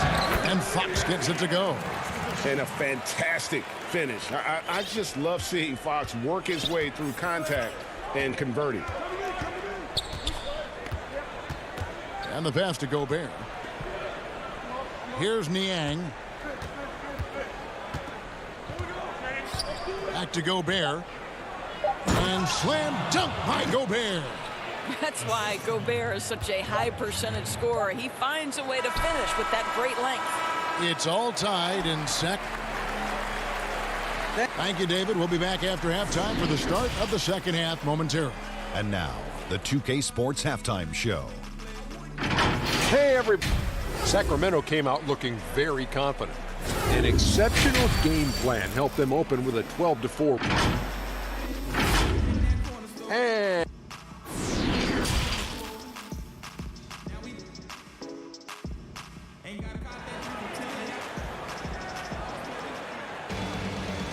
And Fox gets it to go. And a fantastic finish. I just love seeing Fox work his way through contact and converting. And the pass to Gobert. Here's Niang. Back to Gobert. And slam dunk by Gobert. That's why Gobert is such a high percentage scorer. He finds a way to finish with that great length. It's all tied in sec. Thank you, David. We'll be back after halftime for the start of the second half momentarily. And now, the 2K Sports Halftime Show. Hey, everybody. Sacramento came out looking very confident. An exceptional game plan helped them open with a 12-4. And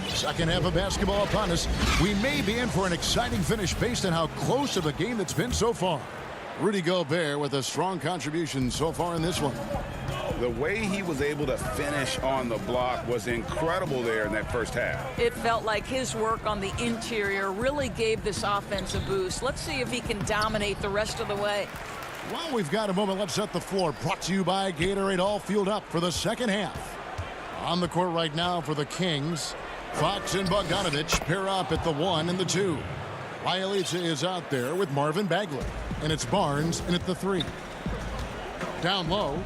second half of basketball upon us. We may be in for an exciting finish based on how close of a game that's been so far. Rudy Gobert with a strong contribution so far in this one. The way he was able to finish on the block was incredible there in that first half. It felt like his work on the interior really gave this offense a boost. Let's see if he can dominate the rest of the way. While we've got a moment, let's set the floor. Brought to you by Gatorade, all fueled up for the second half. On the court right now for the Kings, Fox and Bogdanovich pair up at the 1 and the 2. Lyelitsa is out there with Marvin Bagley. And it's Barnes in at the 3. Down low.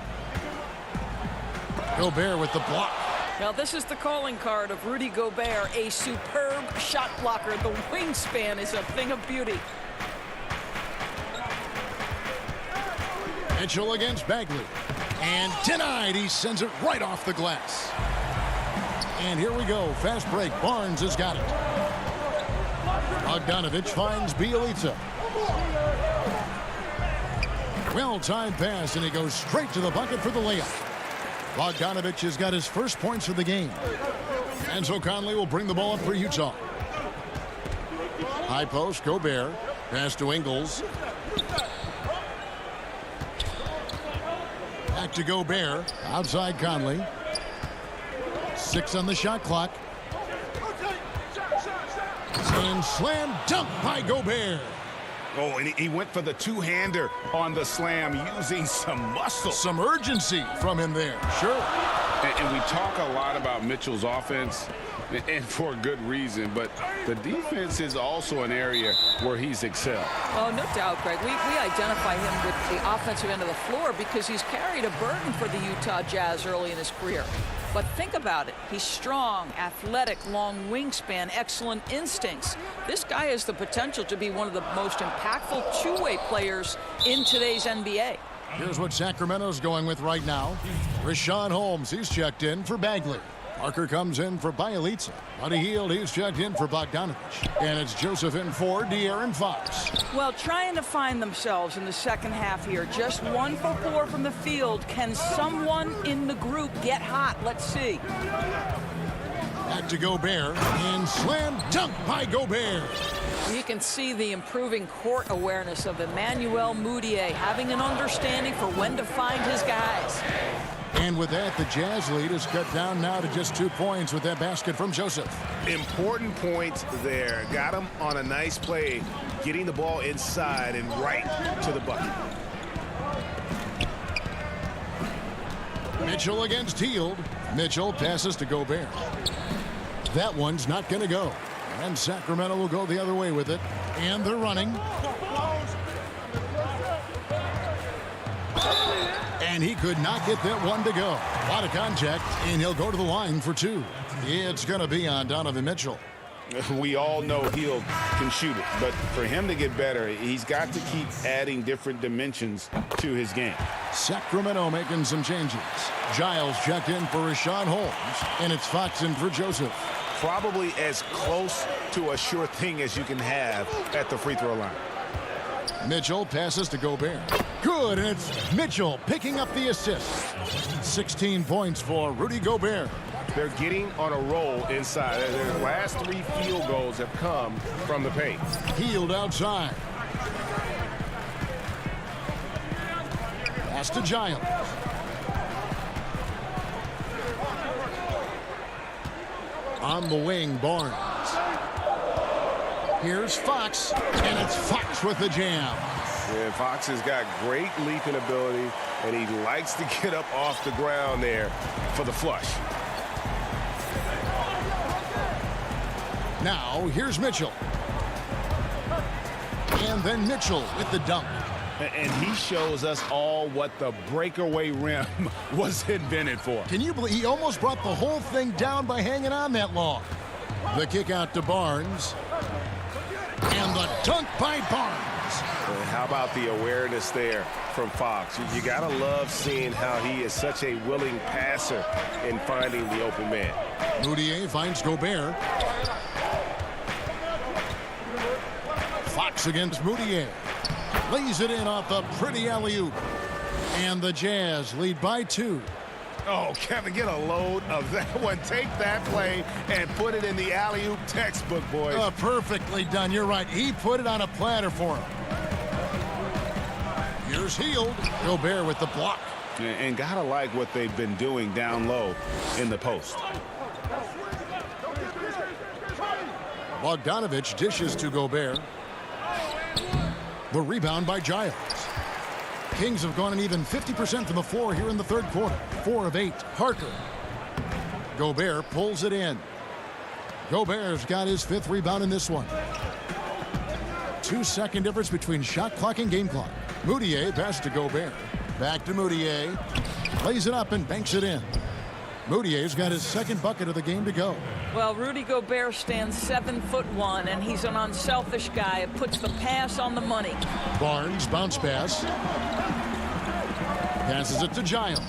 Gobert with the block. Now this is the calling card of Rudy Gobert, a superb shot blocker. The wingspan is a thing of beauty. Mitchell against Bagley. And denied. He sends it right off the glass. And here we go. Fast break. Barnes has got it. Bogdanovich finds Bielitsa. Well-timed pass, and he goes straight to the bucket for the layup. Bogdanovich has got his first points of the game. And so Conley will bring the ball up for Utah. High post, Gobert. Pass to Ingles. Back to Gobert. Outside Conley. 6 on the shot clock. And slam dunk by Gobert. Oh, and he went for the two-hander on the slam using some muscle. Some urgency from him there. Sure. And we talk a lot about Mitchell's offense, and for good reason, but the defense is also an area where he's excelled. Oh, no doubt, Greg. We identify him with the offensive end of the floor because he's carried a burden for the Utah Jazz early in his career. But think about it. He's strong, athletic, long wingspan, excellent instincts. This guy has the potential to be one of the most impactful two-way players in today's NBA. Here's what Sacramento's going with right now. Richaun Holmes, he's checked in for Bagley. Parker comes in for Bielitsa. Buddy Hield, he's checked in for Bogdanovich. And it's Joseph in for De'Aaron Fox. Well, trying to find themselves in the second half here. Just 1 for 4 from the field. Can someone in the group get hot? Let's see. Back to Gobert. And slam dunk by Gobert. You can see the improving court awareness of Emmanuel Mudiay, having an understanding for when to find his guys. And with that, the Jazz lead is cut down now to just 2 points with that basket from Joseph. Important points there. Got him on a nice play, getting the ball inside and right to the bucket. Mitchell against Hield. Mitchell passes to Gobert. That one's not going to go. And Sacramento will go the other way with it. And they're running. And he could not get that one to go. A lot of contact, and he'll go to the line for 2. It's going to be on Donovan Mitchell. We all know Hield can shoot it, but for him to get better, he's got to keep adding different dimensions to his game. Sacramento making some changes. Giles checked in for Richaun Holmes, and it's Fox in for Joseph. Probably as close to a sure thing as you can have at the free throw line. Mitchell passes to Gobert. Good, and it's Mitchell picking up the assist. 16 points for Rudy Gobert. They're getting on a roll inside. Their last 3 field goals have come from the paint. Hield outside. Pass to Giles. On the wing, Barnes. Here's Fox, and it's Fox with the jam. Yeah, Fox has got great leaping ability, and he likes to get up off the ground there for the flush. Now, here's Mitchell. And then Mitchell with the dunk. And he shows us all what the breakaway rim was invented for. Can you believe he almost brought the whole thing down by hanging on that long? The kick out to Barnes. And the dunk by Barnes. And how about the awareness there from Fox? You got to love seeing how he is such a willing passer in finding the open man. Mudiay finds Gobert. Fox against Mudiay. Lays it in off the pretty alley-oop. And the Jazz lead by 2. Oh, Kevin, get a load of that one. Take that play and put it in the alley-oop textbook, boys. Perfectly done. You're right. He put it on a platter for him. Here's Hield. Gobert with the block. And gotta like what they've been doing down low in the post. Bogdanovich dishes to Gobert. The rebound by Giles. Kings have gone an even 50% from the floor here in the third quarter. 4 of 8. Parker. Gobert pulls it in. Gobert's got his 5th rebound in this one. 2-second difference between shot clock and game clock. Mudiay passes to Gobert. Back to Mudiay. Lays it up and banks it in. Mudier's got his 2nd bucket of the game to go. Well, Rudy Gobert stands 7'1", and he's an unselfish guy. It puts the pass on the money. Barnes, bounce pass. Passes it to Giles.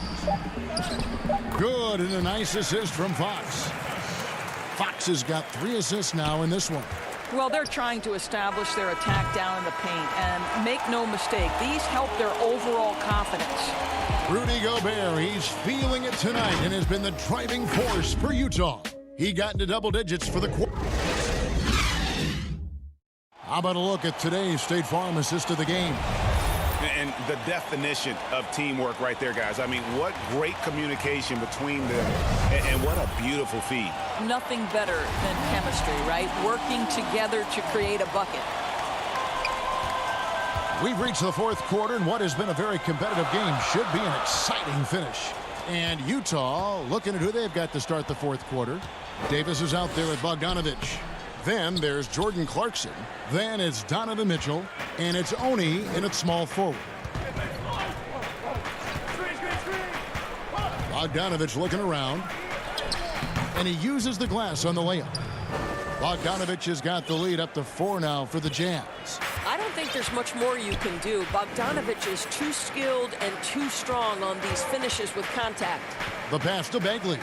Good, and a nice assist from Fox. Fox has got 3 assists now in this one. Well, they're trying to establish their attack down in the paint, and make no mistake, these help their overall confidence. Rudy Gobert, he's feeling it tonight and has been the driving force for Utah. He got into double digits for the quarter. How about a look at today's State Farm assist of the game? And the definition of teamwork right there, guys. I mean, what great communication between them, and what a beautiful feed. Nothing better than chemistry, right? Working together to create a bucket. We've reached the 4th quarter, and what has been a very competitive game should be an exciting finish. And Utah looking at who they've got to start the 4th quarter. Davis is out there with Bogdanovich. Then there's Jordan Clarkson. Then it's Donovan Mitchell. And it's Oni in its small forward. Bogdanovich looking around. And he uses the glass on the layup. Bogdanovich has got the lead up to 4 now for the Jazz. I don't think there's much more you can do. Bogdanovich is too skilled and too strong on these finishes with contact. The pass to Bagley.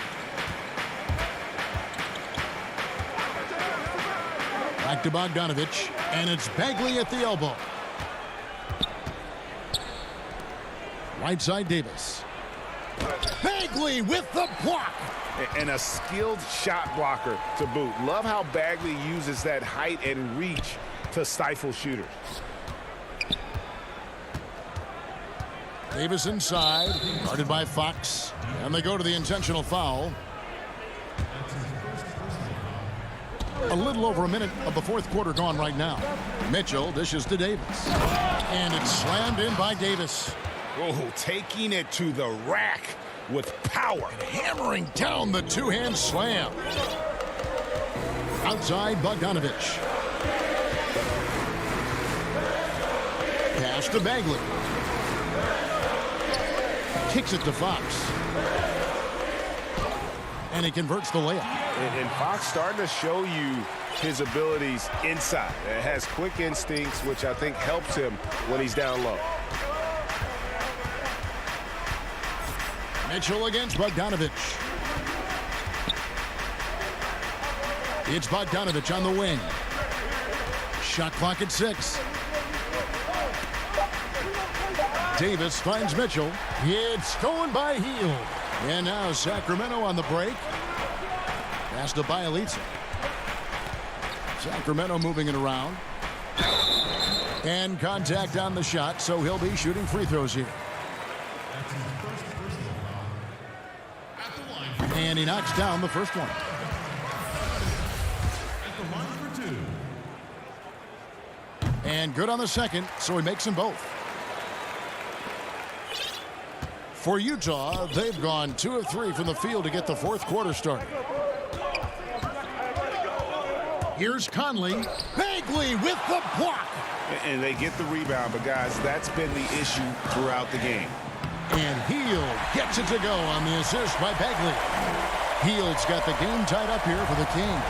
Back to Bogdanovich, and it's Bagley at the elbow. Right side, Davis. Bagley with the block. And a skilled shot blocker to boot. Love how Bagley uses that height and reach to stifle shooters. Davis inside, guarded by Fox. And they go to the intentional foul. A little over a minute of the fourth quarter gone right now. Mitchell dishes to Davis. And it's slammed in by Davis. Oh, taking it to the rack with power. And hammering down the two-hand slam. Outside, Bogdanovich. Pass to Bagley. Kicks it to Fox. And he converts the layup. And Fox starting to show you his abilities inside. It has quick instincts, which I think helps him when he's down low. Mitchell against Bogdanovich. It's Bogdanovich on the wing. Shot clock at 6. Davis finds Mitchell. It's stolen by Hield. And now Sacramento on the break. Pass to Bielitsa. Sacramento moving it around. And contact on the shot, so he'll be shooting free throws here. And he knocks down the first one. And good on the second, so he makes them both. For Utah, they've gone 2 of 3 from the field to get the fourth quarter started. Here's Conley. Bagley with the block. And they get the rebound, but guys, that's been the issue throughout the game. And Hield gets it to go on the assist by Bagley. Hield's got the game tied up here for the Kings.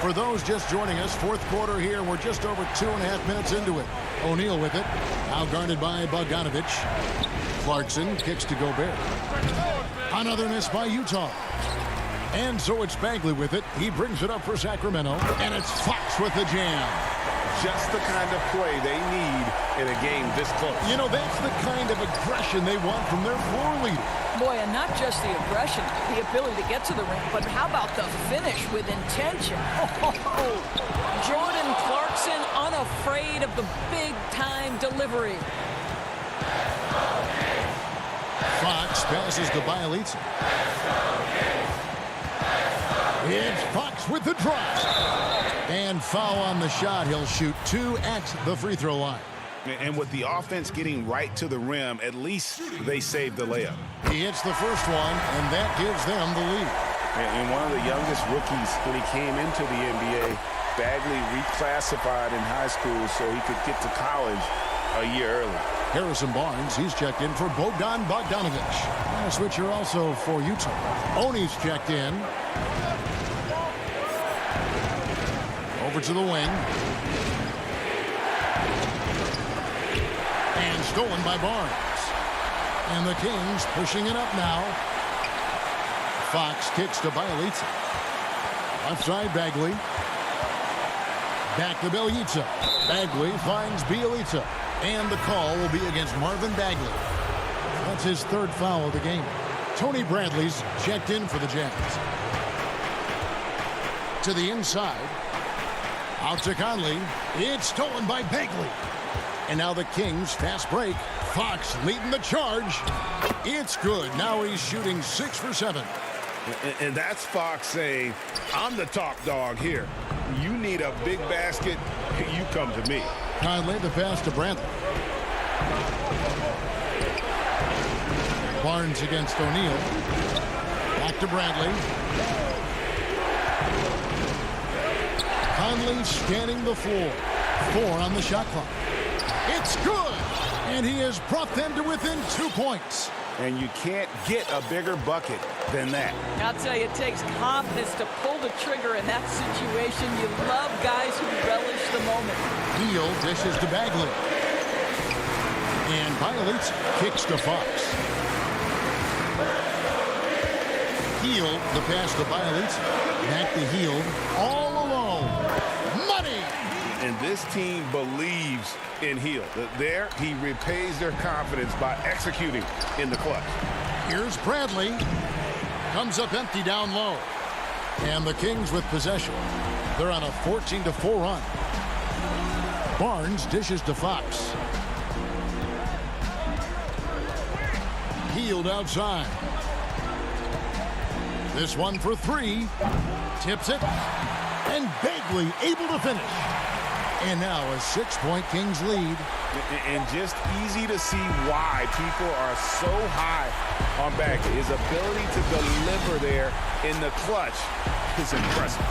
For those just joining us, fourth quarter here. We're just over 2.5 minutes into it. O'Neal with it. Now guarded by Bogdanovich. Clarkson kicks to Gobert. Another miss by Utah. And so it's Bagley with it. He brings it up for Sacramento. And it's Fox with the jam. Just the kind of play they need in a game this close. You know, that's the kind of aggression they want from their floor leader. Boy, and not just the aggression, the ability to get to the rim, but how about the finish with intention? Jordan Clarkson unafraid of the big-time delivery. Fox passes to Bielitsa. It's Fox with the drive. And foul on the shot. He'll shoot 2 at the free throw line. And with the offense getting right to the rim, at least they saved the layup. He hits the first one, and that gives them the lead. And one of the youngest rookies when he came into the NBA, Bagley reclassified in high school so he could get to college a year early. Harrison Barnes, he's checked in for Bogdan Bogdanovich. And a switcher also for Utah. Oni's checked in. Over to the wing. And stolen by Barnes. And the Kings pushing it up now. Fox kicks to Bielitsa. Left side, Bagley. Back to Bielitsa. Bagley finds Bielitsa. And the call will be against Marvin Bagley. That's his third foul of the game. Tony Bradley's checked in for the Jazz. To the inside. Out to Conley. It's stolen by Bagley. And now the Kings fast break. Fox leading the charge. It's good. Now he's shooting 6 for 7. And that's Fox saying, I'm the top dog here. You need a big basket, you come to me. Conley the pass to Bradley. Barnes against O'Neal. Back to Bradley. Conley scanning the floor. 4 on the shot clock. It's good! And he has brought them to within 2 points. And you can't get a bigger bucket than that. I'll tell you, it takes confidence to pull the trigger in that situation. You love guys who relish the moment. Hield dishes to Bagley. And violates, kicks to Fox. Hield, the pass to violates. Back to Hield. All alone. Money! And this team believes in Hield. There, he repays their confidence by executing in the clutch. Here's Bradley. Comes up empty down low. And the Kings with possession. They're on a 14-4 run. Barnes dishes to Fox. Hield outside. This one for three. Tips it. And Bagley able to finish. And now a 6-point Kings lead. And just easy to see why people are so high on Bagley. His ability to deliver there in the clutch is impressive.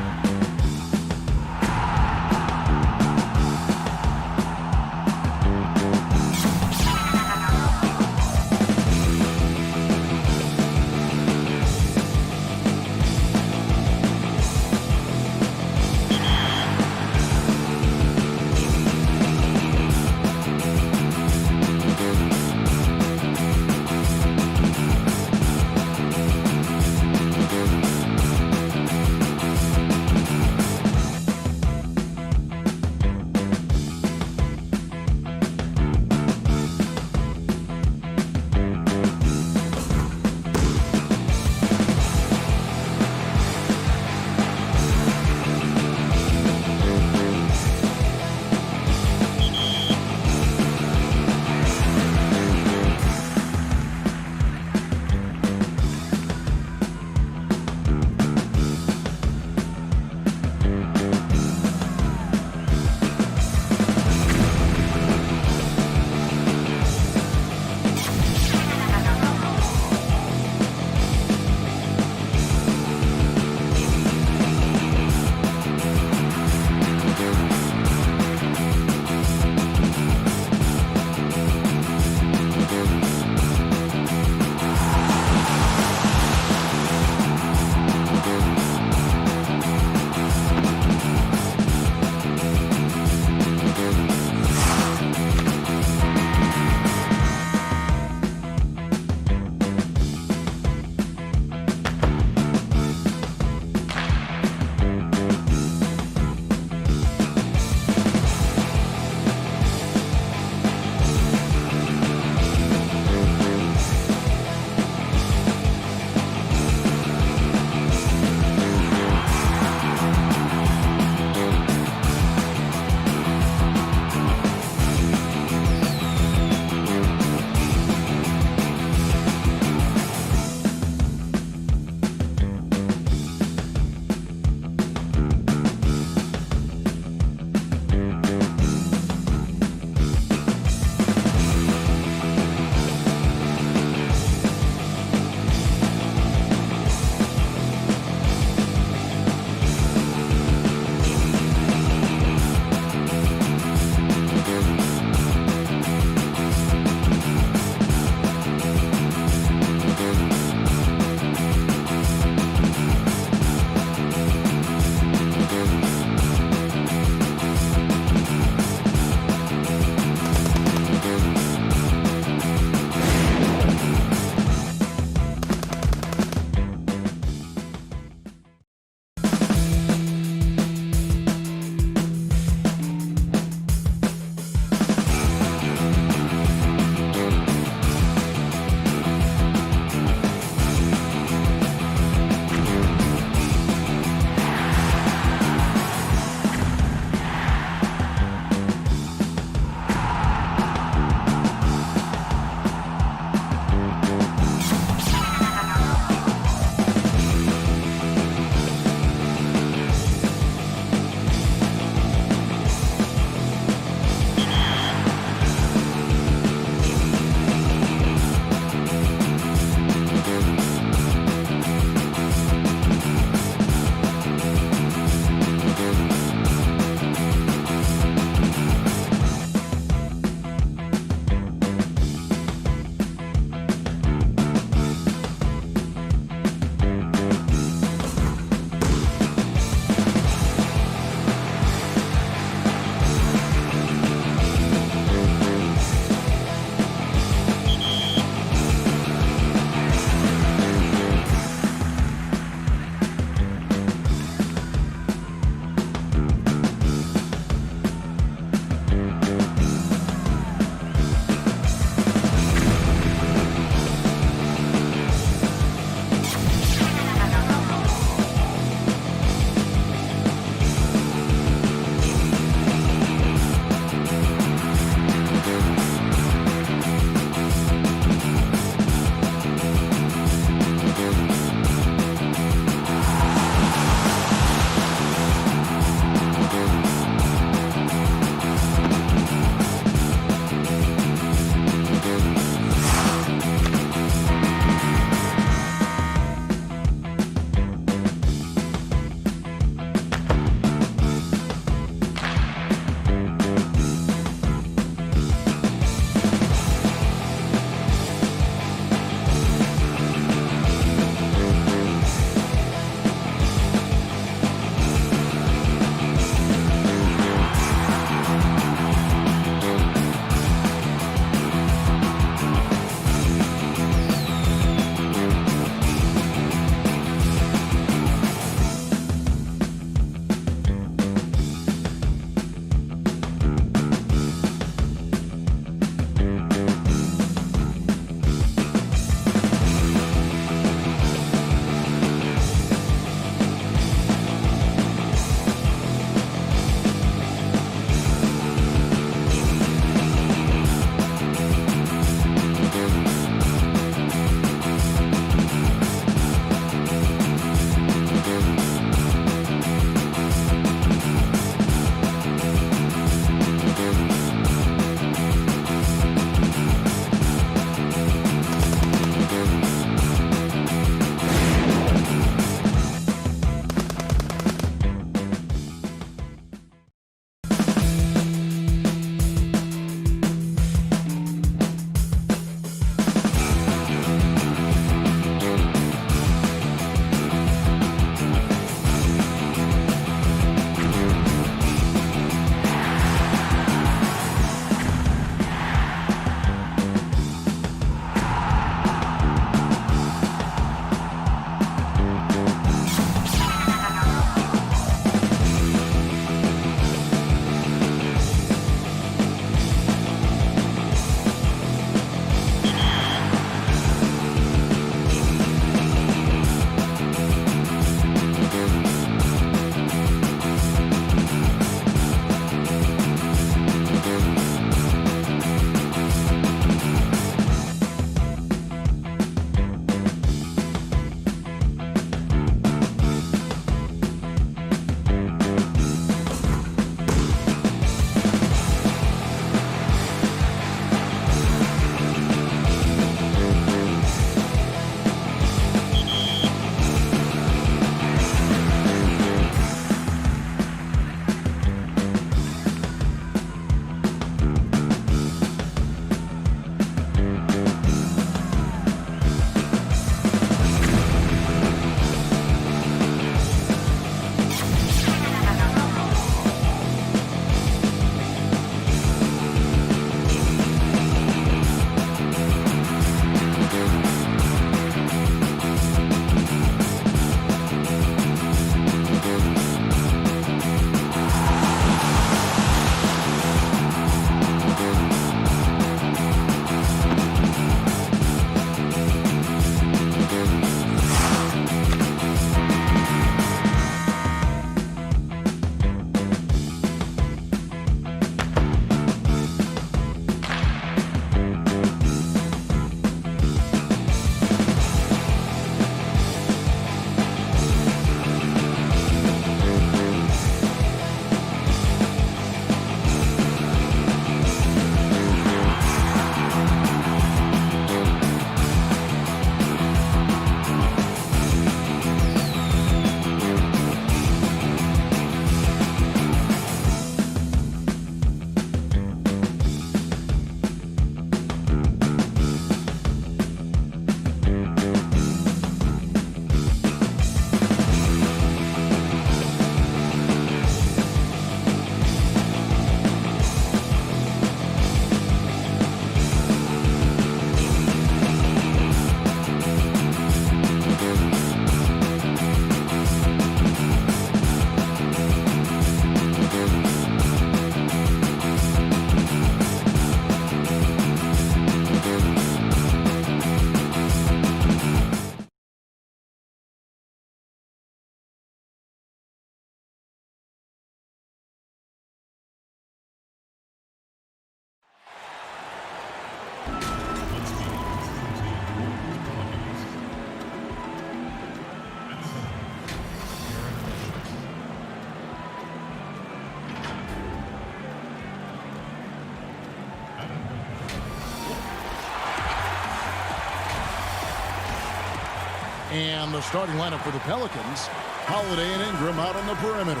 And the starting lineup for the Pelicans, Holiday and Ingram out on the perimeter.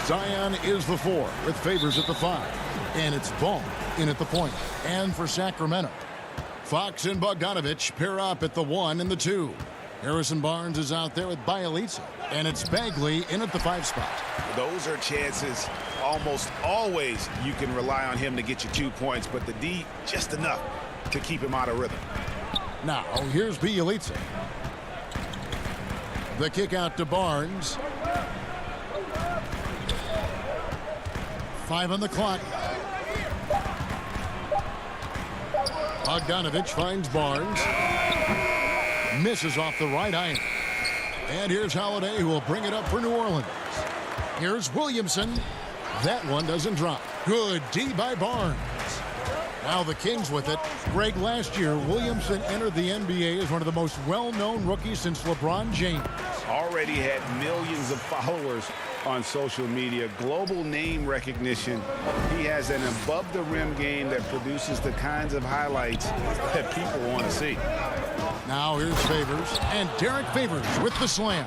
Zion is the 4 with Favors at the 5. And it's Ball in at the point. And for Sacramento, Fox and Bogdanovich pair up at the 1 and the 2. Harrison Barnes is out there with Bielitsa. And it's Bagley in at the 5 spot. Those are chances almost always you can rely on him to get you 2 points, but the D just enough to keep him out of rhythm. Now here's Bielitsa. The kick out to Barnes. 5 on the clock. Bogdanovich finds Barnes. Misses off the right iron. And here's Holiday, who will bring it up for New Orleans. Here's Williamson. That one doesn't drop. Good D by Barnes. Now the Kings with it. Greg, last year, Williamson entered the NBA as one of the most well-known rookies since LeBron James. Already had millions of followers on social media, global name recognition. He has an above-the-rim game that produces the kinds of highlights that people want to see. Now here's Favors, and Derek Favors with the slam.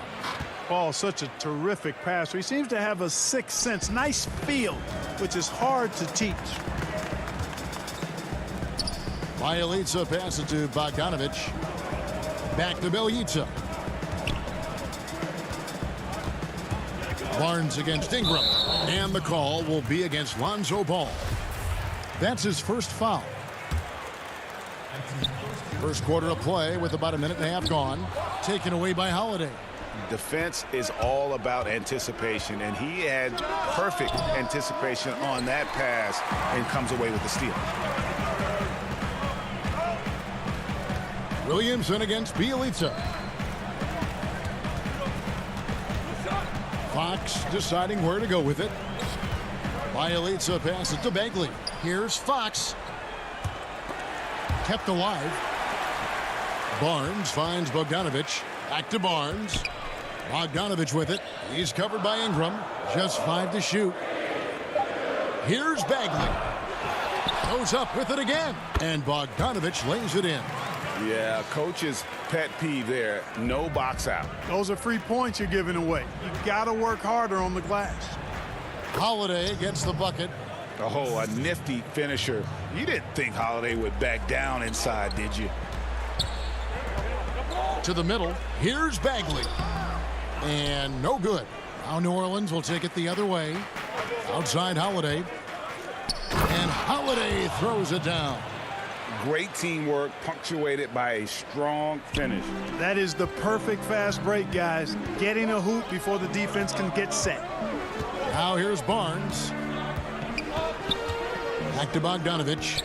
Ball, such a terrific passer. He seems to have a sixth sense, nice feel, which is hard to teach. Bielitsa passes to Bogdanovich. Back to Bielitsa. Barnes against Ingram. And the call will be against Lonzo Ball. That's his first foul. First quarter of play with about a minute and a half gone. Taken away by Holiday. Defense is all about anticipation, and he had perfect anticipation on that pass and comes away with the steal. Williamson against Bielitsa. Fox deciding where to go with it. Bielitsa passes to Bagley. Here's Fox. Kept alive. Barnes finds Bogdanovich. Back to Barnes. Bogdanovich with it. He's covered by Ingram. Just 5 to shoot. Here's Bagley. Goes up with it again. And Bogdanovich lays it in. Yeah, coach's pet peeve there. No box out. Those are free points you're giving away. You got to work harder on the glass. Holiday gets the bucket. Oh, a nifty finisher. You didn't think Holiday would back down inside, did you? To the middle. Here's Bagley. And no good. Now New Orleans will take it the other way. Outside Holiday. And Holiday throws it down. Great teamwork, punctuated by a strong finish. That is the perfect fast break, guys. Getting a hoop before the defense can get set. Now here's Barnes. Back to Bogdanovich.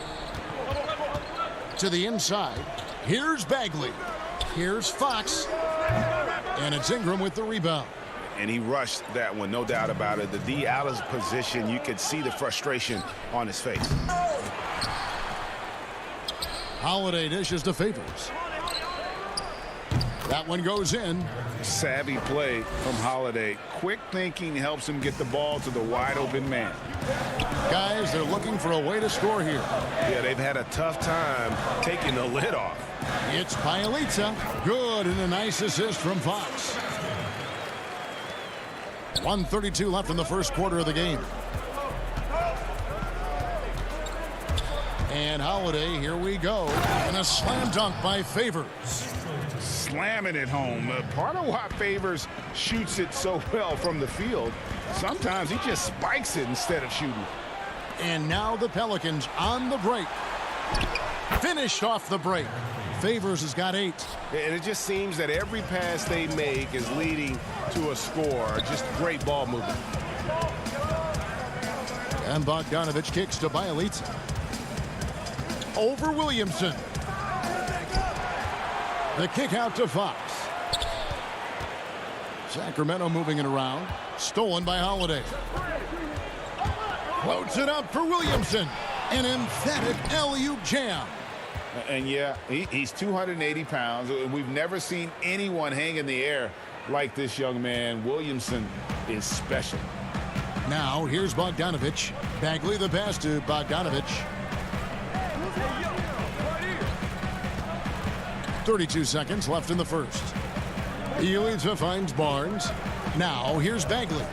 To the inside. Here's Bagley. Here's Fox. And it's Ingram with the rebound. And he rushed that one, no doubt about it. The D out of position, you could see the frustration on his face. Holiday dishes to Favors. That one goes in. Savvy play from Holiday. Quick thinking helps him get the ball to the wide open man. Guys, they're looking for a way to score here. Yeah, they've had a tough time taking the lid off. It's Bielitsa. Good, and a nice assist from Fox. 1:32 left in the first quarter of the game. And Holiday, here we go. And a slam dunk by Favors. Slamming it home. Part of why Favors shoots it so well from the field. Sometimes he just spikes it instead of shooting. And now the Pelicans on the break. Finished off the break. Favors has got 8. And it just seems that every pass they make is leading to a score. Just great ball movement. And Bogdanovich kicks to Bielitsa. Over Williamson. The kick out to Fox. Sacramento moving it around. Stolen by Holiday. Floats it up for Williamson. An emphatic alley-oop jam. And yeah, he's 280 pounds. We've never seen anyone hang in the air like this young man. Williamson is special. Now here's Bogdanovich. Bagley the pass to Bogdanovich. 32 seconds left in the first. Bielitsa finds Barnes. Now here's Bagley.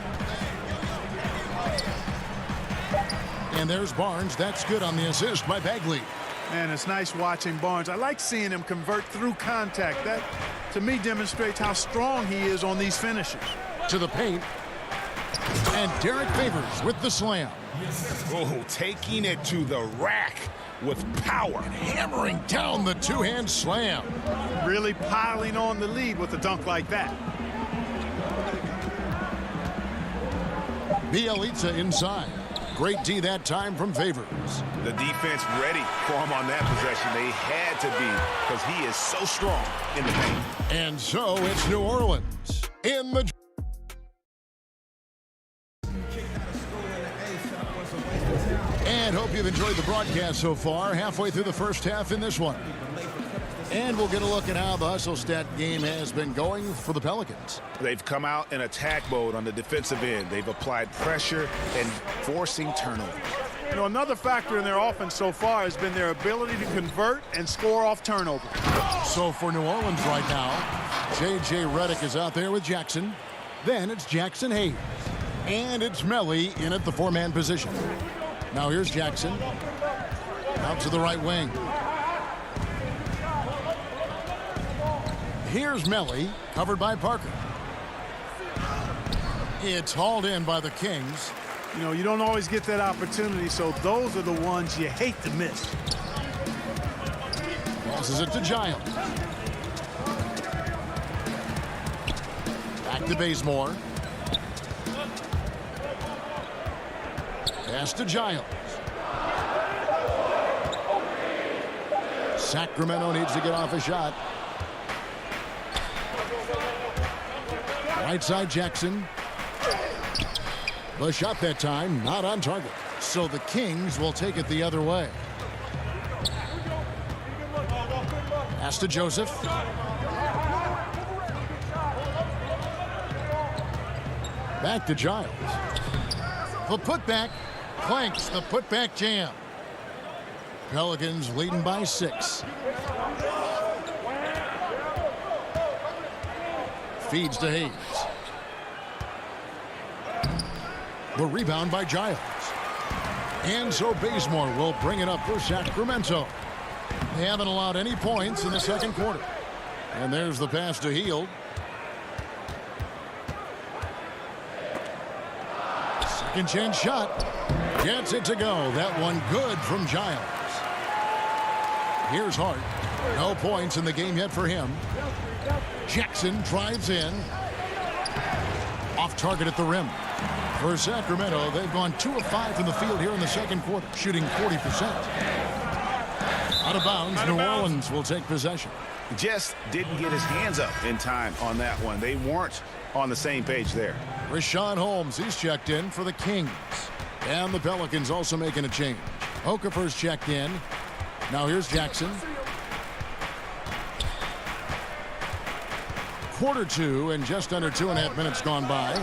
And there's Barnes. That's good on the assist by Bagley. Man, it's nice watching Barnes. I like seeing him convert through contact. That, to me, demonstrates how strong he is on these finishes. To the paint. And Derek Favors with the slam. Oh, taking it to the rack with power. Hammering down the two-hand slam. Really piling on the lead with a dunk like that. Bielitsa inside. Great D that time from Favors. The defense ready for him on that possession. They had to be because he is so strong in the paint. And so it's New Orleans in the... And hope you've enjoyed the broadcast so far. Halfway through the first half in this one. And we'll get a look at how the hustle stat game has been going for the Pelicans. They've come out in attack mode on the defensive end. They've applied pressure and forcing turnovers. You know, another factor in their offense so far has been their ability to convert and score off turnovers. So for New Orleans right now, J.J. Redick is out there with Jackson. Then it's Jackson Hayes. And it's Melly in at the four-man position. Now here's Jackson. Out to the right wing. Here's Melly, covered by Parker. It's hauled in by the Kings. You know, you don't always get that opportunity, so those are the ones you hate to miss. Passes it to Giles. Back to Bazemore. Pass to Giles. Sacramento needs to get off a shot. Right side Jackson. The shot that time not on target. So the Kings will take it the other way. Pass to Joseph. Back to Giles. The putback clanks the putback jam. Pelicans leading by 6. Feeds to Hayes. The rebound by Giles. And so Bazemore will bring it up for Sacramento. They haven't allowed any points in the second quarter. And there's the pass to Hield. Second chance shot. Gets it to go. That one good from Giles. Here's Hart. No points in the game yet for him. Jackson drives in. Off target at the rim. For Sacramento, they've gone 2 of 5 from the field here in the second quarter, shooting 40%. Out of bounds, New Orleans will take possession. Just didn't get his hands up in time on that one. They weren't on the same page there. Richaun Holmes, he's checked in for the Kings. And the Pelicans also making a change. Okafor's checked in. Now here's Jackson. Quarter 2 and just under 2.5 minutes gone by.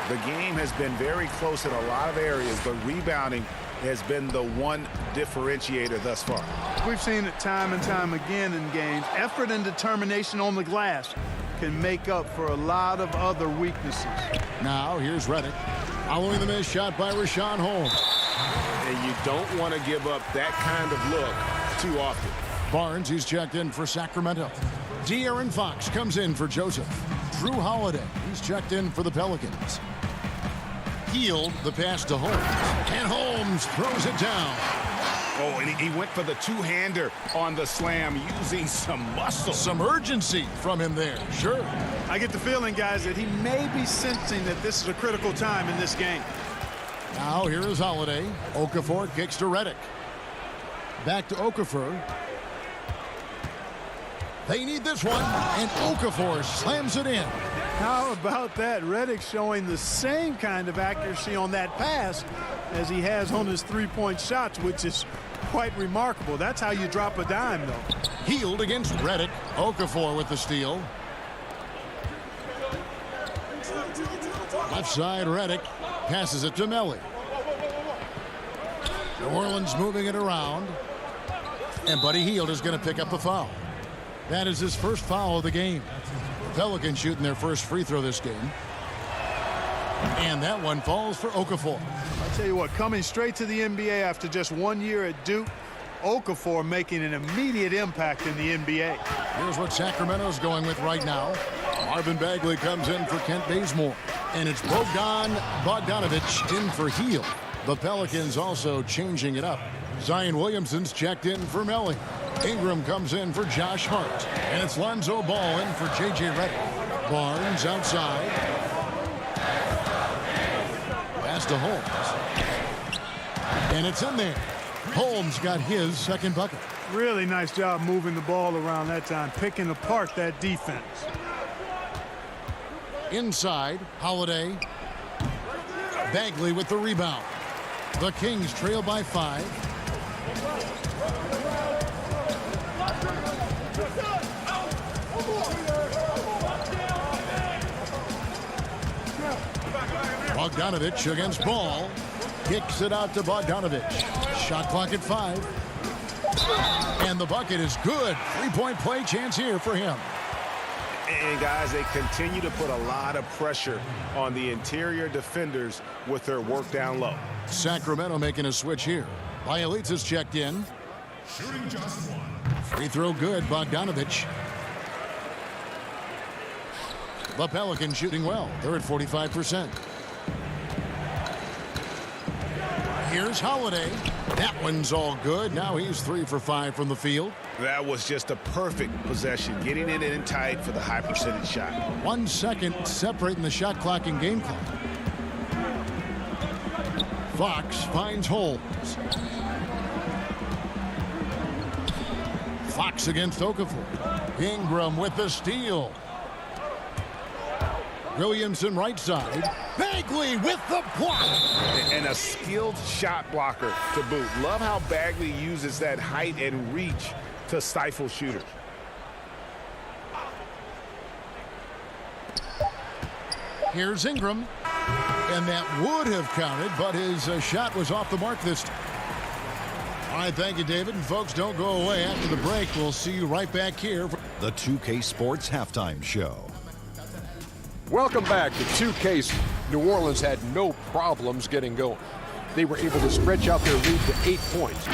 The game has been very close in a lot of areas, but rebounding has been the one differentiator thus far. We've seen it time and time again in games. Effort and determination on the glass can make up for a lot of other weaknesses. Now here's Redick. Following the missed shot by Richaun Holmes. And you don't want to give up that kind of look too often. Barnes, he's checked in for Sacramento. De'Aaron Fox comes in for Joseph. Drew Holiday, he's checked in for the Pelicans. Hield the pass to Holmes. And Holmes throws it down. Oh, and he went for the two-hander on the slam using some muscle. Some urgency from him there, sure. I get the feeling, guys, that he may be sensing that this is a critical time in this game. Now here is Holiday. Okafor kicks to Redick. Back to Okafor. They need this one, and Okafor slams it in. How about that? Redick showing the same kind of accuracy on that pass as he has on his three-point shots, which is quite remarkable. That's how you drop a dime, though. Hield against Redick. Okafor with the steal. Left side, Redick passes it to Melly. New Orleans moving it around. And Buddy Hield is going to pick up the foul. That is his first foul of the game. The Pelicans shooting their first free throw this game. And that one falls for Okafor. I tell you what, coming straight to the NBA after just 1 year at Duke, Okafor making an immediate impact in the NBA. Here's what Sacramento's going with right now. Marvin Bagley comes in for Kent Bazemore. And it's Bogdanovic in for Hield. The Pelicans also changing it up. Zion Williamson's checked in for Melly. Ingram comes in for Josh Hart. And it's Lonzo Ball in for J.J. Redick. Barnes outside. Pass to Holmes. And it's in there. Holmes got his second bucket. Really nice job moving the ball around that time, picking apart that defense. Inside, Holiday. Bagley with the rebound. The Kings trail by 5. Bogdanovic against Ball. Kicks it out to Bogdanovic. Shot clock at 5. And the bucket is good. 3-point play chance here for him. And guys, they continue to put a lot of pressure on the interior defenders with their work down low. Sacramento making a switch here. Bielitsa's checked in. Free throw good, Bogdanovic. The Pelicans shooting well. They're at 45%. Here's Holiday. That one's all good. Now he's 3 for 5 from the field. That was just a perfect possession, getting it in tight for the high percentage shot. 1 second separating the shot clock and game clock. Fox finds Holmes. Fox against Okafor. Ingram with the steal. Williamson right side. Bagley with the block. And a skilled shot blocker to boot. Love how Bagley uses that height and reach to stifle shooters. Here's Ingram. And that would have counted, but his shot was off the mark this time. All right, thank you, David. And folks, don't go away. After the break, we'll see you right back here. The 2K Sports Halftime Show. Welcome back to 2K. New Orleans had no problems getting going. They were able to stretch out their lead to 8 points.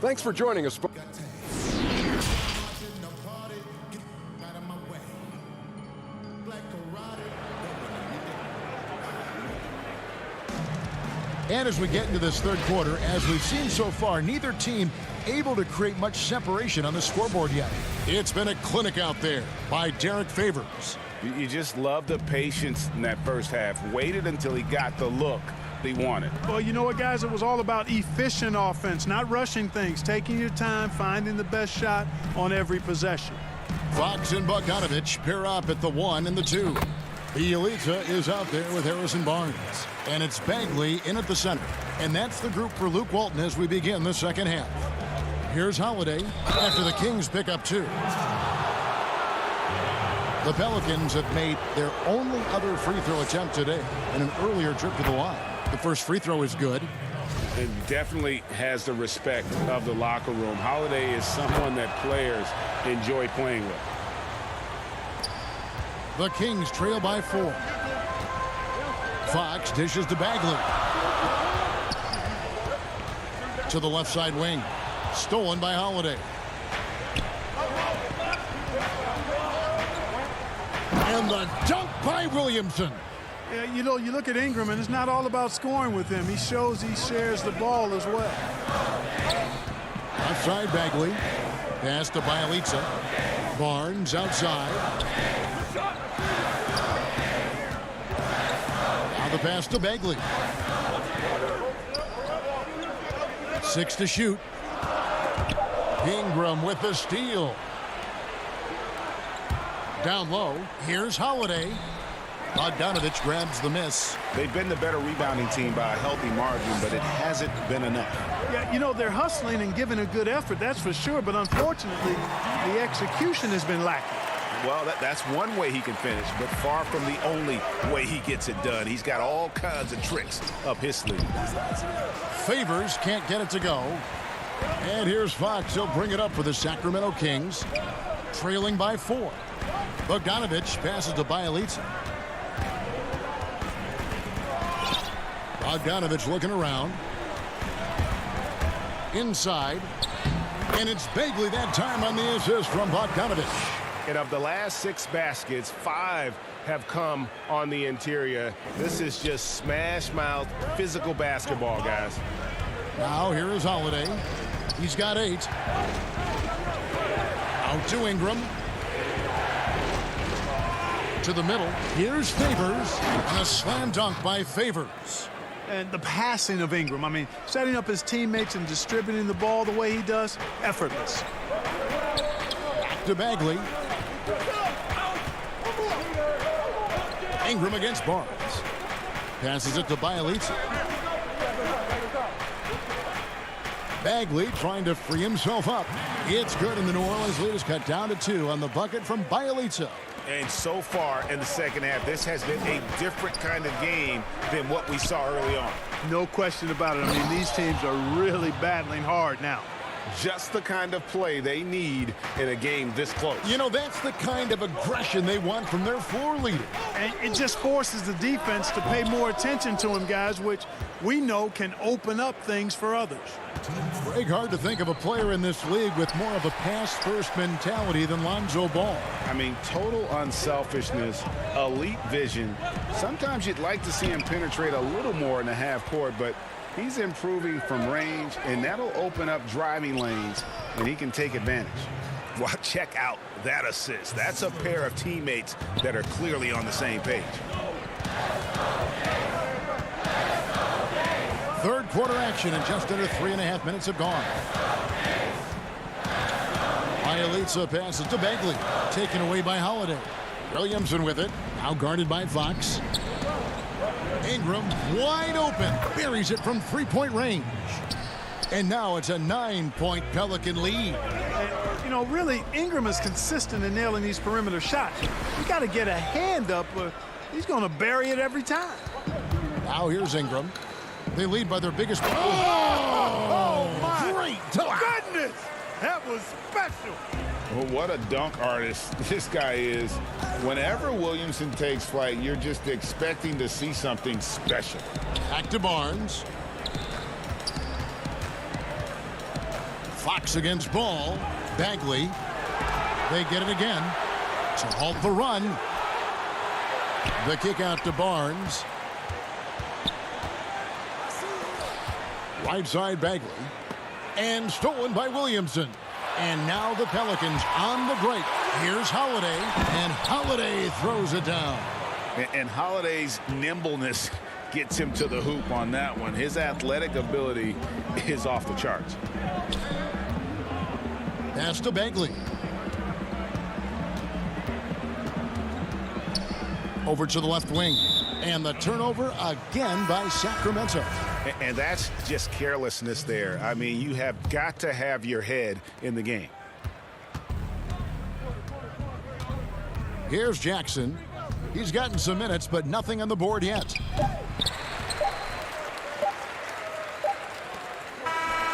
Thanks for joining us. And as we get into this third quarter, as we've seen so far, neither team able to create much separation on the scoreboard yet. It's been a clinic out there by Derek Favors. You just love the patience in that first half. Waited until he got the look he wanted. Well, you know what, guys? It was all about efficient offense, not rushing things, taking your time, finding the best shot on every possession. Fox and Bogdanovic pair up at the 1 and the 2. Bielitsa is out there with Harrison Barnes. And it's Bagley in at the center. And that's the group for Luke Walton as we begin the second half. Here's Holiday after the Kings pick up 2. The Pelicans have made their only other free throw attempt today in an earlier trip to the line. The first free throw is good. And definitely has the respect of the locker room. Holiday is someone that players enjoy playing with. The Kings trail by 4. Fox dishes to Bagley. To the left side wing. Stolen by Holiday. And the dunk by Williamson. Yeah, you know, you look at Ingram, and it's not all about scoring with him. He shows he shares the ball as well. Outside Bagley. Pass to Bielitsa. Barnes outside. Now the pass to Bagley. 6 to shoot. Ingram with the steal. Down low. Here's Holiday. Bogdanovic grabs the miss. They've been the better rebounding team by a healthy margin, but it hasn't been enough. Yeah, you know, they're hustling and giving a good effort, that's for sure, but unfortunately, the execution has been lacking. Well, that's one way he can finish, but far from the only way he gets it done. He's got all kinds of tricks up his sleeve. Favors can't get it to go. And here's Fox. He'll bring it up for the Sacramento Kings. Trailing by 4. Bogdanovich passes to Bielitsa. Bogdanovich looking around. Inside. And it's Bagley that time on the assist from Bogdanovich. And of the last 6 baskets, 5 have come on the interior. This is just smash mouth physical basketball, guys. Now here is Holiday. He's got 8. Out to Ingram. To the middle. Here's Favors. And a slam dunk by Favors. And the passing of Ingram, I mean, setting up his teammates and distributing the ball the way he does, effortless. Back to Bagley. Ingram against Barnes. Passes it to Bielitsa. Bagley trying to free himself up. It's good, and the New Orleans lead is cut down to 2 on the bucket from Bielitsa. And so far in the second half, this has been a different kind of game than what we saw early on. No question about it. I mean, these teams are really battling hard now. Just the kind of play they need in a game this close. You know, that's the kind of aggression they want from their floor leader. And it just forces the defense to pay more attention to him, guys, which we know can open up things for others. Greg, hard to think of a player in this league with more of a pass-first mentality than Lonzo Ball. I mean, total unselfishness, elite vision. Sometimes you'd like to see him penetrate a little more in the half court, but he's improving from range, and that'll open up driving lanes, and he can take advantage. Well, check out that assist. That's a pair of teammates that are clearly on the same page. Third quarter action, and just under 3.5 minutes have gone. Bielitsa passes to Bagley. Taken away by Holiday. Williamson with it. Now guarded by Fox. Ingram wide open. Buries it from 3-point range. And now it's a 9-point Pelican lead. And, you know, really, Ingram is consistent in nailing these perimeter shots. You got to get a hand up, or he's going to bury it every time. Now here's Ingram. They lead by their biggest. Oh my great dunk. goodness! That was special. Well, what a dunk artist this guy is. Whenever Williamson takes flight, you're just expecting to see something special. Back to Barnes. Fox against Ball. Bagley. They get it again to halt the run. The kick out to Barnes. Right side Bagley. And stolen by Williamson. And now the Pelicans on the break. Here's Holiday. And Holiday throws it down. And Holiday's nimbleness gets him to the hoop on that one. His athletic ability is off the charts. Pass to Bagley. Over to the left wing. And the turnover again by Sacramento. And that's just carelessness there. I mean, you have got to have your head in the game. Here's Jackson. He's gotten some minutes, but nothing on the board yet.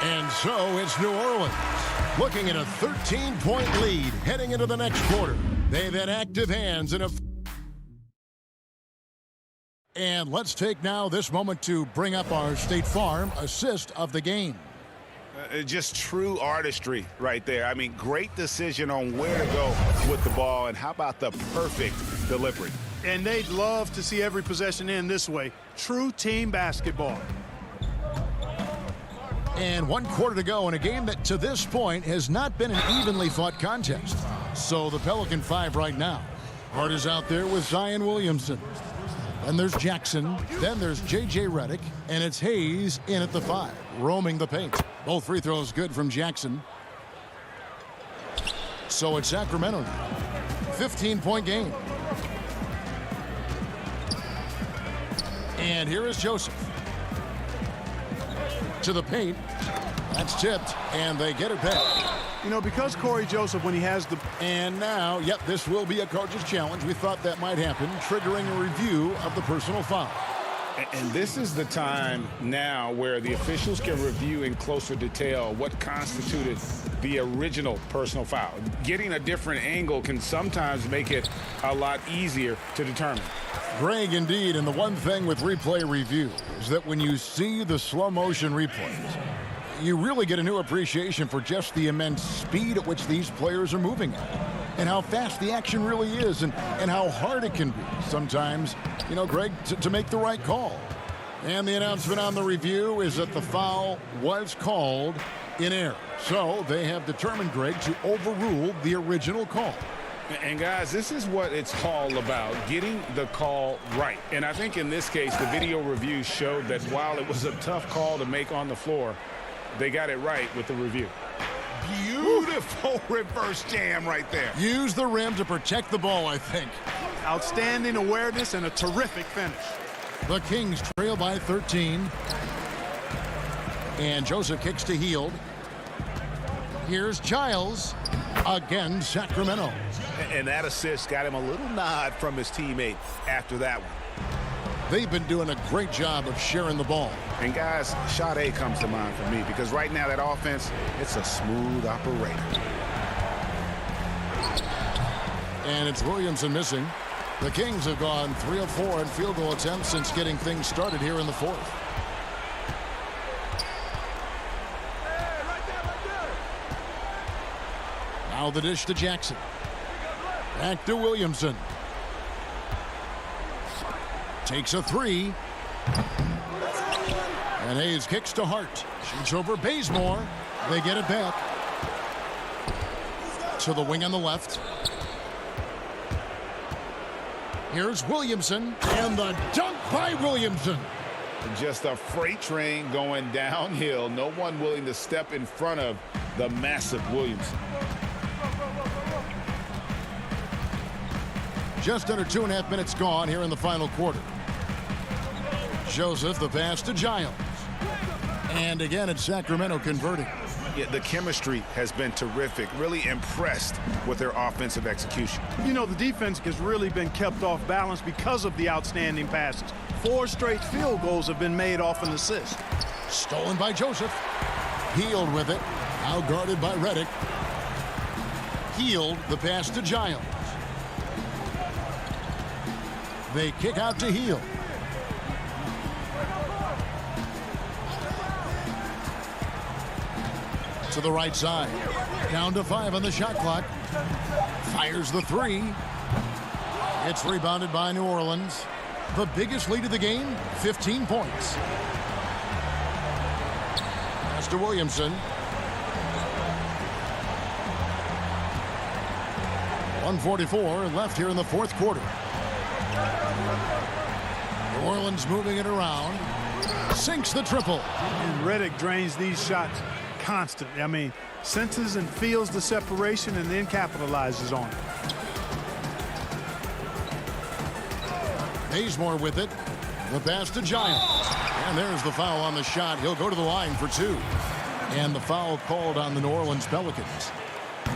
And so it's New Orleans looking at a 13-point lead heading into the next quarter. They've had active hands in a... And let's take now this moment to bring up our State Farm assist of the game. Just true artistry right there. I mean, great decision on where to go with the ball, and how about the perfect delivery. And they'd love to see every possession end this way. True team basketball. And 1 quarter to go in a game that to this point has not been an evenly fought contest. So the Pelican 5 right now. Hart is out there with Zion Williamson. Then there's Jackson. Then there's J.J. Redick. And it's Hayes in at the 5, roaming the paint. Both free throws good from Jackson. So it's Sacramento now. 15-point game. And here is Joseph. To the paint. That's tipped, and they get it back. You know, because Corey Joseph, when he has the... And now, yep, this will be a coach's challenge. We thought that might happen, triggering a review of the personal foul. And this is the time now where the officials can review in closer detail what constituted the original personal foul. Getting a different angle can sometimes make it a lot easier to determine. Greg, indeed, and the one thing with replay review is that when you see the slow motion replays, you really get a new appreciation for just the immense speed at which these players are moving at, and how fast the action really is, and how hard it can be sometimes, you know, Greg, to make the right call. And the announcement on the review is that the foul was called in error. So they have determined, Greg, to overrule the original call. And guys, this is what it's all about, getting the call right. And I think in this case, the video review showed that while it was a tough call to make on the floor, they got it right with the review. Beautiful reverse jam right there. Use the rim to protect the ball, I think. Outstanding awareness and a terrific finish. The Kings trail by 13. And Joseph kicks to Hield. Here's Giles. Again, Sacramento. And that assist got him a little nod from his teammate after that one. They've been doing a great job of sharing the ball. And guys, shot A comes to mind for me because right now that offense, it's a smooth operator. And it's Williamson missing. The Kings have gone 3 of 4 in field goal attempts since getting things started here in the fourth. Now the dish to Jackson. Back to Williamson. Takes a three. And Hayes kicks to Hart. Shoots over Bazemore. They get it back. To the wing on the left. Here's Williamson. And the dunk by Williamson. Just a freight train going downhill. No one willing to step in front of the massive Williamson. Just under 2.5 minutes gone here in the final quarter. Joseph, the pass to Giles. And again, it's Sacramento converting. Yeah, the chemistry has been terrific. Really impressed with their offensive execution. You know, the defense has really been kept off balance because of the outstanding passes. 4 straight field goals have been made off an assist. Stolen by Joseph. Hield with it. Now guarded by Redick. Hield, the pass to Giles. They kick out to Hield. To the right side. Down to 5 on the shot clock. Fires the three. It's rebounded by New Orleans. The biggest lead of the game, 15 points. Pass to Williamson. 1:44 left here in the fourth quarter. New Orleans moving it around. Sinks the triple. And Redick drains these shots constantly. I mean, senses and feels the separation and then capitalizes on it. Bazemore with it. The pass to Giles. And there's the foul on the shot. He'll go to the line for 2. And the foul called on the New Orleans Pelicans.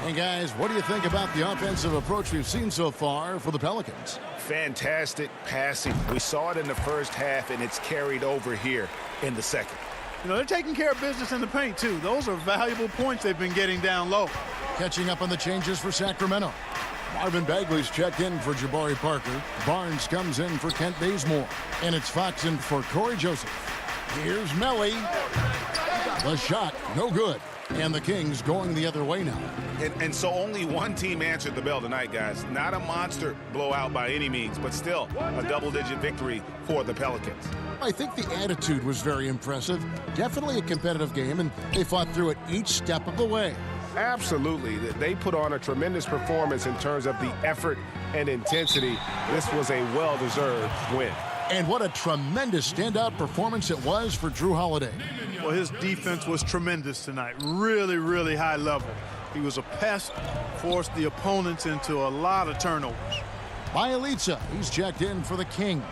And guys, what do you think about the offensive approach we've seen so far for the Pelicans? Fantastic passing. We saw it in the first half, and it's carried over here in the second. You know, they're taking care of business in the paint, too. Those are valuable points they've been getting down low. Catching up on the changes for Sacramento. Marvin Bagley's checked in for Jabari Parker. Barnes comes in for Kent Bazemore. And it's Fox in for Corey Joseph. Here's Melly. The shot, no good. And the Kings going the other way now. And so only one team answered the bell tonight, guys. Not a monster blowout by any means, but still a double-digit victory for the Pelicans. I think the attitude was very impressive. Definitely a competitive game, and they fought through it each step of the way. Absolutely. They put on a tremendous performance in terms of the effort and intensity. This was a well-deserved win. And what a tremendous standout performance it was for Drew Holiday. Well, his defense was tremendous tonight. Really, really high level. He was a pest, forced the opponents into a lot of turnovers. Bielitsa, he's checked in for the Kings.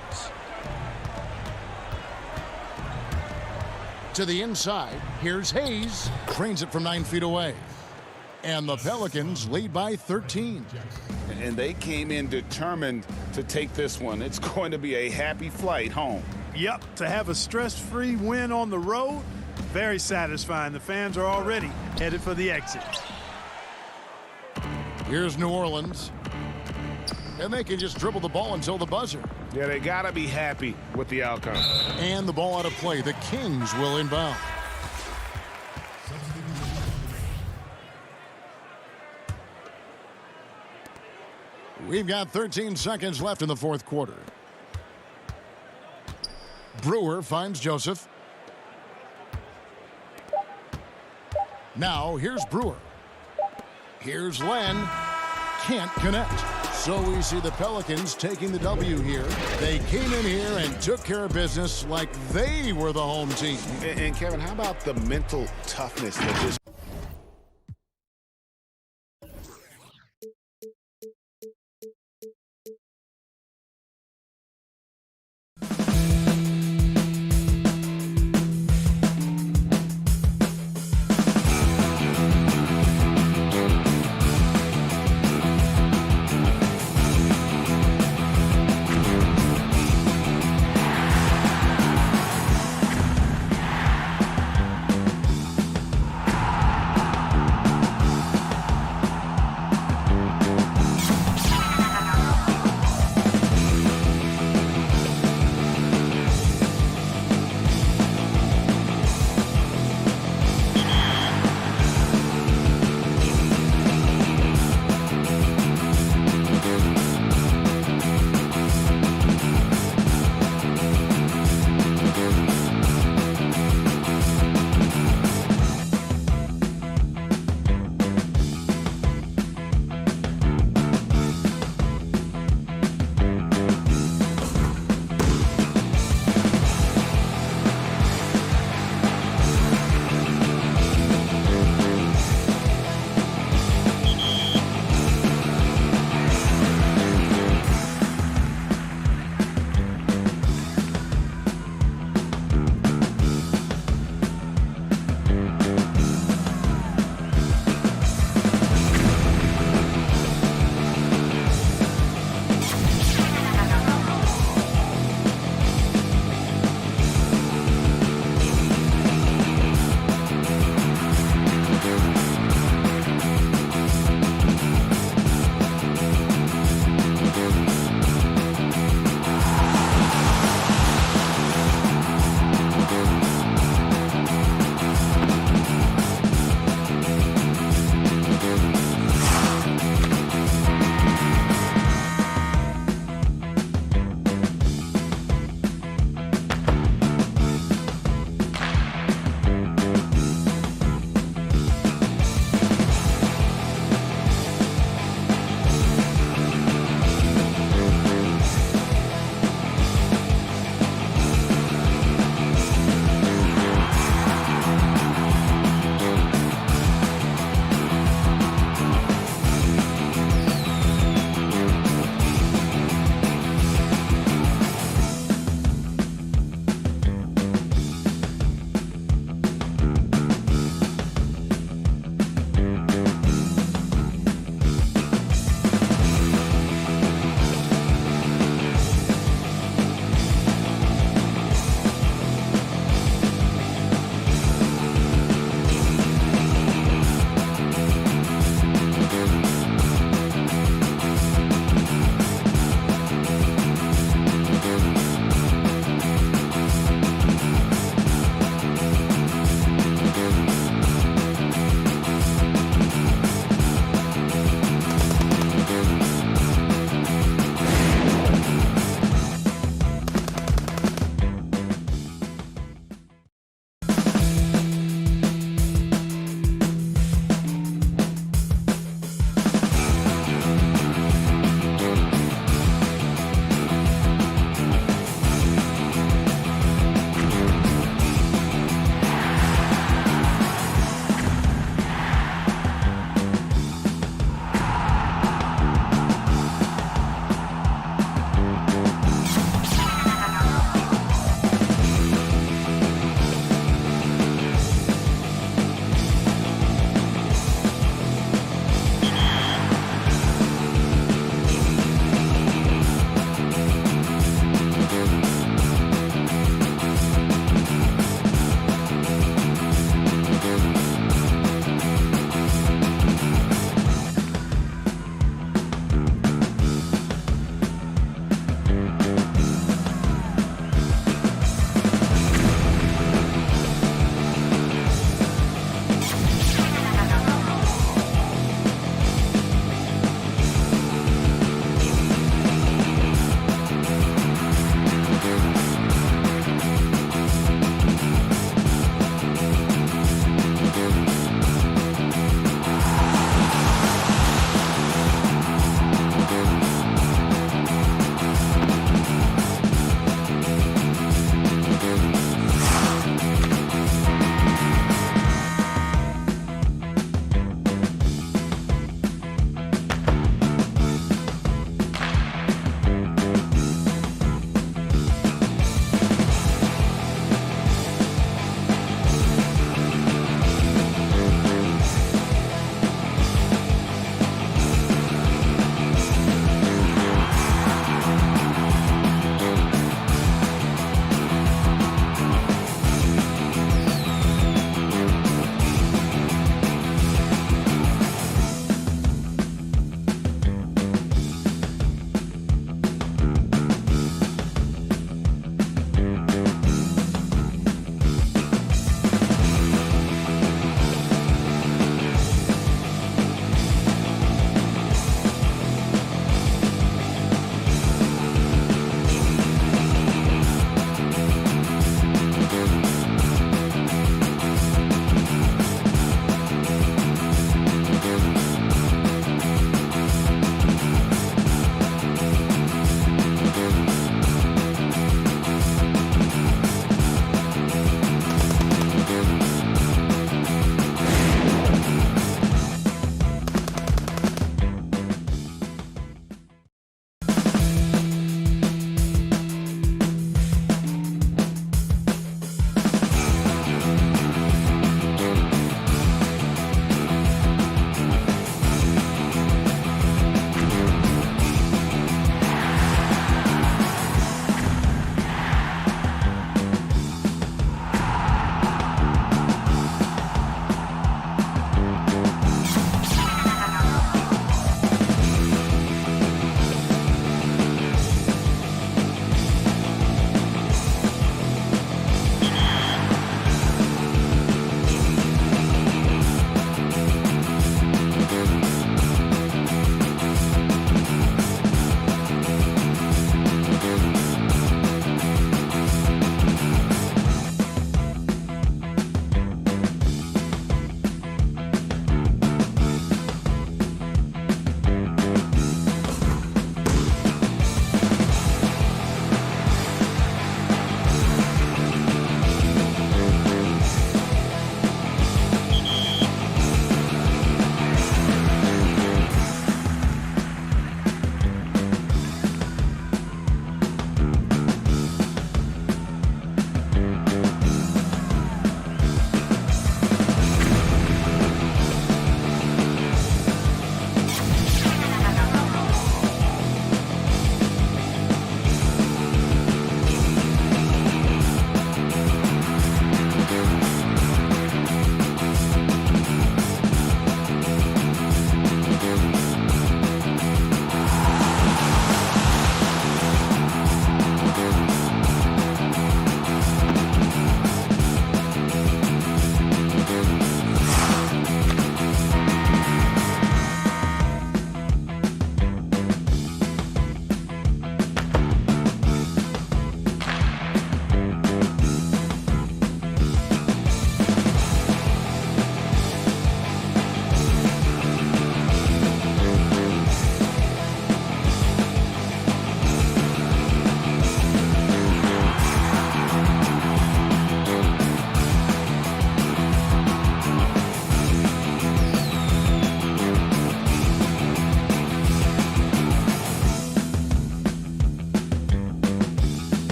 To the inside, here's Hayes. Trains it from 9 feet away. And the Pelicans lead by 13. And they came in determined to take this one. It's going to be a happy flight home. Yep, to have a stress-free win on the road, very satisfying. The fans are already headed for the exit. Here's New Orleans. And they can just dribble the ball until the buzzer. Yeah, they got to be happy with the outcome. And the ball out of play. The Kings will inbound. We've got 13 seconds left in the fourth quarter. Brewer finds Joseph. Now here's Brewer. Here's Len. Can't connect. So we see the Pelicans taking the W here. They came in here and took care of business like they were the home team. And Kevin, how about the mental toughness that this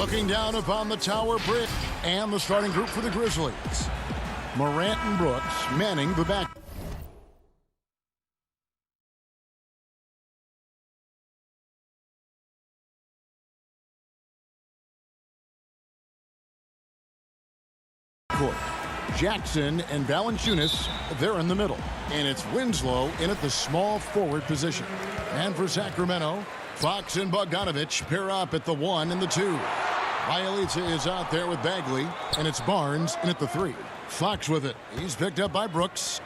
Looking down upon the Tower Bridge and the starting group for the Grizzlies. Morant and Brooks manning the back. Court. Jackson and Valanciunas, they're in the middle. And it's Winslow in at the small forward position. And for Sacramento, Fox and Bogdanovich pair up at the 1 and the 2. Bielitsa is out there with Bagley, and it's Barnes in at the 3. Fox with it. He's picked up by Brooks.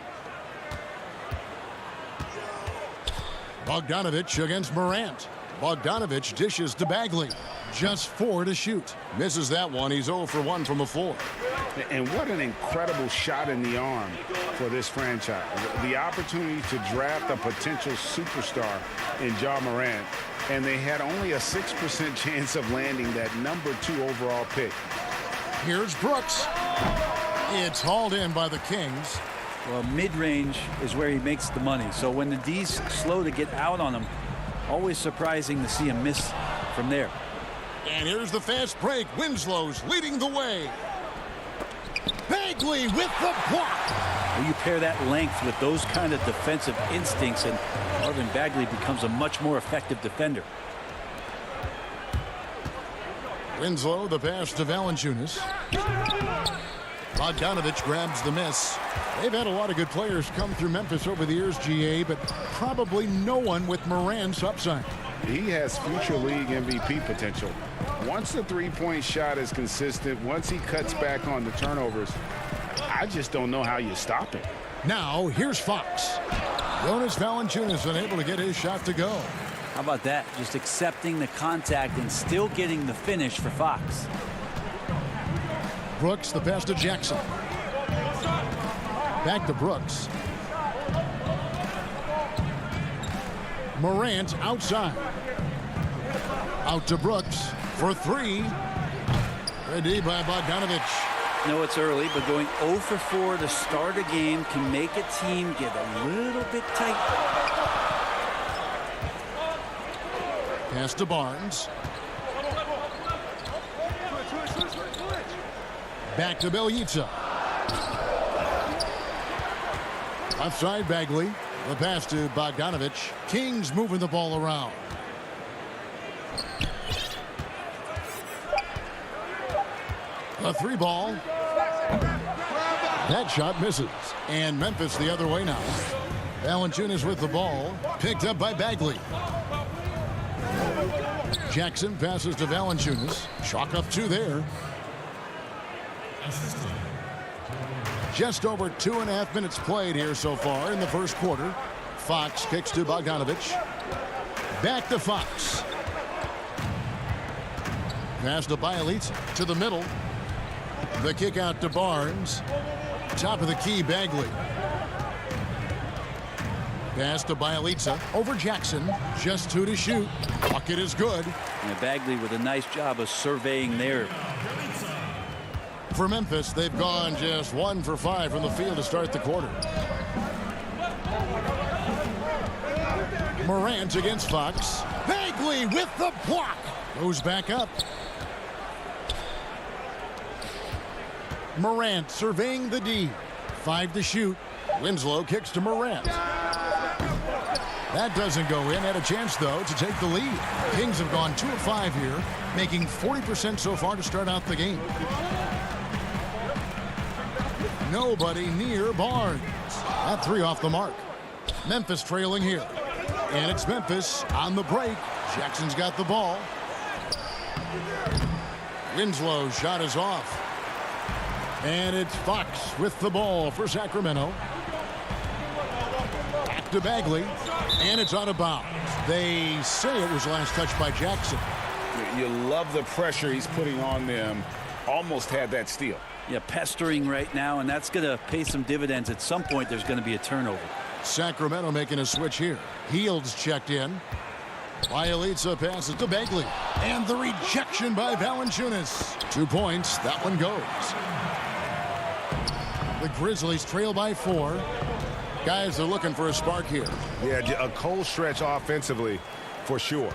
Bogdanovich against Morant. Bogdanovich dishes to Bagley. Just 4 to shoot. Misses that one. He's 0 for 1 from the floor. And what an incredible shot in the arm for this franchise. The opportunity to draft a potential superstar in Ja Morant, and they had only a 6% chance of landing that number 2 overall pick. Here's Brooks. It's hauled in by the Kings. Well, mid-range is where he makes the money. So when the D's slow to get out on him, always surprising to see him miss from there. And here's the fast break. Winslow's leading the way. Bagley with the block. Well, you pair that length with those kind of defensive instincts, and Marvin Bagley becomes a much more effective defender. Winslow, the pass to Valanciunas. Bogdanovich grabs the miss. They've had a lot of good players come through Memphis over the years, GA, but probably no one with Morant's upside. He has future league MVP potential. Once the three-point shot is consistent, once he cuts back on the turnovers, I just don't know how you stop him. Now, here's Fox. Jonas Valanciunas unable to get his shot to go. How about that? Just accepting the contact and still getting the finish for Fox. Brooks, the pass to Jackson. Back to Brooks. Morant outside. Out to Brooks for 3. Ready by Bogdanovich. I know it's early, but going 0 for 4 to start a game can make a team get a little bit tight. Pass to Barnes. Back to Bielitsa. Outside Bagley. The pass to Bogdanovich. Kings moving the ball around. A 3 ball. That shot misses. And Memphis the other way now. Valanciunas with the ball. Picked up by Bagley. Jackson passes to Valanciunas. Chalk up 2 there. Just over 2.5 minutes played here so far in the first quarter. Fox kicks to Bogdanovich. Back to Fox. Pass to Bielitsa to the middle. The kick out to Barnes. Top of the key, Bagley. Pass to Bielitsa over Jackson. Just 2 to shoot. Bucket is good. And Bagley with a nice job of surveying there. For Memphis, they've gone just 1 for 5 from the field to start the quarter. Morant against Fox. Bagley with the block. Goes back up. Morant surveying the D. 5 to shoot. Winslow kicks to Morant. That doesn't go in. Had a chance, though, to take the lead. Kings have gone 2 of 5 here, making 40% so far to start out the game. Nobody near Barnes. That 3 off the mark. Memphis trailing here. And it's Memphis on the break. Jackson's got the ball. Winslow's shot is off. And it's Fox with the ball for Sacramento. Back to Bagley. And it's out of bounds. They say it was last touched by Jackson. You love the pressure he's putting on them. Almost had that steal. Yeah, pestering right now, and that's going to pay some dividends. At some point, there's going to be a turnover. Sacramento making a switch here. Heald's checked in. Bielitsa passes to Bagley. And the rejection by Valanciunas. 2 points. That one goes. The Grizzlies trail by 4. Guys are looking for a spark here. Yeah, a cold stretch offensively for sure.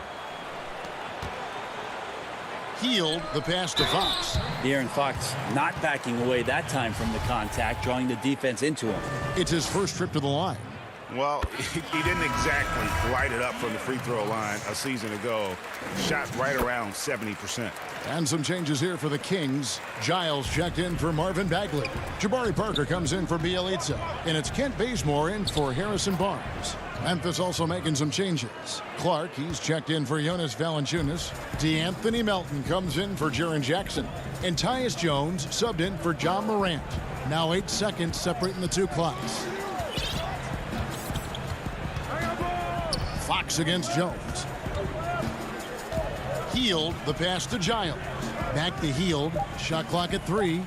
Healed the pass to Fox. De'Aaron Fox not backing away that time from the contact, drawing the defense into him. It's his first trip to the line. Well, he didn't exactly light it up from the free throw line a season ago. Shot right around 70%. And some changes here for the Kings. Giles checked in for Marvin Bagley. Jabari Parker comes in for Bielitsa. And it's Kent Bazemore in for Harrison Barnes. Memphis also making some changes. Clark, he's checked in for Jonas Valanciunas. DeAnthony Melton comes in for Jaren Jackson. And Tyus Jones subbed in for John Morant. Now 8 seconds separating the two clocks. Fox against Jones. Hield the pass to Giles. Back to Hield. Shot clock at 3.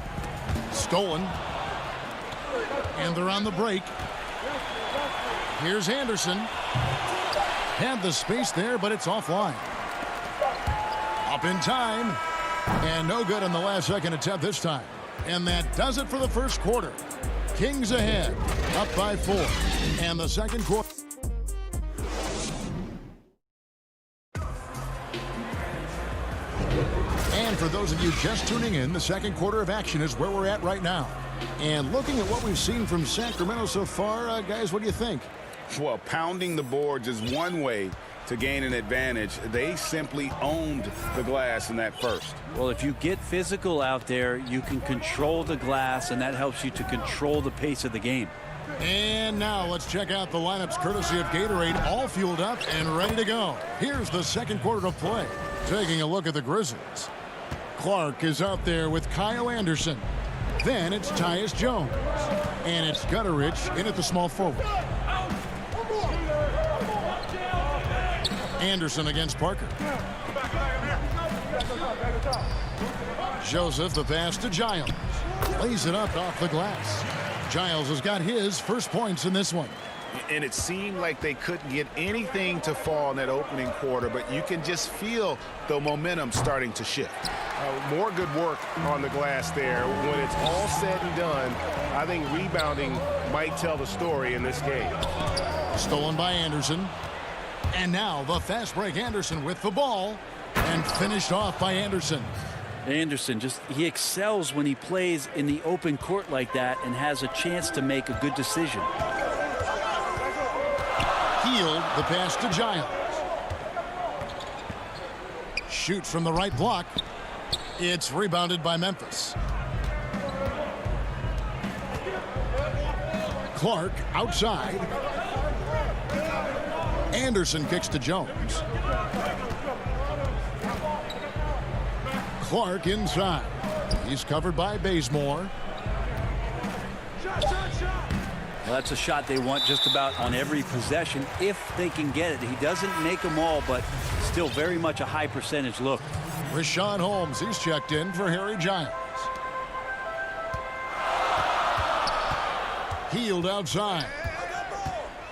Stolen. And they're on the break. Here's Anderson. Had the space there, but it's offline. Up in time. And no good on the last second attempt this time. And that does it for the first quarter. Kings ahead. Up by 4. And the second quarter. And for those of you just tuning in, the second quarter of action is where we're at right now. And looking at what we've seen from Sacramento so far, guys, what do you think? Well, pounding the boards is one way to gain an advantage. They simply owned the glass in that first. Well, if you get physical out there, you can control the glass, and that helps you to control the pace of the game. And now let's check out the lineups courtesy of Gatorade, all fueled up and ready to go. Here's the second quarter of play. Taking a look at the Grizzlies. Clark is out there with Kyle Anderson. Then it's Tyus Jones. And it's Gutterich in at the small forward. Anderson against Parker. Joseph the pass to Giles. Lays it up off the glass. Giles has got his first points in this one. And it seemed like they couldn't get anything to fall in that opening quarter, but you can just feel the momentum starting to shift. More good work on the glass there. When it's all said and done, I think rebounding might tell the story in this game. Stolen by Anderson. And now the fast break. Anderson with the ball. And finished off by Anderson. Anderson, he excels when he plays in the open court like that and has a chance to make a good decision. Hield the pass to Giles. Shoots from the right block. It's rebounded by Memphis. Clark outside. Anderson kicks to Jones. Clark inside. He's covered by Bazemore. Well, that's a shot they want just about on every possession if they can get it. He doesn't make them all, but still very much a high percentage look. Richaun Holmes, he's checked in for Harry Giles. Hield outside.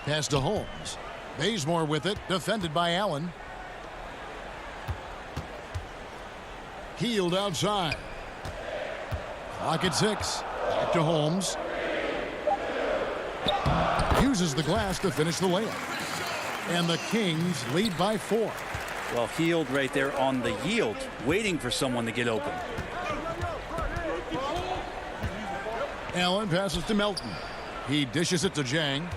Pass to Holmes. Bazemore with it, defended by Allen. Hield outside. Clock at 6. Back to Holmes. Uses the glass to finish the layup. And the Kings lead by 4. Well, Hield right there on the yield, waiting for someone to get open. Allen passes to Melton. He dishes it to Jang.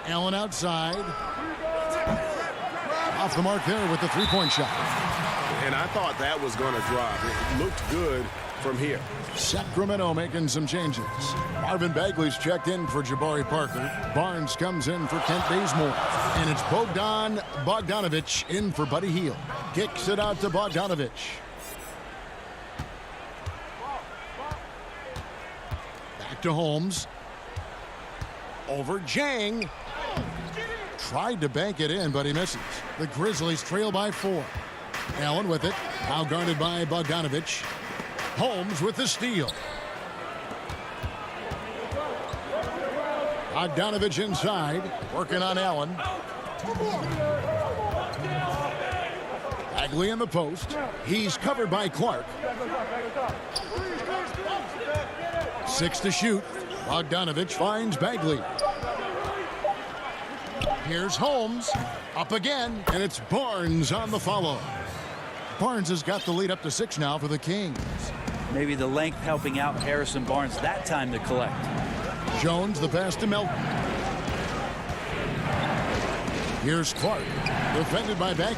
Allen outside. Off the mark there with the three-point shot. And I thought that was going to drop. It looked good from here. Sacramento making some changes. Marvin Bagley's checked in for Jabari Parker. Barnes comes in for Kent Bazemore. And it's Bogdanovich in for Buddy Hield. Kicks it out to Bogdanovich. Back to Holmes. Over Jang. Tried to bank it in, but he misses. The Grizzlies trail by 4. Allen with it. Now guarded by Bogdanovich. Holmes with the steal. Bogdanovich inside. Working on Allen. Bagley in the post. He's covered by Clark. 6 to shoot. Bogdanovich finds Bagley. Here's Holmes. Up again, and it's Barnes on the follow. Barnes has got the lead up to 6 now for the Kings. Maybe the length helping out Harrison Barnes that time to collect. Jones, the pass to Melton. Here's Clark, defended by Bagley.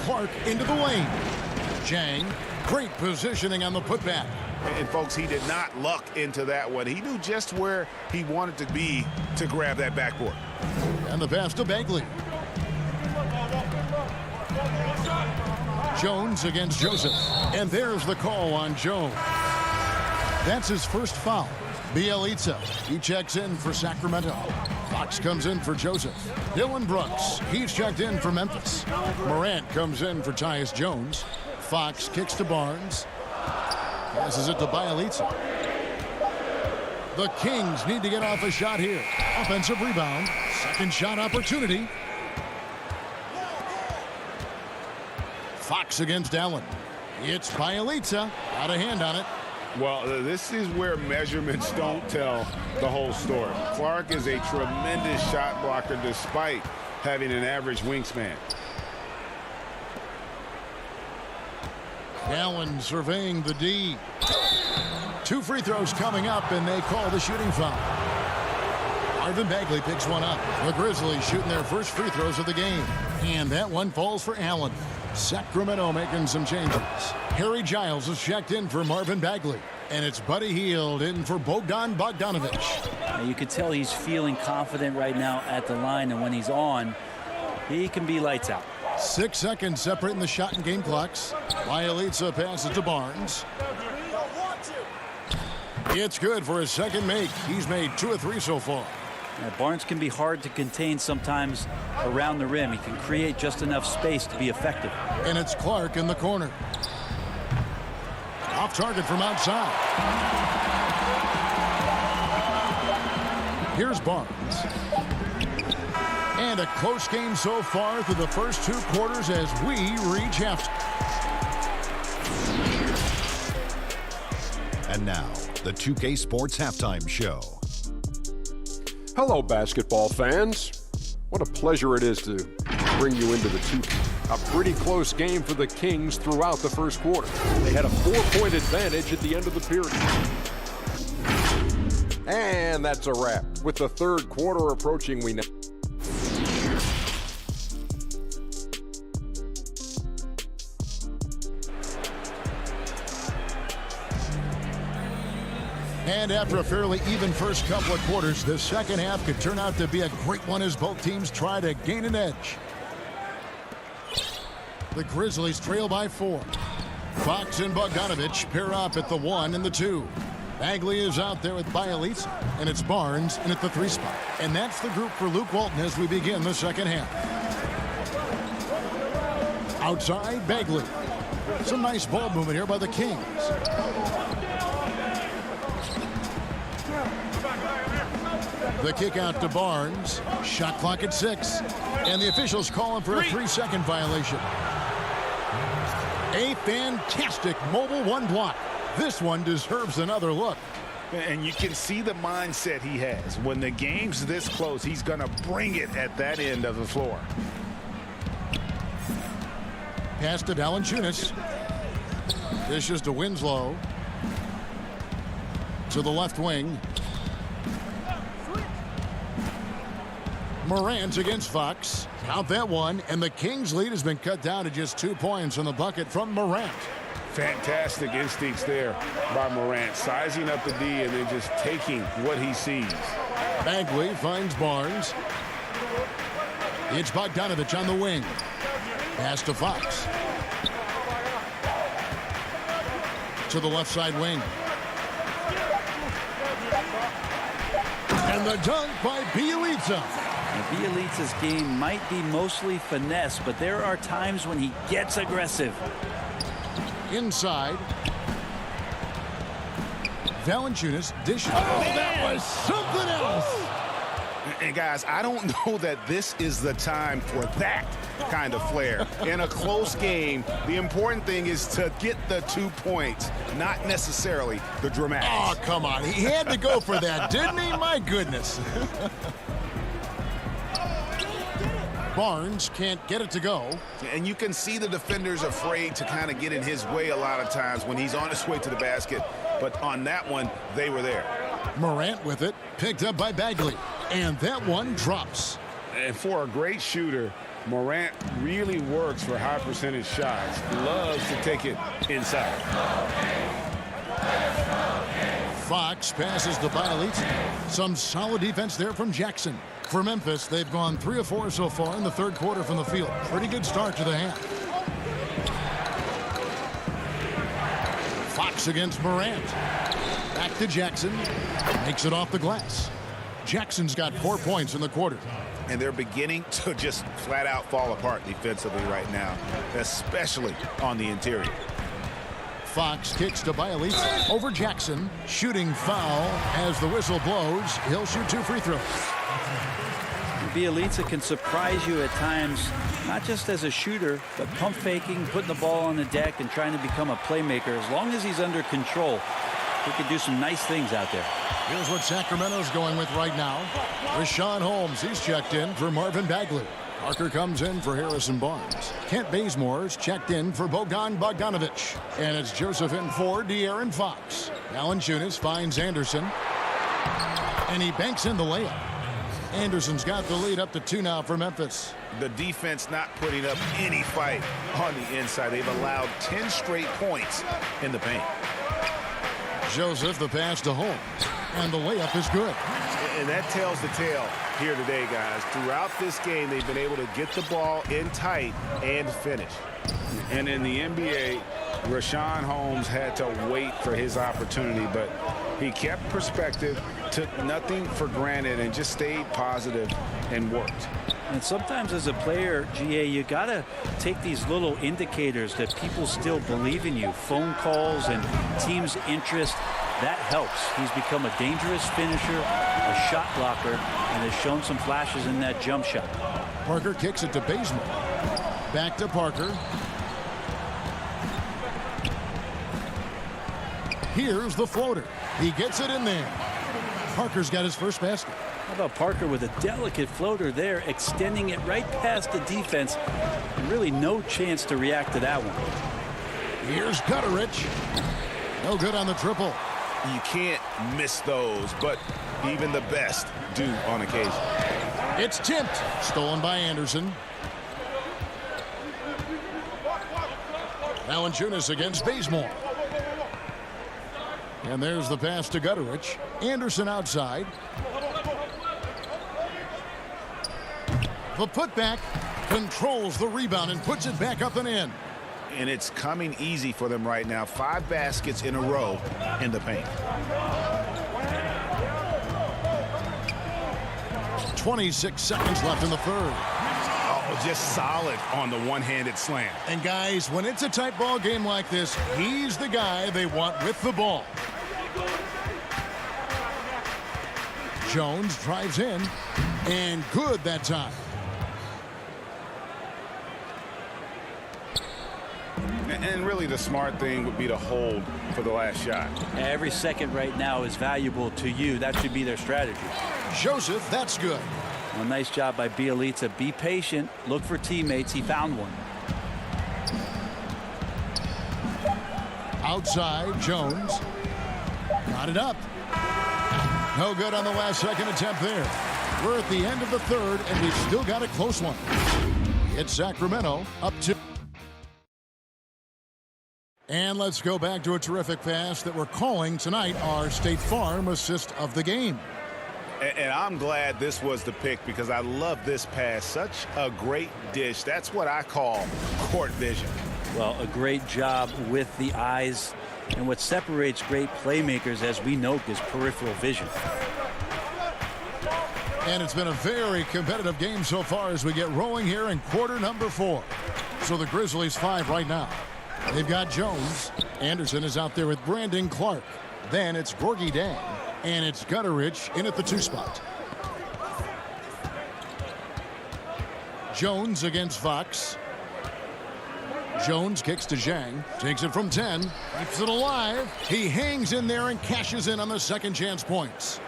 Clark into the lane. Jang, great positioning on the putback. And folks, he did not luck into that one. He knew just where he wanted to be to grab that backboard. And the pass to Bagley. Jones against Joseph. And there's the call on Jones. That's his first foul. Bielitsa, he checks in for Sacramento. Fox comes in for Joseph. Dylan Brooks, he's checked in for Memphis. Morant comes in for Tyus Jones. Fox kicks to Barnes. Passes it to Bielitsa. The Kings need to get off a shot here. Offensive rebound. Second shot opportunity. Fox against Allen. It's Bielitsa. Got a hand on it. Well, this is where measurements don't tell the whole story. Clark is a tremendous shot blocker despite having an average wingspan. Allen surveying the D. 2 free throws coming up, and they call the shooting foul. Marvin Bagley picks one up. The Grizzlies shooting their first free throws of the game. And that one falls for Allen. Sacramento making some changes. Harry Giles is checked in for Marvin Bagley. And it's Buddy Hield in for Bogdan Bogdanovic. You could tell he's feeling confident right now at the line, and when he's on, he can be lights out. 6 seconds separating the shot and game clocks. Bielitsa passes to Barnes. It's good for his second make. He's made 2 of 3 so far. Yeah, Barnes can be hard to contain sometimes around the rim. He can create just enough space to be effective. And it's Clark in the corner. Off target from outside. Here's Barnes. And a close game so far through the first 2 quarters as we reach halftime. And now, the 2K Sports Halftime Show. Hello, basketball fans. What a pleasure it is to bring you into the 2K. A pretty close game for the Kings throughout the first quarter. They had a 4-point advantage at the end of the period. And that's a wrap. With the third quarter approaching, we now. And after a fairly even first couple of quarters, the second half could turn out to be a great one as both teams try to gain an edge. The Grizzlies trail by 4. Fox and Bogdanovic pair up at the 1 and the 2. Bagley is out there with Bielitsa, and it's Barnes in at the 3 spot. And that's the group for Luke Walton as we begin the second half. Outside, Bagley. Some nice ball movement here by the Kings. The kick out to Barnes. Shot clock at 6. And the officials calling for a 3-second violation. A fantastic mobile 1 block. This one deserves another look. And you can see the mindset he has. When the game's this close, he's going to bring it at that end of the floor. Pass to Valanciunas. Dishes to Winslow. To the left wing. Morant against Fox. Count that one, and the Kings' lead has been cut down to just 2 points on the bucket from Morant. Fantastic instincts there by Morant, sizing up the D and then just taking what he sees. Bagley finds Barnes. It's Bogdanovic on the wing. Pass to Fox. To the left side wing. And the dunk by Bielitsa. Bielitsa's game might be mostly finesse, but there are times when he gets aggressive. Inside. Valanciunas dishes. Oh, that was something else. And guys, I don't know that this is the time for that kind of flair. In a close game, the important thing is to get the 2 points, not necessarily the dramatics. Oh, come on. He had to go for that, didn't he? My goodness. Barnes can't get it to go. And you can see the defenders afraid to kind of get in his way a lot of times when he's on his way to the basket. But on that one, they were there. Morant with it, picked up by Bagley. And that one drops. And for a great shooter, Morant really works for high percentage shots. Loves to take it inside. Fox passes to Bielitsa. Some solid defense there from Jackson. For Memphis, they've gone 3 of 4 so far in the third quarter from the field. Pretty good start to the half. Fox against Morant. Back to Jackson. Makes it off the glass. Jackson's got 4 points in the quarter. And they're beginning to just flat out fall apart defensively right now, especially on the interior. Fox kicks to Bielitsa over Jackson. Shooting foul as the whistle blows. He'll shoot 2 free throws. Bielitsa can surprise you at times, not just as a shooter, but pump faking, putting the ball on the deck, and trying to become a playmaker. As long as he's under control, he can do some nice things out there. Here's what Sacramento's going with right now. Rashawn Holmes, he's checked in for Marvin Bagley. Parker comes in for Harrison Barnes. Kent Bazemore's checked in for Bogan Bogdanovic. And it's Joseph in for De'Aaron Fox. Valanciunas finds Anderson. And he banks in the layup. Anderson's got the lead up to 2 now for Memphis. The defense not putting up any fight on the inside. They've allowed 10 straight points in the paint. Joseph, the pass to Holmes. And the layup is good. And that tells the tale here today, guys. Throughout this game, they've been able to get the ball in tight and finish. And in the NBA, Rashawn Holmes had to wait for his opportunity, but he kept perspective, took nothing for granted, and just stayed positive and worked. And sometimes as a player, GA, you got to take these little indicators that people still believe in you. Phone calls and team's interest. That helps. He's become a dangerous finisher, a shot blocker, and has shown some flashes in that jump shot. Parker kicks it to Bazemore. Back to Parker. Here's the floater. He gets it in there. Parker's got his first basket. How about Parker with a delicate floater there, extending it right past the defense. And really no chance to react to that one. Here's Gutterich. No good on the triple. You can't miss those, but even the best do on occasion. It's tipped. Stolen by Anderson. Valanciunas against Bazemore. And there's the pass to Gutterich. Anderson outside. The putback controls the rebound and puts it back up and in. And it's coming easy for them right now. 5 baskets in a row in the paint. 26 seconds left in the third. Oh, just solid on the one-handed slam. And guys, when it's a tight ball game like this, he's the guy they want with the ball. Jones drives in, and good that time. And really the smart thing would be to hold for the last shot. Every second right now is valuable to you. That should be their strategy. Joseph, that's good. Well, nice job by Bielitsa. Be patient. Look for teammates. He found one. Outside, Jones. Got it up. No good on the last second attempt there. We're at the end of the third, and we've still got a close one. It's Sacramento up 2. And let's go back to a terrific pass that we're calling tonight our State Farm assist of the game. And I'm glad this was the pick because I love this pass. Such a great dish. That's what I call court vision. Well, a great job with the eyes. And what separates great playmakers, as we know, is peripheral vision. And it's been a very competitive game so far as we get rolling here in quarter number 4. So the Grizzlies 5 right now. They've got Jones. Anderson is out there with Brandon Clark. Then it's Gorgie Dan. And it's Gutterich in at the 2 spot. Jones against Fox. Jones kicks to Zhang. Takes it from 10. Keeps it alive. He hangs in there and cashes in on the second chance points.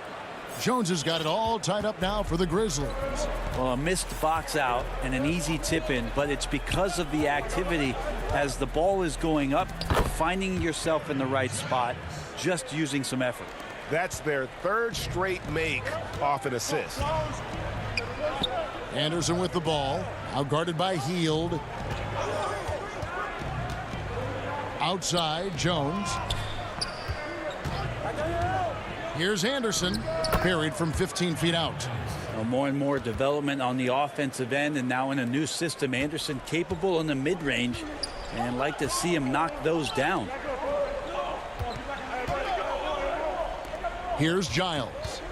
Jones has got it all tied up now for the Grizzlies. Well, a missed box out and an easy tip in, but it's because of the activity as the ball is going up, finding yourself in the right spot, just using some effort. That's their third straight make off an assist. Anderson with the ball, out guarded by Hield. Outside, Jones. Here's Anderson, buried from 15 feet out. Well, more and more development on the offensive end, and now in a new system. Anderson capable in the mid-range, and like to see him knock those down. Here's Giles.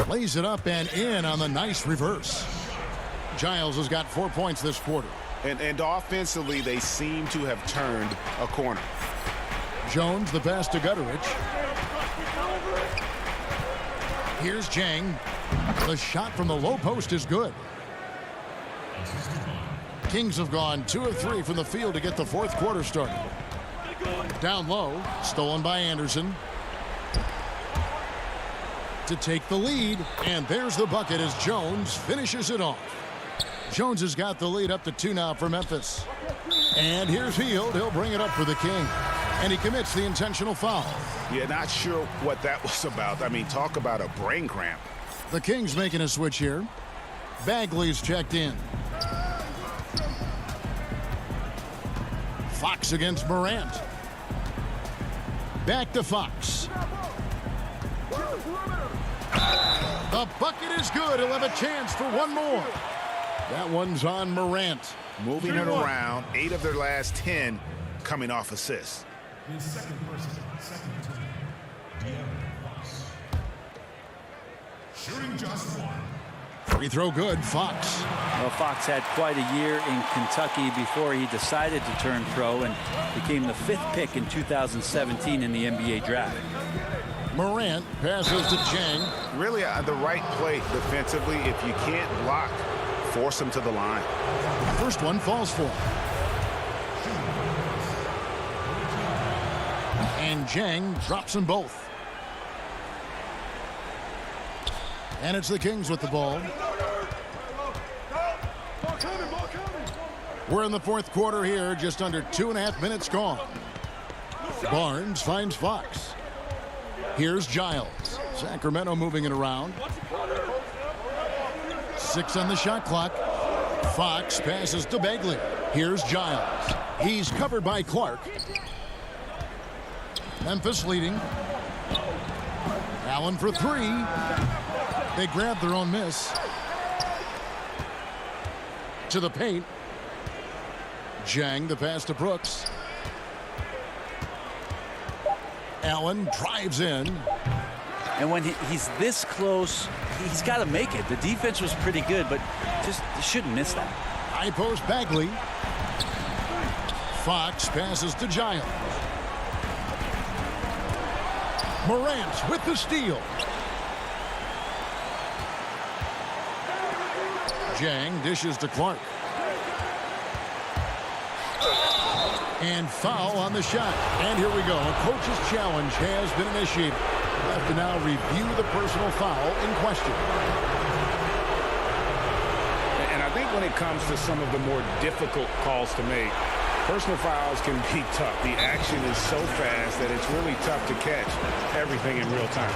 Lays it up and in on the nice reverse. Giles has got 4 points this quarter. And offensively, they seem to have turned a corner. Jones, the pass to Gutteridge. Here's Jang. The shot from the low post is good. Kings have gone 2 of 3 from the field to get the fourth quarter started. Down low, stolen by Anderson. To take the lead, and there's the bucket as Jones finishes it off. Jones has got the lead up to 2 now for Memphis. And here's Hield. He'll bring it up for the King. And he commits the intentional foul. Yeah, not sure what that was about. I mean, talk about a brain cramp. The Kings making a switch here. Bagley's checked in. Fox against Morant. Back to Fox. The bucket is good. He'll have a chance for one more. That one's on Morant. Moving it around. 8 of their last 10 coming off assists. His second person, second team, shooting just one. Free throw good, Fox. Well, Fox had quite a year in Kentucky before he decided to turn pro and became the 5th pick in 2017 in the NBA draft. Morant passes to Jang. Really the right play defensively. If you can't block, force him to the line. First one falls for him. And Jang drops them both. And it's the Kings with the ball. We're in the fourth quarter here, just under 2.5 minutes gone. Barnes finds Fox. Here's Giles. Sacramento moving it around. 6 on the shot clock. Fox passes to Bagley. Here's Giles. He's covered by Clark. Memphis leading. Allen for 3. They grab their own miss. To the paint. Jang, the pass to Brooks. Allen drives in. And when he's this close, he's got to make it. The defense was pretty good, but just shouldn't miss that. High post Bagley. Fox passes to Giles. Morant with the steal. Jang dishes to Clark. And foul on the shot. And here we go. A coach's challenge has been initiated. We'll have to now review the personal foul in question. And I think when it comes to some of the more difficult calls to make, personal fouls can be tough. The action is so fast that it's really tough to catch everything in real time.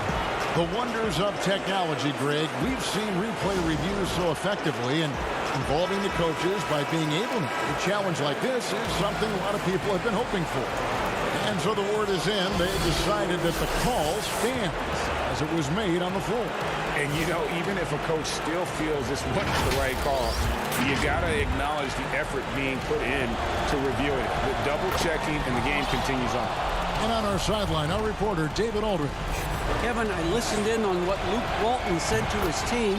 The wonders of technology, Greg. We've seen replay reviews so effectively, and involving the coaches by being able to. A challenge like this is something a lot of people have been hoping for. And so the word is in. They decided that the call stands as it was made on the floor. And, you know, even if a coach still feels this wasn't the right call, you got to acknowledge the effort being put in to review it. The double checking, and the game continues on. And on our sideline, our reporter, David Aldridge. Kevin, I listened in on what Luke Walton said to his team.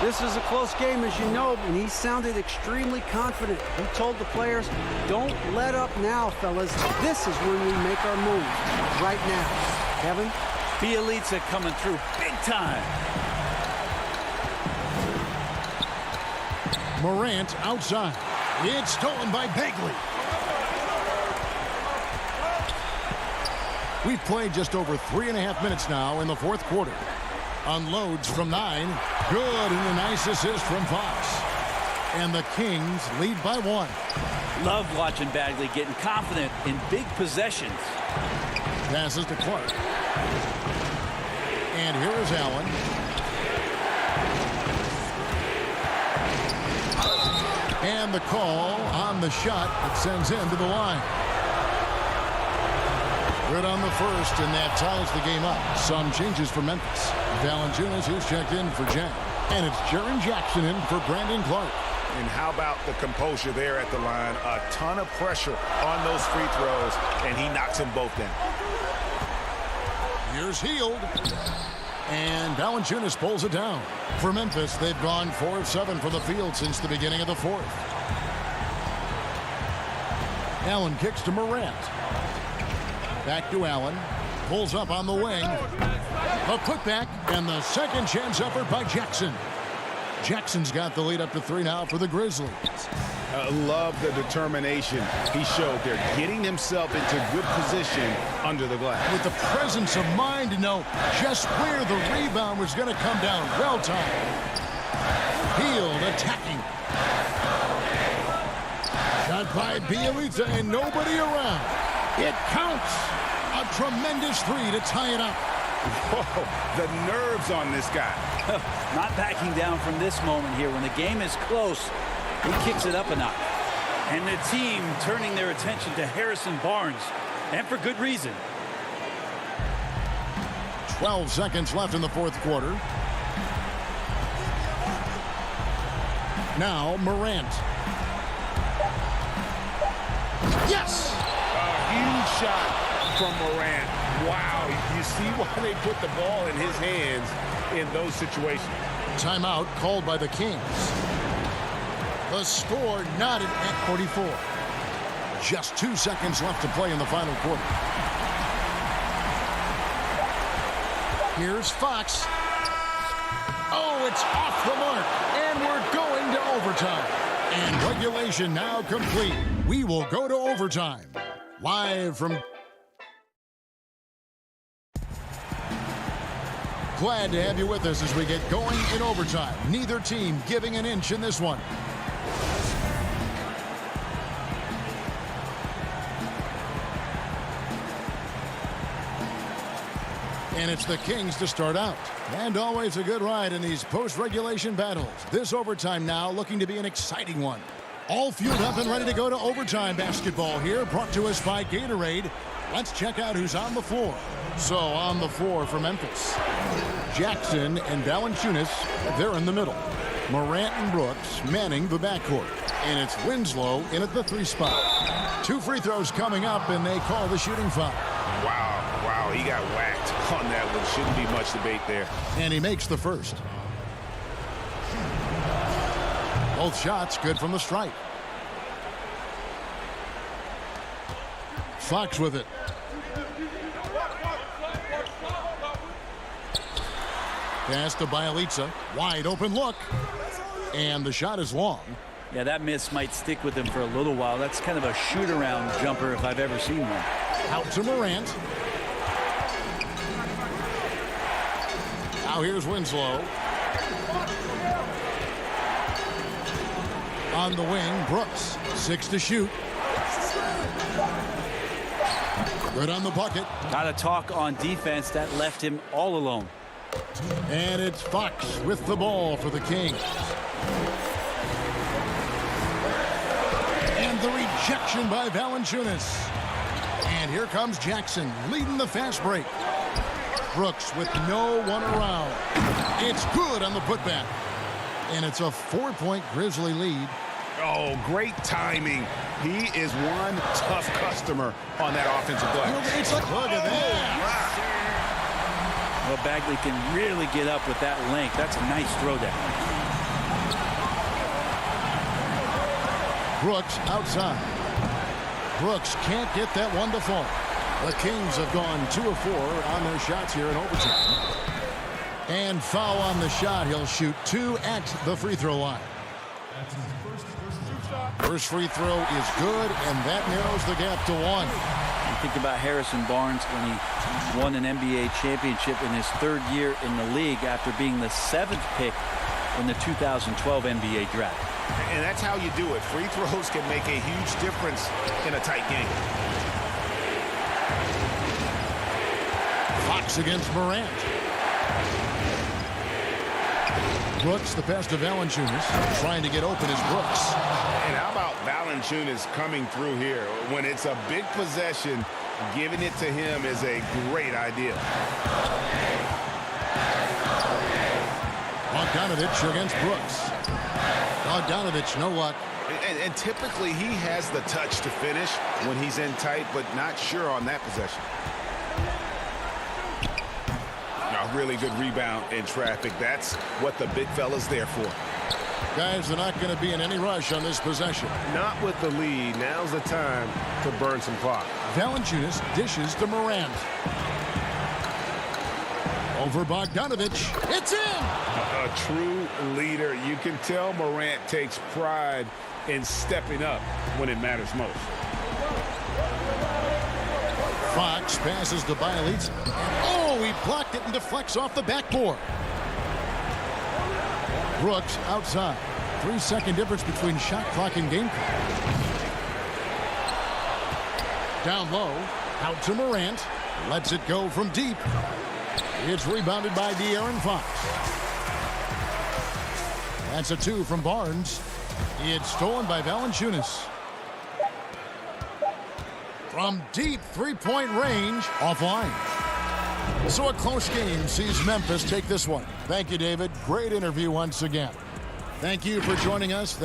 This is a close game, as you know, and he sounded extremely confident. He told the players, don't let up now, fellas. This is when we make our move, right now. Kevin? Bielitsa coming through big time. Morant outside. It's stolen by Bagley. We've played just over 3.5 minutes now in the fourth quarter. Unloads from 9. Good, and a nice assist from Fox. And the Kings lead by 1. Love watching Bagley getting confident in big possessions. Passes to Clark. And here is Allen. And the call on the shot that sends him to the line. Good on the first, and that ties the game up. Some changes for Memphis. Valanciunas, who's checked in for Jack. And it's Jaren Jackson in for Brandon Clark. And how about the composure there at the line? A ton of pressure on those free throws, and he knocks them both down. Here's Hield. And Valanciunas pulls it down. For Memphis, they've gone 4 of 7 from the field since the beginning of the fourth. Allen kicks to Morant. Back to Allen. Pulls up on the wing. A putback, and the second chance effort by Jackson. Jackson's got the lead up to 3 now for the Grizzlies. Love the determination he showed there, getting himself into good position under the glass. With the presence of mind to know just where the rebound was going to come down. Well timed. Hield attacking. Shot by Bielitsa and nobody around. It counts. A tremendous 3 to tie it up. Whoa, the nerves on this guy. Not backing down from this moment here. When the game is close, he kicks it up a notch. And the team turning their attention to Harrison Barnes. And for good reason. 12 seconds left in the fourth quarter. Now Morant. Yes! A huge shot from Morant. Wow, you see why they put the ball in his hands in those situations. Timeout called by the Kings. The score knotted at 44. Just 2 seconds left to play in the final quarter. Here's Fox. Oh, it's off the mark. And we're going to overtime. And regulation now complete. We will go to overtime. Live from... Glad to have you with us as we get going in overtime. Neither team giving an inch in this one. And it's the Kings to start out. And always a good ride in these post-regulation battles. This overtime now looking to be an exciting one. All fueled up and ready to go to overtime basketball here, brought to us by Gatorade. Let's check out who's on the floor. So on the floor for Memphis, Jackson and Valanciunas, they're in the middle. Morant and Brooks manning the backcourt. And it's Winslow in at the 3 spot. 2 free throws coming up, and they call the shooting foul. Wow, he got whacked on that one. Shouldn't be much debate there. And he makes the first. Both shots good from the stripe. Fox with it. Pass to Bielitsa. Wide open look. And the shot is long. Yeah, that miss might stick with him for a little while. That's kind of a shoot-around jumper if I've ever seen one. Out to Morant. Now here's Winslow. On the wing, Brooks. 6 to shoot. Good on the bucket. Got to talk on defense. That left him all alone. And it's Fox with the ball for the Kings. And the rejection by Valanciunas. And here comes Jackson leading the fast break. Brooks with no one around. It's good on the putback. And it's a 4-point Grizzly lead. Oh, great timing. He is one tough customer on that offensive glass. It's like, look at that. Well, Bagley can really get up with that length. That's a nice throw down. Brooks outside. Brooks can't get that one to fall. The Kings have gone 2 of 4 on their shots here in overtime. And foul on the shot. He'll shoot 2 at the free throw line. First free throw is good, and that narrows the gap to 1. You think about Harrison Barnes when he won an NBA championship in his 3rd year in the league after being the 7th pick in the 2012 NBA draft. And that's how you do it. Free throws can make a huge difference in a tight game. Fox against Morant. Brooks, the pass to Valanciunas. Trying to get open is Brooks. And how about Valanciunas coming through here? When it's a big possession, giving it to him is a great idea. Bogdanovich against Brooks. Bogdanovich, no luck. And typically he has the touch to finish when he's in tight, but not sure on that possession. A really good rebound in traffic. That's what the big fella's there for. Guys, they're not going to be in any rush on this possession. Not with the lead. Now's the time to burn some clock. Valanciunas dishes to Morant. Over Bogdanovich. It's in! A true leader. You can tell Morant takes pride in stepping up when it matters most. Fox passes to Bielitsa. Oh, he blocked it and deflects off the backboard. Brooks outside. 3-second difference between shot clock and game clock. Down low. Out to Morant. Lets it go from deep. It's rebounded by De'Aaron Fox. That's a 2 from Barnes. It's stolen by Valanciunas. From deep three-point range, offline. So a close game sees Memphis take this one. Thank you, David. Great interview once again. Thank you for joining us.